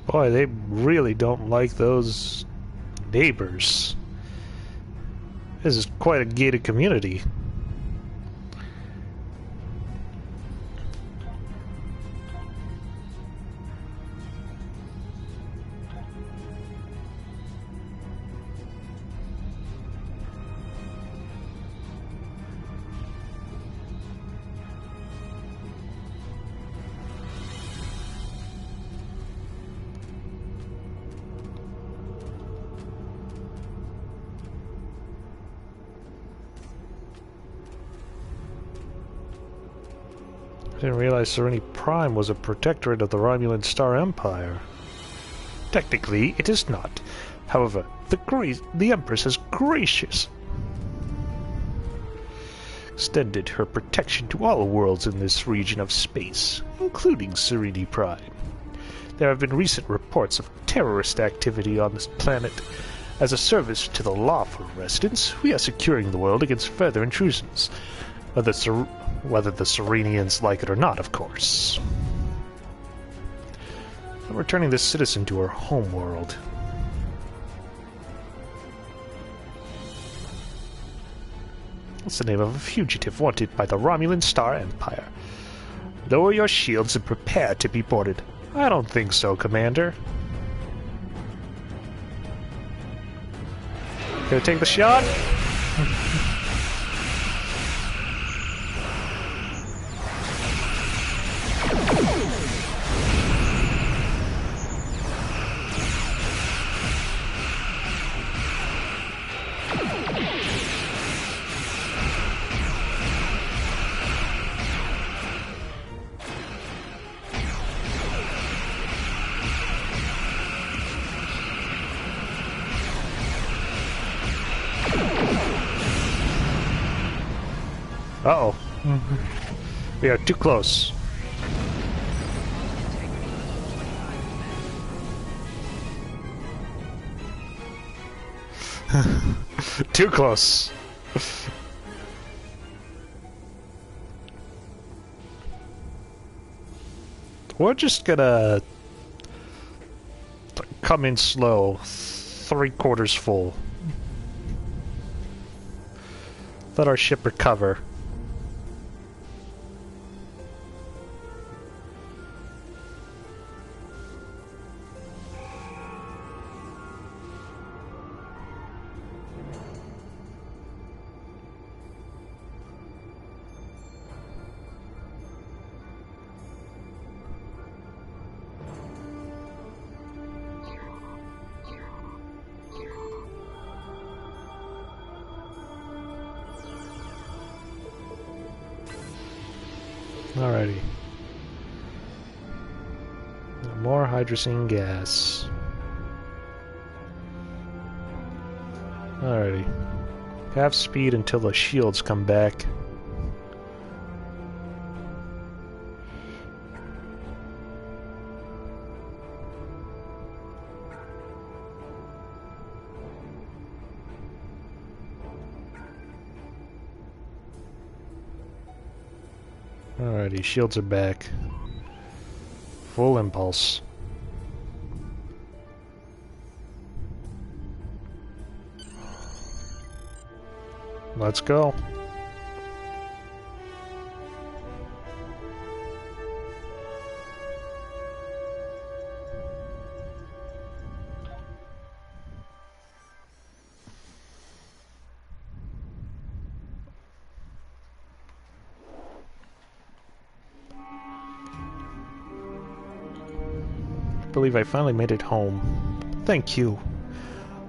Boy, they really don't like those neighbors. This is quite a gated community. Didn't realize Sereni Prime was a protectorate of the Romulan Star Empire. Technically, it is not. However, the Empress has extended her protection to all worlds in this region of space, including Sereni Prime. There have been recent reports of terrorist activity on this planet. As a service to the lawful residents, we are securing the world against further intrusions. Whether the Serenians like it or not, of course. I'm returning this citizen to her home world. What's the name of a fugitive wanted by the Romulan Star Empire? Lower your shields and prepare to be boarded. I don't think so, Commander. Gonna take the shot? Uh-oh. We are too close. Too close. We're just gonna come in slow, 3/4 full. Let our ship recover. Alrighty. More hydrogen gas. Alrighty. Have speed until the shields come back. Alrighty, shields are back. Full impulse. Let's go. I believe I finally made it home. Thank you.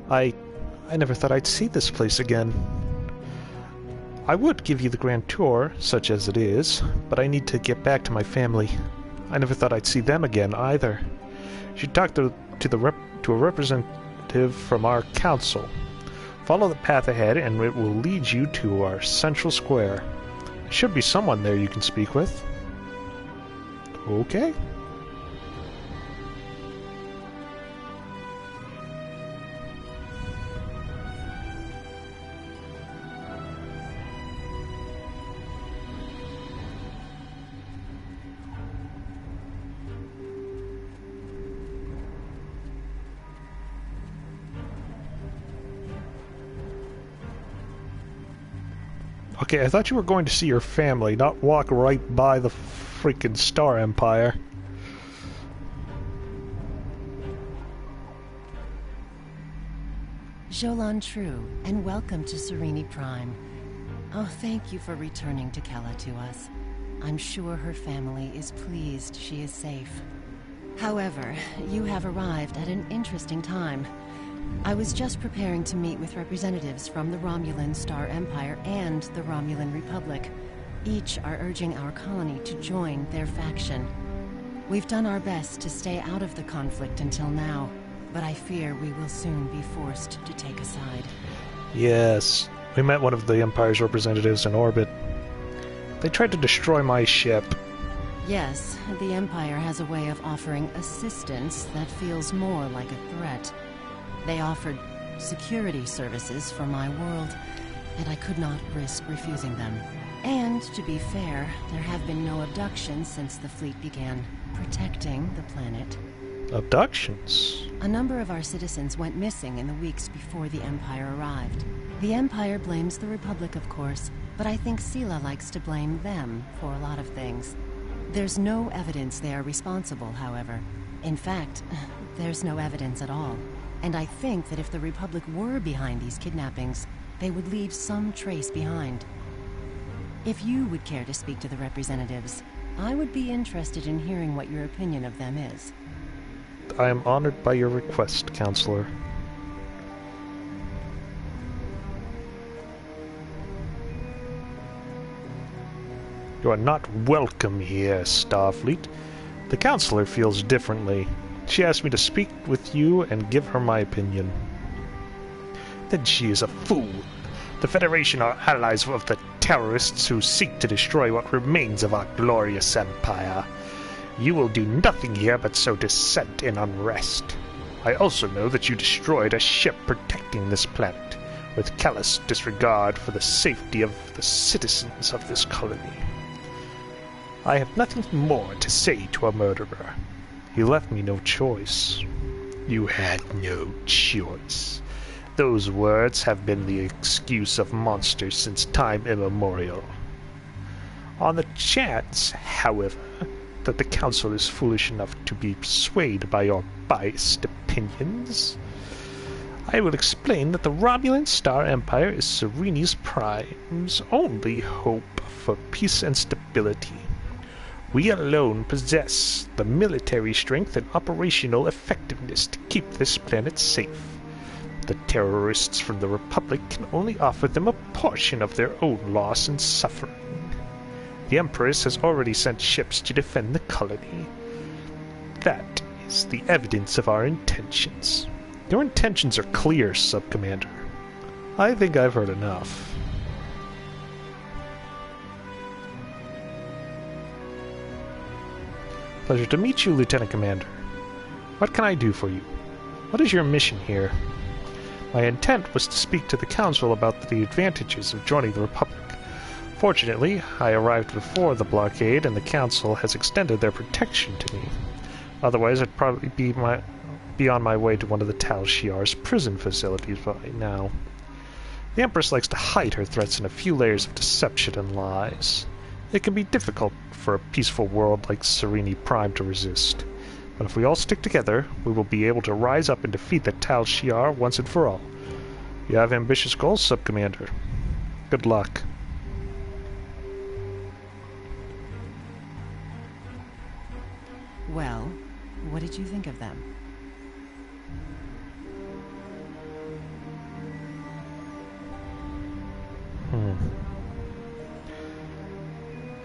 I never thought I'd see this place again. I would give you the grand tour, such as it is, but I need to get back to my family. I never thought I'd see them again, either. You should talk to a representative from our council. Follow the path ahead, and it will lead you to our central square. There should be someone there you can speak with. Okay. Okay, I thought you were going to see your family, not walk right by the freaking Star Empire. Jolan True, and welcome to Sereni Prime. Oh, thank you for returning to Kella to us. I'm sure her family is pleased she is safe. However, you have arrived at an interesting time. I was just preparing to meet with representatives from the Romulan Star Empire and the Romulan Republic. Each are urging our colony to join their faction. We've done our best to stay out of the conflict until now, but I fear we will soon be forced to take a side. Yes, we met one of the Empire's representatives in orbit. They tried to destroy my ship. Yes, the Empire has a way of offering assistance that feels more like a threat. They offered security services for my world, and I could not risk refusing them. And, to be fair, there have been no abductions since the fleet began protecting the planet. Abductions? A number of our citizens went missing in the weeks before the Empire arrived. The Empire blames the Republic, of course, but I think Sela likes to blame them for a lot of things. There's no evidence they are responsible, however. In fact, there's no evidence at all. And I think that if the Republic were behind these kidnappings, they would leave some trace behind. If you would care to speak to the representatives, I would be interested in hearing what your opinion of them is. I am honored by your request, Counselor. You are not welcome here, Starfleet. The Counselor feels differently. She asked me to speak with you and give her my opinion. Then she is a fool. The Federation are allies of the terrorists who seek to destroy what remains of our glorious empire. You will do nothing here but sow dissent and unrest. I also know that you destroyed a ship protecting this planet, with callous disregard for the safety of the citizens of this colony. I have nothing more to say to a murderer. You left me no choice. You had no choice. Those words have been the excuse of monsters since time immemorial. On the chance, however, that the Council is foolish enough to be swayed by your biased opinions, I will explain that the Romulan Star Empire is Sereni's Prime's only hope for peace and stability. We alone possess the military strength and operational effectiveness to keep this planet safe. The terrorists from the Republic can only offer them a portion of their own loss and suffering. The Empress has already sent ships to defend the colony. That is the evidence of our intentions. Your intentions are clear, Sub-Commander. I think I've heard enough. Pleasure to meet you, Lieutenant Commander. What can I do for you? What is your mission here? My intent was to speak to the Council about the advantages of joining the Republic. Fortunately, I arrived before the blockade, and the Council has extended their protection to me. Otherwise, I'd probably be on my way to one of the Tal Shiar's prison facilities by now. The Empress likes to hide her threats in a few layers of deception and lies. It can be difficult for a peaceful world like Sereni Prime to resist. But if we all stick together, we will be able to rise up and defeat the Tal Shiar once and for all. You have ambitious goals, Sub-Commander. Good luck. Well, what did you think of them?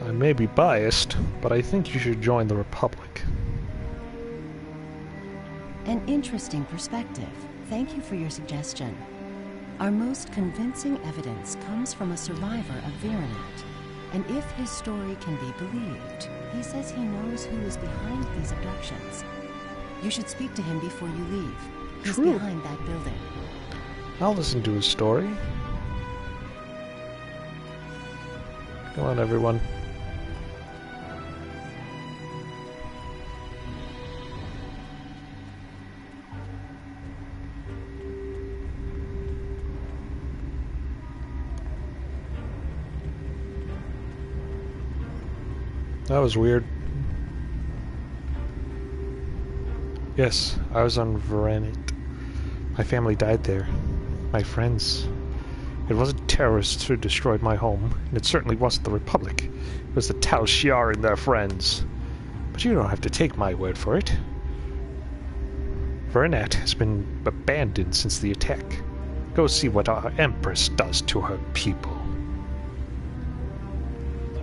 I may be biased, but I think you should join the Republic. An interesting perspective. Thank you for your suggestion. Our most convincing evidence comes from a survivor of Virenat. And if his story can be believed, he says he knows who is behind these abductions. You should speak to him before you leave. He's True. behind that building. I'll listen to his story. Come on, everyone. That was weird. Yes, I was on Virenat. My family died there. My friends. It wasn't terrorists who destroyed my home, and it certainly wasn't the Republic. It was the Tal Shiar and their friends. But you don't have to take my word for it. Virenat has been abandoned since the attack. Go see what our Empress does to her people.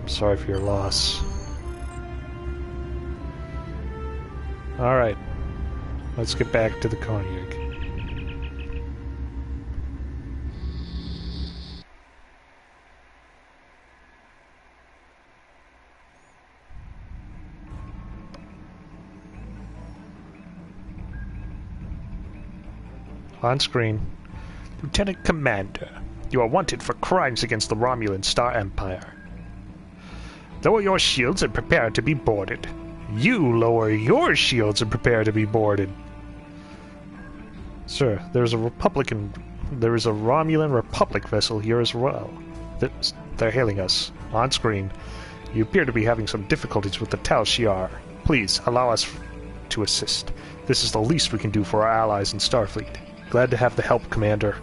Sorry for your loss. Alright. Let's get back to the Koenig. On screen. Lieutenant Commander, you are wanted for crimes against the Romulan Star Empire. Lower your shields and prepare to be boarded. You lower your shields and prepare to be boarded. Sir, there is a Romulan Republic vessel here as well. They're hailing us. On screen. You appear to be having some difficulties with the Tal Shiar. Please, allow us to assist. This is the least we can do for our allies in Starfleet. Glad to have the help, Commander.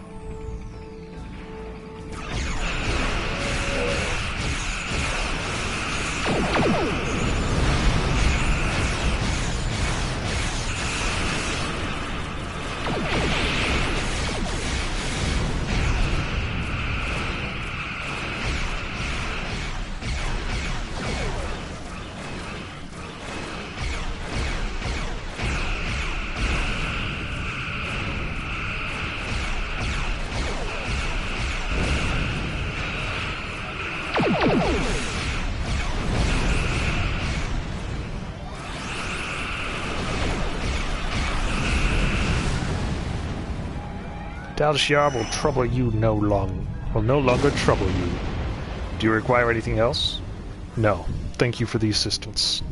Tal Shiar will trouble you will no longer trouble you. Do you require anything else? No. Thank you for the assistance.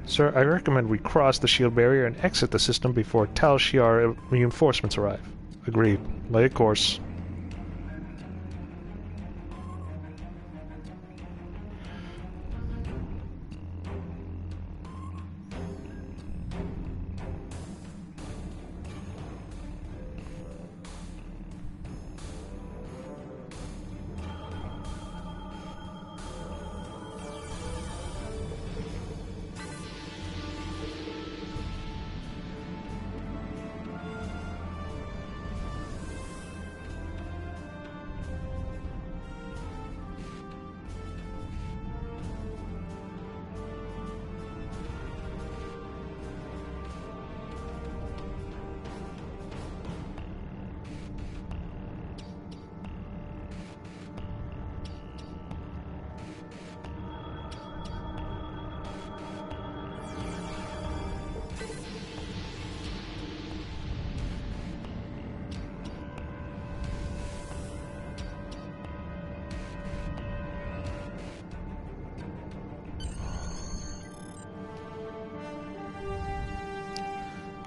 Sir, I recommend we cross the shield barrier and exit the system before Tal Shiar reinforcements arrive. Agreed. Lay a course.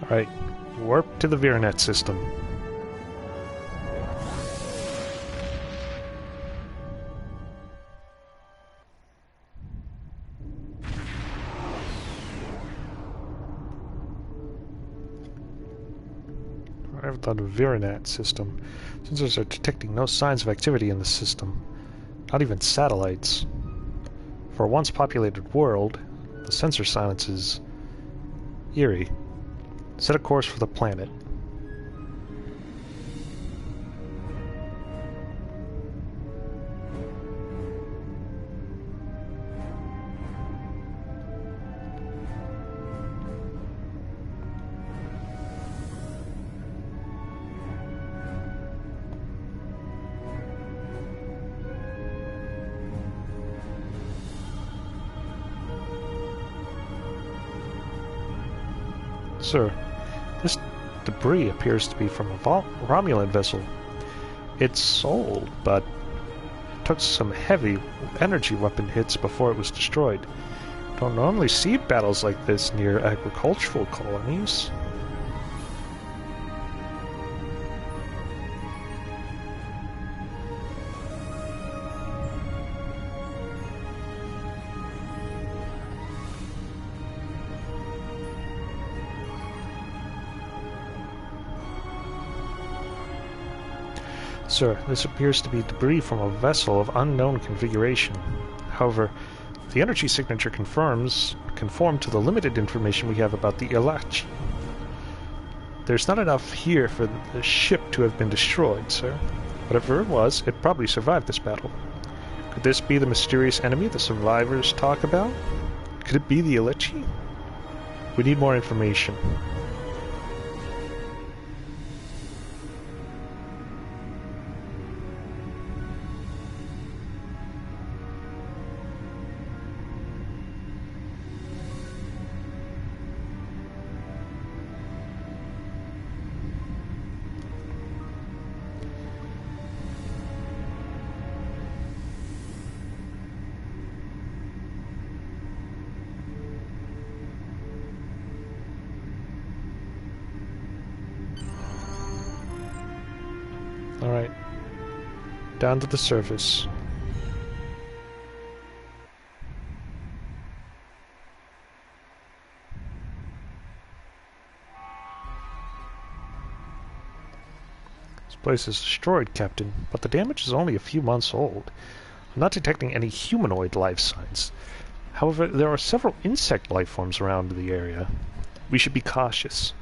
Alright, warp to the Virinet system. Arrived on the Virinet system. Sensors are detecting no signs of activity in the system. Not even satellites. For a once populated world, the sensor silence is eerie. Set a course for the planet. Sir, this debris appears to be from a Romulan vessel. It's old, but it took some heavy energy weapon hits before it was destroyed. Don't normally see battles like this near agricultural colonies. Sir, this appears to be debris from a vessel of unknown configuration. However, the energy signature conform to the limited information we have about the Ilachi. There's not enough here for the ship to have been destroyed, sir. Whatever it was, it probably survived this battle. Could this be the mysterious enemy the survivors talk about? Could it be the Ilichi? We need more information. Alright. Down to the surface. This place is destroyed, Captain, but the damage is only a few months old. I'm not detecting any humanoid life signs. However, there are several insect life forms around the area. We should be cautious.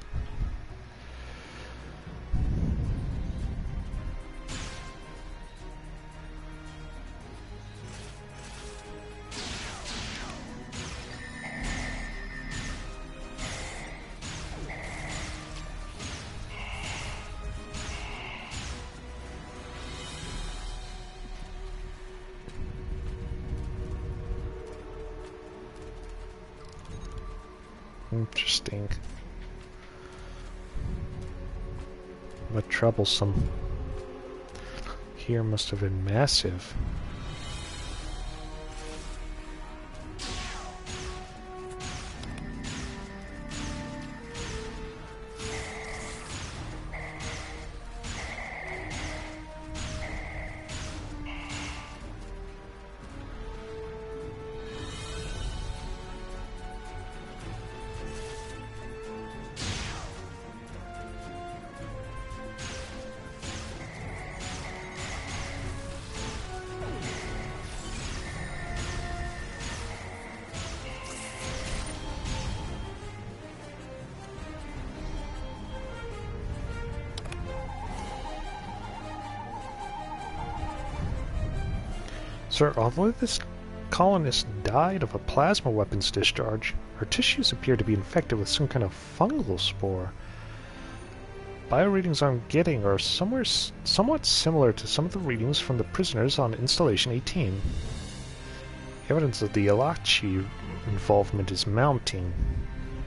Interesting. But troublesome. Here must have been massive. Sir, although this colonist died of a plasma weapons discharge, her tissues appear to be infected with some kind of fungal spore. Bioreadings I'm getting are somewhat similar to some of the readings from the prisoners on Installation 18. Evidence of the Ilichi involvement is mounting.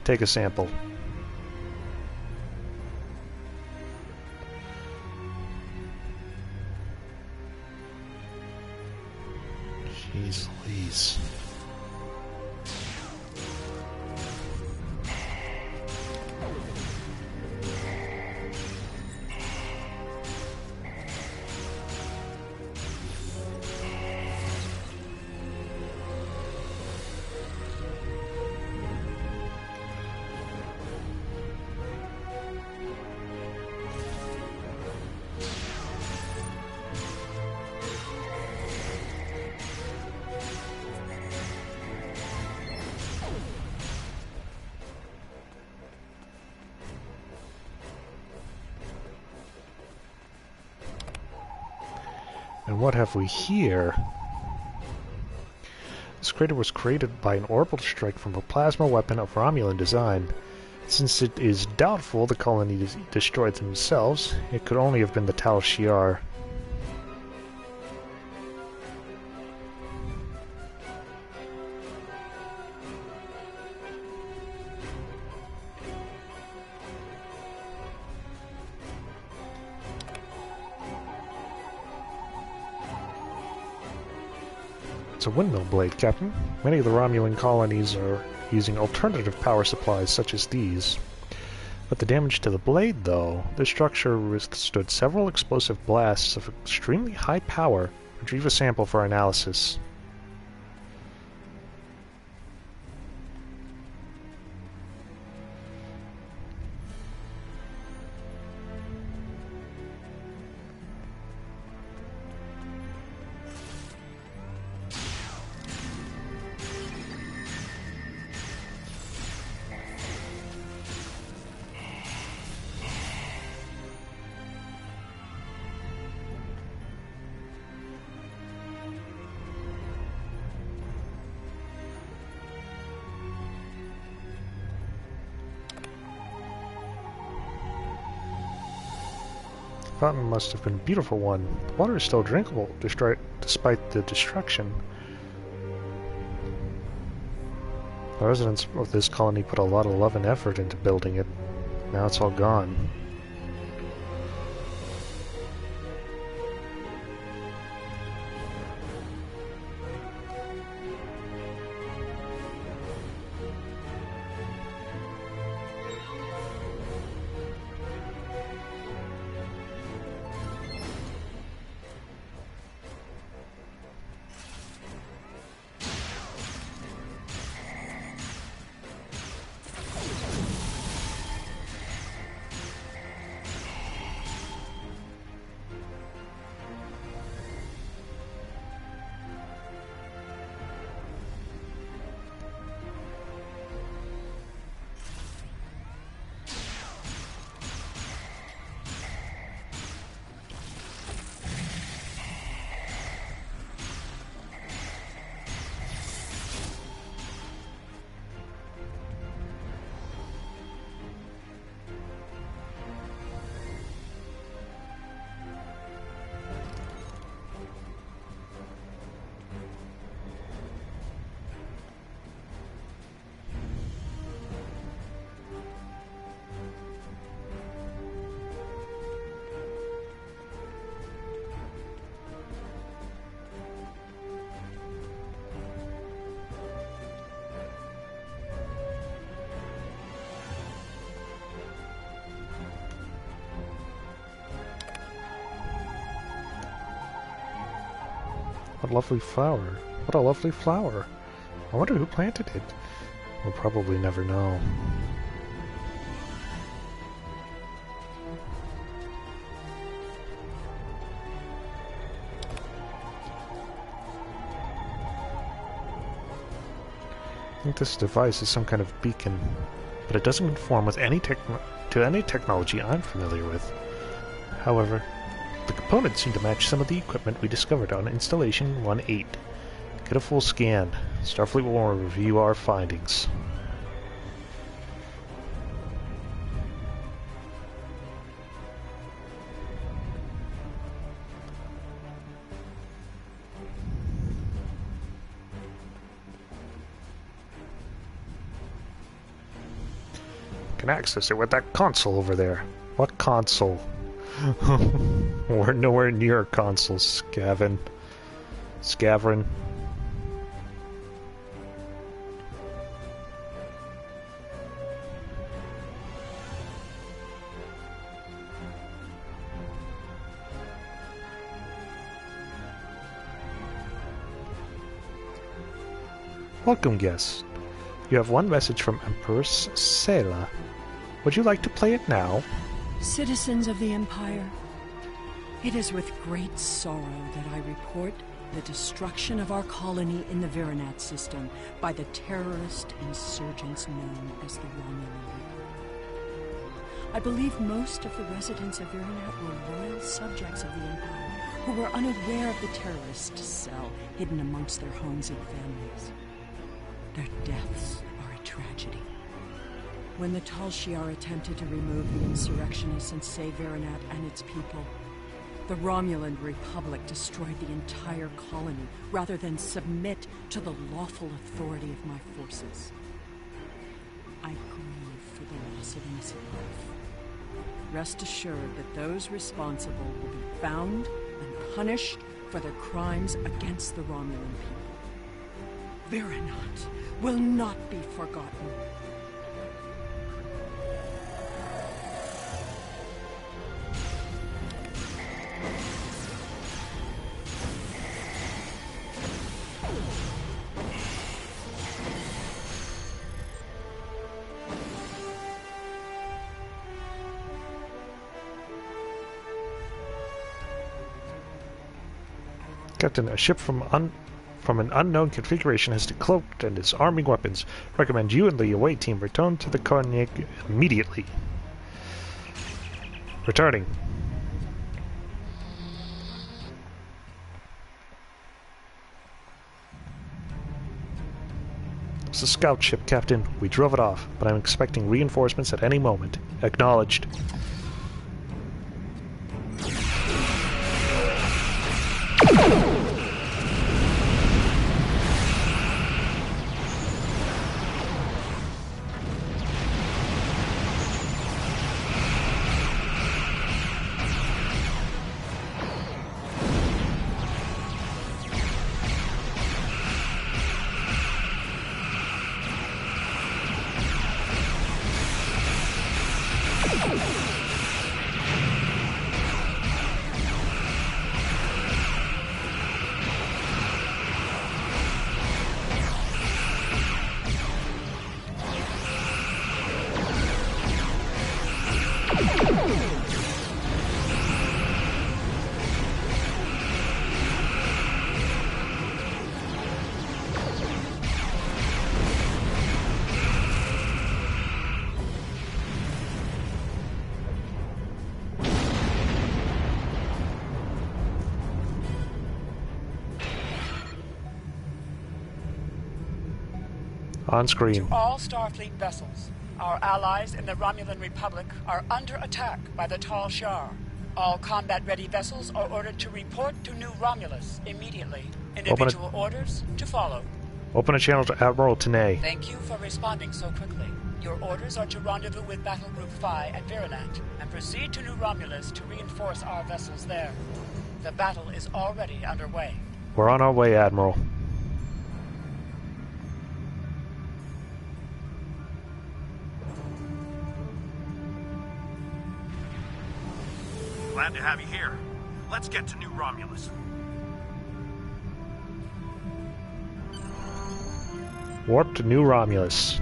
Take a sample. Jeez Louise. And what have we here? This crater was created by an orbital strike from a plasma weapon of Romulan design. Since it is doubtful the colony destroyed themselves, it could only have been the Tal Shiar. It's a windmill blade, Captain. Many of the Romulan colonies are using alternative power supplies such as these. But the damage to the blade, though, this structure withstood several explosive blasts of extremely high power. Retrieve a sample for analysis. fountain must have been a beautiful one. The water is still drinkable, despite the destruction. The residents of this colony put a lot of love and effort into building it. Now it's all gone. What a lovely flower. What a lovely flower. I wonder who planted it. We'll probably never know. I think this device is some kind of beacon, but it doesn't conform with any technology I'm familiar with. However, the components seem to match some of the equipment we discovered on Installation 1-8. Get a full scan. Starfleet will review our findings. Can access it with that console over there. What console? We're nowhere near a console, Scavin. Scavrin. Welcome, guests. You have one message from Empress Sela. Would you like to play it now? Citizens of the Empire, it is with great sorrow that I report the destruction of our colony in the Virinat system by the terrorist insurgents known as the Romulan League. I believe most of the residents of Virinat were loyal subjects of the Empire who were unaware of the terrorist cell hidden amongst their homes and families. Their deaths are a tragedy. When the Tal Shiar attempted to remove the insurrectionists and save Virinat and its people, the Romulan Republic destroyed the entire colony rather than submit to the lawful authority of my forces. I grieve for the loss of innocent life. Rest assured that those responsible will be found and punished for their crimes against the Romulan people. Virinat will not be forgotten. Captain, a ship from an unknown configuration has decloaked and is arming weapons. Recommend you and the away team return to the Koenig immediately. Returning. It's a scout ship, Captain. We drove it off, but I'm expecting reinforcements at any moment. Acknowledged. On screen. To all Starfleet vessels, our allies in the Romulan Republic are under attack by the Tal Shiar. All combat-ready vessels are ordered to report to New Romulus immediately. Individual orders to follow. Open a channel to Admiral Tanay. Thank you for responding so quickly. Your orders are to rendezvous with Battle Group Phi at Virinat and proceed to New Romulus to reinforce our vessels there. The battle is already underway. We're on our way, Admiral. Glad to have you here. Let's get to New Romulus. Warp to New Romulus.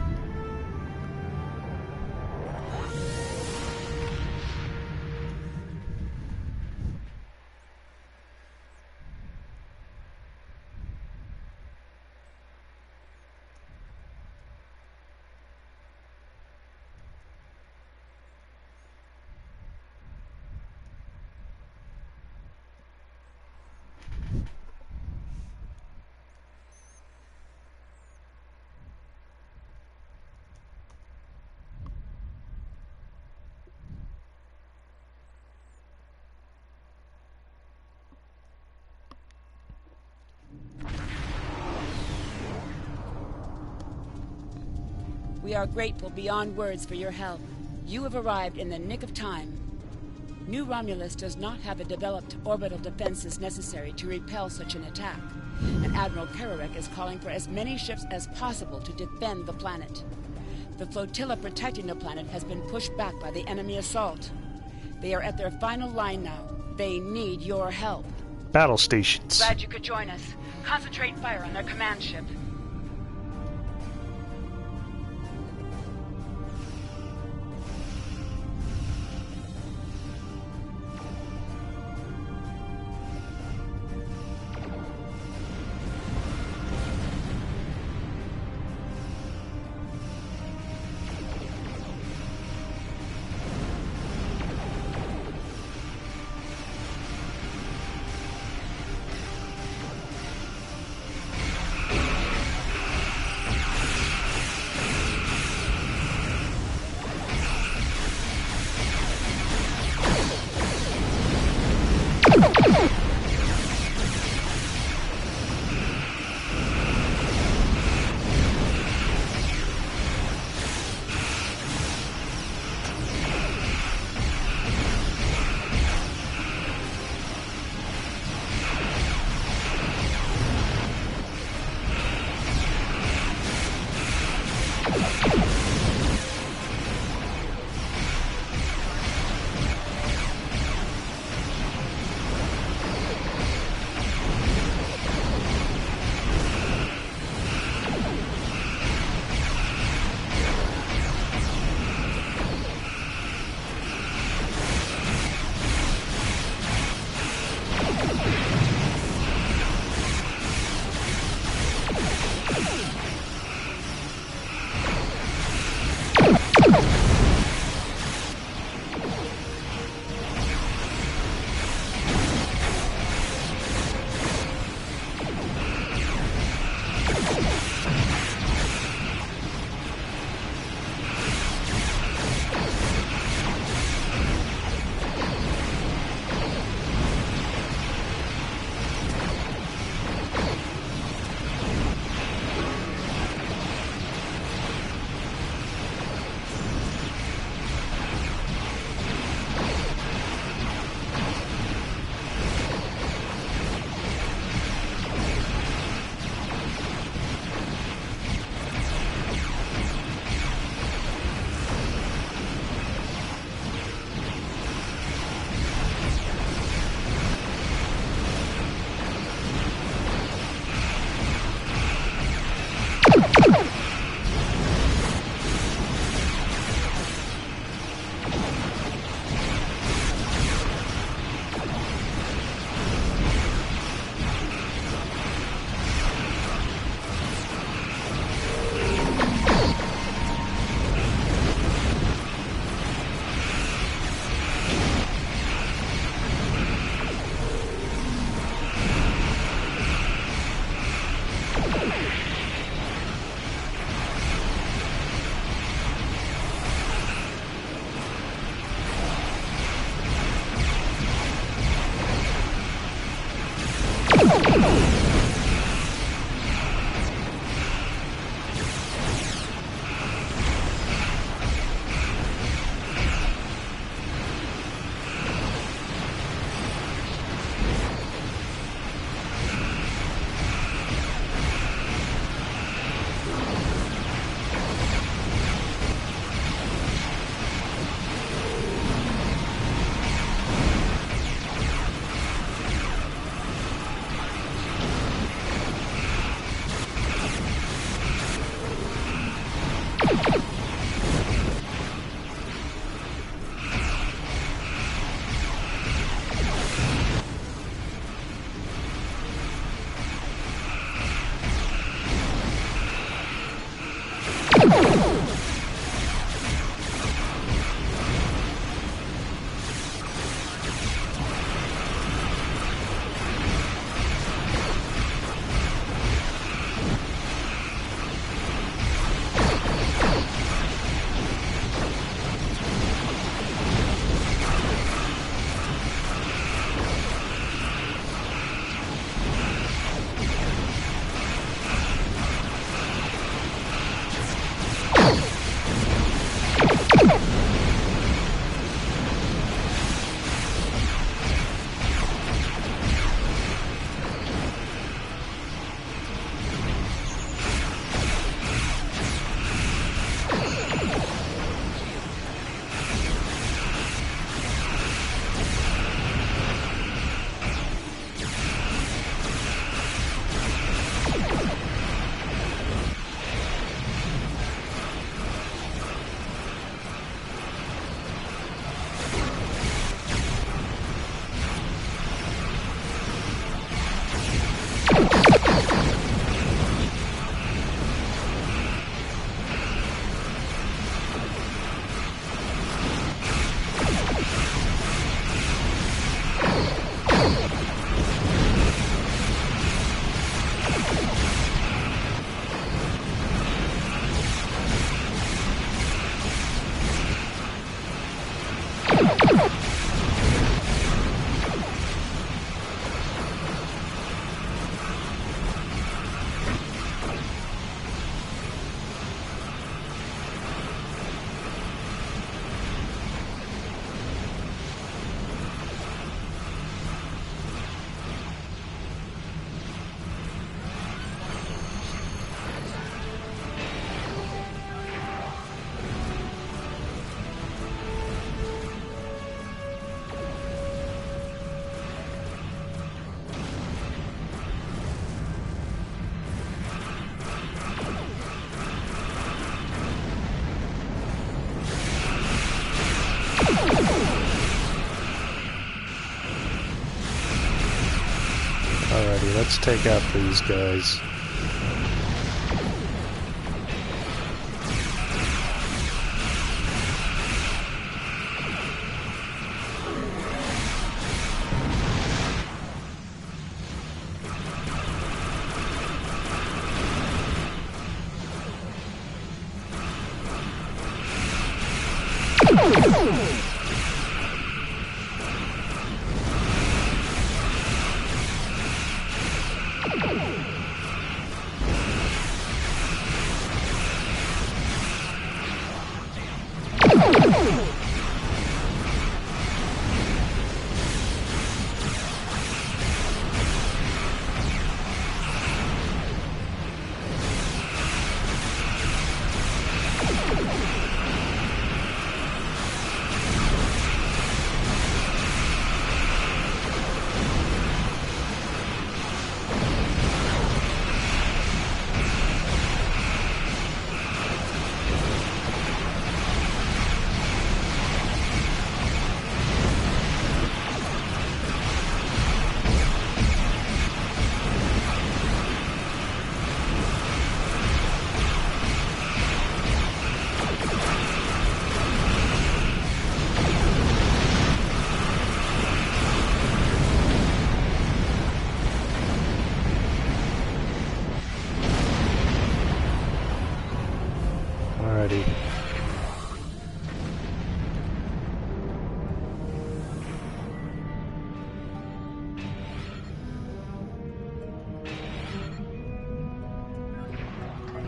We are grateful beyond words for your help. You have arrived in the nick of time. New Romulus does not have the developed orbital defenses necessary to repel such an attack, and Admiral Kararek is calling for as many ships as possible to defend the planet. The flotilla protecting the planet has been pushed back by the enemy assault. They are at their final line now. They need your help. Battle stations. Glad you could join us. Concentrate fire on their command ship. Alrighty, let's take out these guys. Alrighty.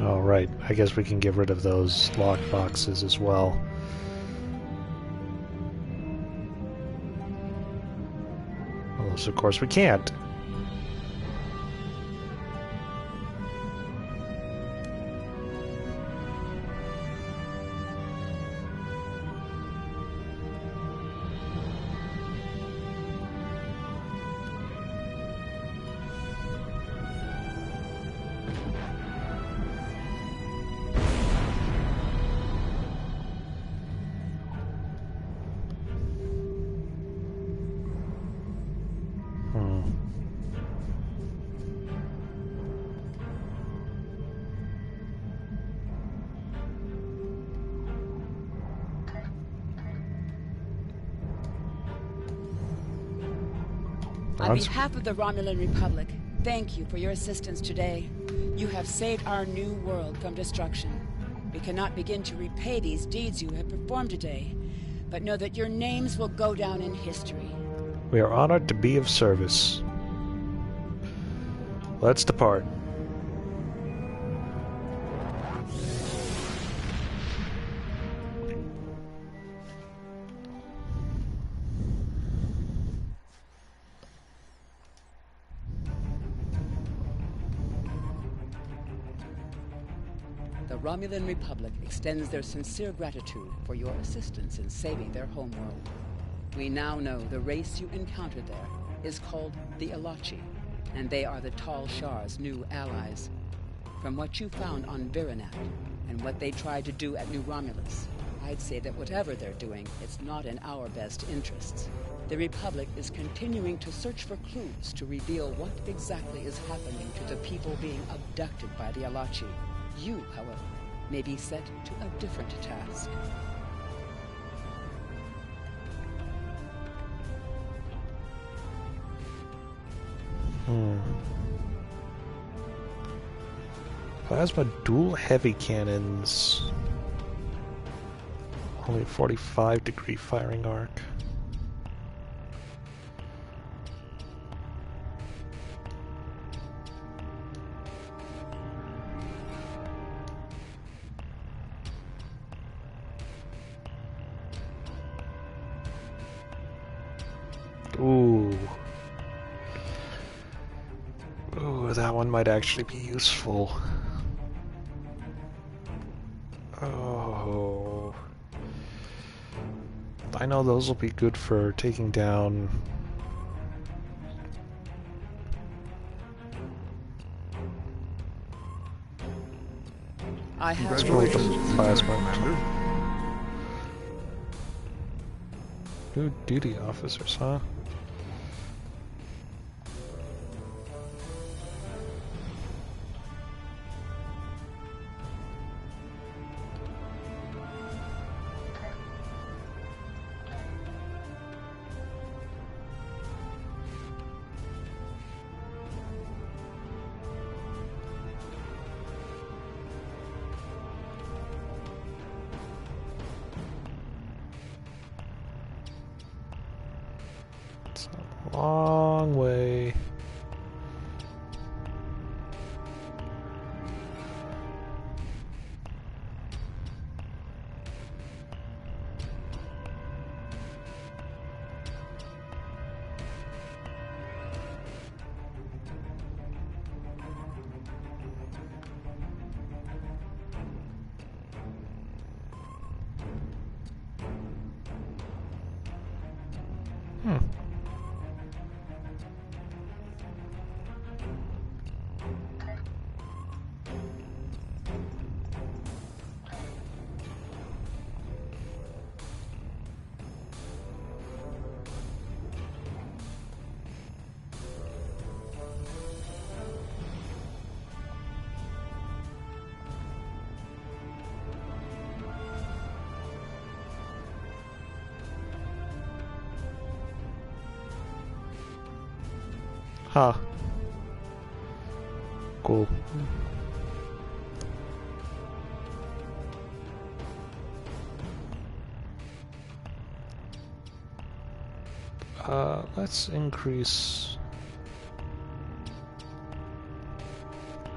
Alright, I guess we can get rid of those lock boxes as well. Unless, of course, we can't. On behalf of the Romulan Republic, thank you for your assistance today. You have saved our new world from destruction. We cannot begin to repay these deeds you have performed today, but know that your names will go down in history. We are honored to be of service. Let's depart. The Romulan Republic extends their sincere gratitude for your assistance in saving their homeworld. We now know the race you encountered there is called the Elachi, and they are the Tal Shar's new allies. From what you found on Virinak and what they tried to do at New Romulus, I'd say that whatever they're doing, it's not in our best interests. The Republic is continuing to search for clues to reveal what exactly is happening to the people being abducted by the Elachi. You, however, may be set to a different task. Plasma dual heavy cannons. Only 45-degree firing arc. Ooh. Ooh, that one might actually be useful. Oh. I know those will be good for taking down... I have Congratulations, plasma. Commander. New duty officers, huh? Long way. Huh. Cool. Let's increase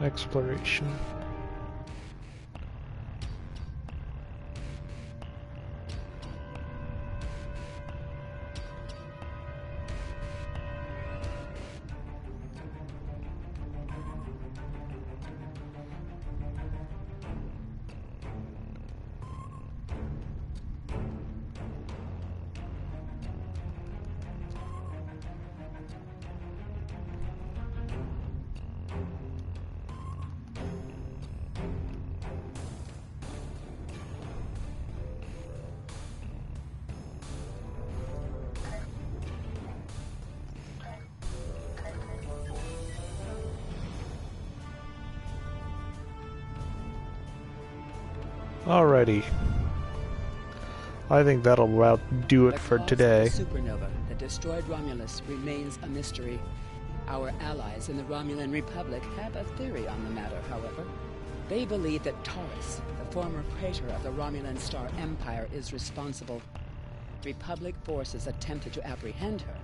exploration. Alrighty. I think that'll about do it for today. The supernova that destroyed Romulus remains a mystery. Our allies in the Romulan Republic have a theory on the matter, however. They believe that Taurus, the former praetor of the Romulan Star Empire, is responsible. Republic forces attempted to apprehend her,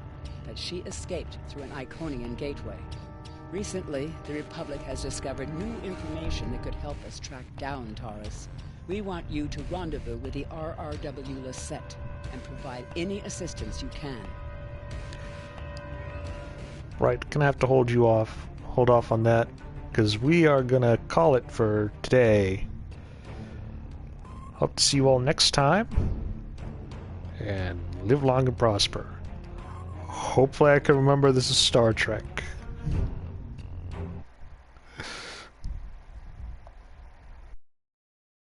but she escaped through an Iconian gateway. Recently, the Republic has discovered new information that could help us track down Taurus. We want you to rendezvous with the RRW Lisette and provide any assistance you can. Right, gonna have to hold off on that, because we are gonna call it for today. Hope to see you all next time, and live long and prosper. Hopefully I can remember this is Star Trek.